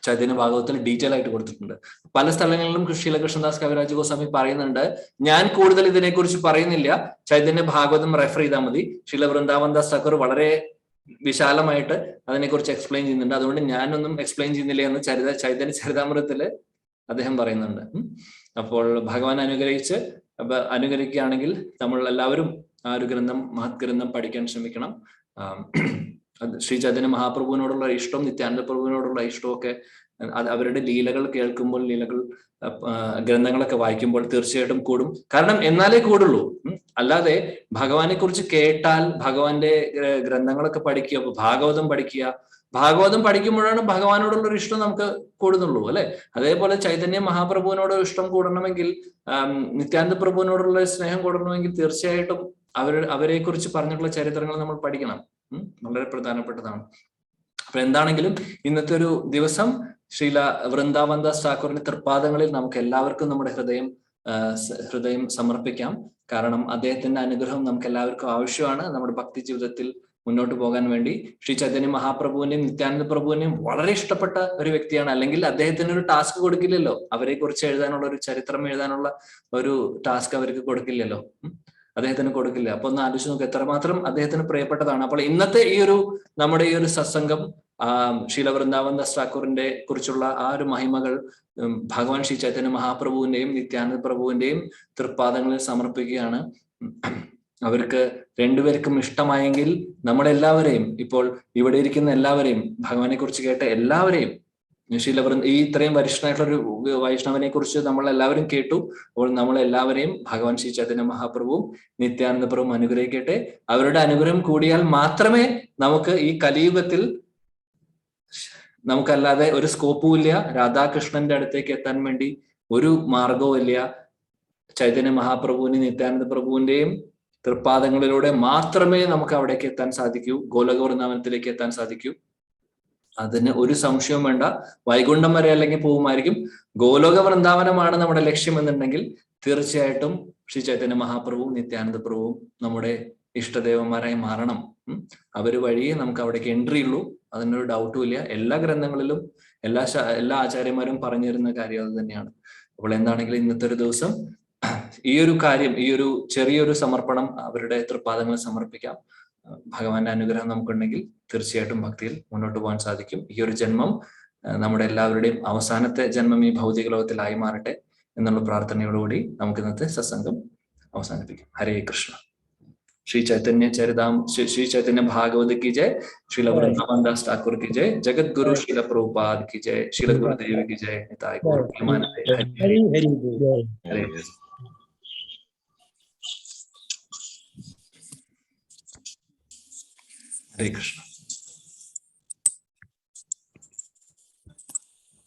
ചൈതന്യ ഭാഗവതത്തിൽ ഡീറ്റെയിൽ ആയിട്ട് കൊടുത്തിട്ടുണ്ട്. പല സ്ഥലങ്ങളിലും ശീല കൃഷ്ണദാസ് കവിരാജ് ഗോസ്വാമി പറയുന്നുണ്ട്, ഞാൻ കൂടുതൽ ഇതിനെക്കുറിച്ച് പറയുന്നില്ല, ചൈതന്യ ഭാഗവതം റെഫർ ചെയ്താൽ മതി. ശീല വൃന്ദാവൻദാസ് ഠാക്കൂർ വളരെ വിശാലമായിട്ട് അതിനെക്കുറിച്ച് എക്സ്പ്ലെയിൻ ചെയ്യുന്നുണ്ട്. അതുകൊണ്ട് ഞാനൊന്നും എക്സ്പ്ലെയിൻ ചെയ്യുന്നില്ല എന്ന് ചൈതന്യ ചരിതാമൃതത്തില് അദ്ദേഹം പറയുന്നുണ്ട്. അപ്പോൾ ഭഗവാൻ അനുഗ്രഹിക്കുകയാണെങ്കിൽ നമ്മൾ എല്ലാവരും ആ ഒരു മഹത് ഗ്രന്ഥം പഠിക്കാൻ ശ്രമിക്കണം. ശ്രീ ചൈതന്യ മഹാപ്രഭുവിനോടുള്ള ഇഷ്ടം, നിത്യാനന്ദ പ്രഭുവിനോടുള്ള ഇഷ്ടമൊക്കെ അവരുടെ ലീലകൾ കേൾക്കുമ്പോൾ, ഗ്രന്ഥങ്ങളൊക്കെ വായിക്കുമ്പോൾ തീർച്ചയായിട്ടും കൂടും. കാരണം എന്നാലേ കൂടുള്ളൂ. അല്ലാതെ ഭഗവാനെ കുറിച്ച് കേട്ടാൽ ഭഗവാന്റെ ഗ്രന്ഥങ്ങളൊക്കെ പഠിക്കുക, ഭാഗവതം പഠിക്കുമ്പോഴാണ് ഭഗവാനോടുള്ള ഒരു ഇഷ്ടം നമുക്ക് കൂടുന്നുള്ളൂ, അല്ലെ? അതേപോലെ ചൈതന്യ മഹാപ്രഭുവിനോട് ഇഷ്ടം കൂടണമെങ്കിൽ, നിത്യാനന്ദ പ്രഭുവിനോടുള്ള സ്നേഹം കൂടണമെങ്കിൽ തീർച്ചയായിട്ടും അവരെ കുറിച്ച് പറഞ്ഞിട്ടുള്ള ചരിത്രങ്ങൾ നമ്മൾ പഠിക്കണം. വളരെ പ്രധാനപ്പെട്ടതാണ്. അപ്പൊ എന്താണെങ്കിലും ഇന്നത്തെ ഒരു ദിവസം ശ്രീല വൃന്ദാവൻദാസ് ഠാക്കൂറിന്റെ തൃപ്പാദങ്ങളിൽ നമുക്ക് എല്ലാവർക്കും നമ്മുടെ ഹൃദയം സമർപ്പിക്കാം. കാരണം അദ്ദേഹത്തിന്റെ അനുഗ്രഹം നമുക്ക് എല്ലാവർക്കും ആവശ്യമാണ് നമ്മുടെ ഭക്തി ജീവിതത്തിൽ മുന്നോട്ട് പോകാൻ വേണ്ടി. ശ്രീ ചൈതന്യ മഹാപ്രഭുവിനെയും നിത്യാനന്ദ പ്രഭുവിനെയും വളരെ ഇഷ്ടപ്പെട്ട ഒരു വ്യക്തിയാണ്. അല്ലെങ്കിൽ അദ്ദേഹത്തിന് ഒരു ടാസ്ക് കൊടുക്കില്ലല്ലോ, അവരെ കുറിച്ച് എഴുതാനുള്ള ഒരു ചരിത്രം എഴുതാനുള്ള ഒരു ടാസ്ക് അവർക്ക് കൊടുക്കില്ലല്ലോ, അദ്ദേഹത്തിന് കൊടുക്കില്ല. അപ്പൊ ഒന്ന് ആലോചിച്ച് നോക്ക് എത്രമാത്രം അദ്ദേഹത്തിന് പ്രിയപ്പെട്ടതാണ്. അപ്പോൾ ഇന്നത്തെ നമ്മുടെ ഈ ഒരു സത്സംഗം ശീല വൃന്ദാവൻദാസ് ഠാക്കൂറിന്റെ കുറിച്ചുള്ള ആ ഒരു മഹിമകൾ ഭഗവാൻ ശ്രീ ചൈതന്യ മഹാപ്രഭുവിന്റെയും നിത്യാനന്ദ പ്രഭുവിന്റെയും തൃപ്പാദങ്ങളിൽ സമർപ്പിക്കുകയാണ്. അവർക്ക് രണ്ടുപേർക്കും ഇഷ്ടമായെങ്കിൽ നമ്മളെല്ലാവരെയും, ഇപ്പോൾ ഇവിടെ ഇരിക്കുന്ന എല്ലാവരെയും, ഭഗവാനെ കുറിച്ച് കേട്ട എല്ലാവരെയും, ഈ ഇത്രയും വരിഷ്ഠനായിട്ടുള്ള ഒരു വൈഷ്ണവനെ കുറിച്ച് നമ്മൾ എല്ലാവരും കേട്ടു. അപ്പോൾ നമ്മളെല്ലാവരെയും ഭഗവാൻ ശ്രീ ചൈതന്യ മഹാപ്രഭുവും നിത്യാനന്ദ പ്രഭുവും അനുഗ്രഹിക്കട്ടെ. അവരുടെ അനുഗ്രഹം കൂടിയാൽ മാത്രമേ നമുക്ക് ഈ കലിയുഗത്തിൽ നമുക്കല്ലാതെ ഒരു സ്കോപ്പും ഇല്ല. രാധാകൃഷ്ണന്റെ അടുത്തേക്ക് എത്താൻ വേണ്ടി ഒരു മാർഗവും ഇല്ല. ചൈതന്യ മഹാപ്രഭുവിന്റെയും നിത്യാനന്ദ പ്രഭുവിന്റെയും തൃപ്പാദങ്ങളിലൂടെ മാത്രമേ നമുക്ക് അവിടേക്ക് എത്താൻ സാധിക്കൂ, ഗോലോക വൃന്ദാവനത്തിലേക്ക് എത്താൻ സാധിക്കൂ. അതിന് ഒരു സംശയവും വേണ്ട. വൈകുണ്ഠം വരെ അല്ലെങ്കിൽ പോകുമായിരിക്കും. ഗോലോക വൃന്ദാവനമാണ് നമ്മുടെ ലക്ഷ്യം എന്നുണ്ടെങ്കിൽ തീർച്ചയായിട്ടും ശ്രീ ചൈതന്യ മഹാപ്രഭുവും നിത്യാനന്ദ പ്രഭുവും നമ്മുടെ ഇഷ്ടദേവന്മാരായി മാറണം. അവര് വഴിയേ നമുക്ക് അവിടേക്ക് എൻട്രി ഉള്ളൂ, അതിനൊരു ഡൗട്ടും ഇല്ല. എല്ലാ ഗ്രന്ഥങ്ങളിലും എല്ലാ ആചാര്യന്മാരും പറഞ്ഞു തരുന്ന കാര്യം അത് തന്നെയാണ്. അപ്പോൾ എന്താണെങ്കിലും ഇന്നത്തെ ഒരു ദിവസം ഈ ഒരു കാര്യം, ഈ ഒരു ചെറിയൊരു സമർപ്പണം അവരുടെ തൃപ്പാദങ്ങളിൽ സമർപ്പിക്കാം. ഭഗവാന്റെ അനുഗ്രഹം നമുക്കുണ്ടെങ്കിൽ തീർച്ചയായിട്ടും ഭക്തിയിൽ മുന്നോട്ട് പോകാൻ സാധിക്കും. ഈ ഒരു ജന്മം നമ്മുടെ എല്ലാവരുടെയും അവസാനത്തെ ജന്മം ഈ ഭൗതിക ലോകത്തിലായി മാറട്ടെ എന്നുള്ള പ്രാർത്ഥനയോടുകൂടി നമുക്ക് ഇന്നത്തെ സത്സംഗം അവസാനിപ്പിക്കും. ഹരേ കൃഷ്ണ. श्री चैतन्य चरिताम श्री चैतन्य भागवत की जय, श्रील वृंदावन दास ठाकुर की जय, जगत गुरु श्रील प्रभुपाद की जय, श्रील गुरुदेव की जय, निताय गौर प्रेमानंदे। हरि हरि हरे कृष्ण।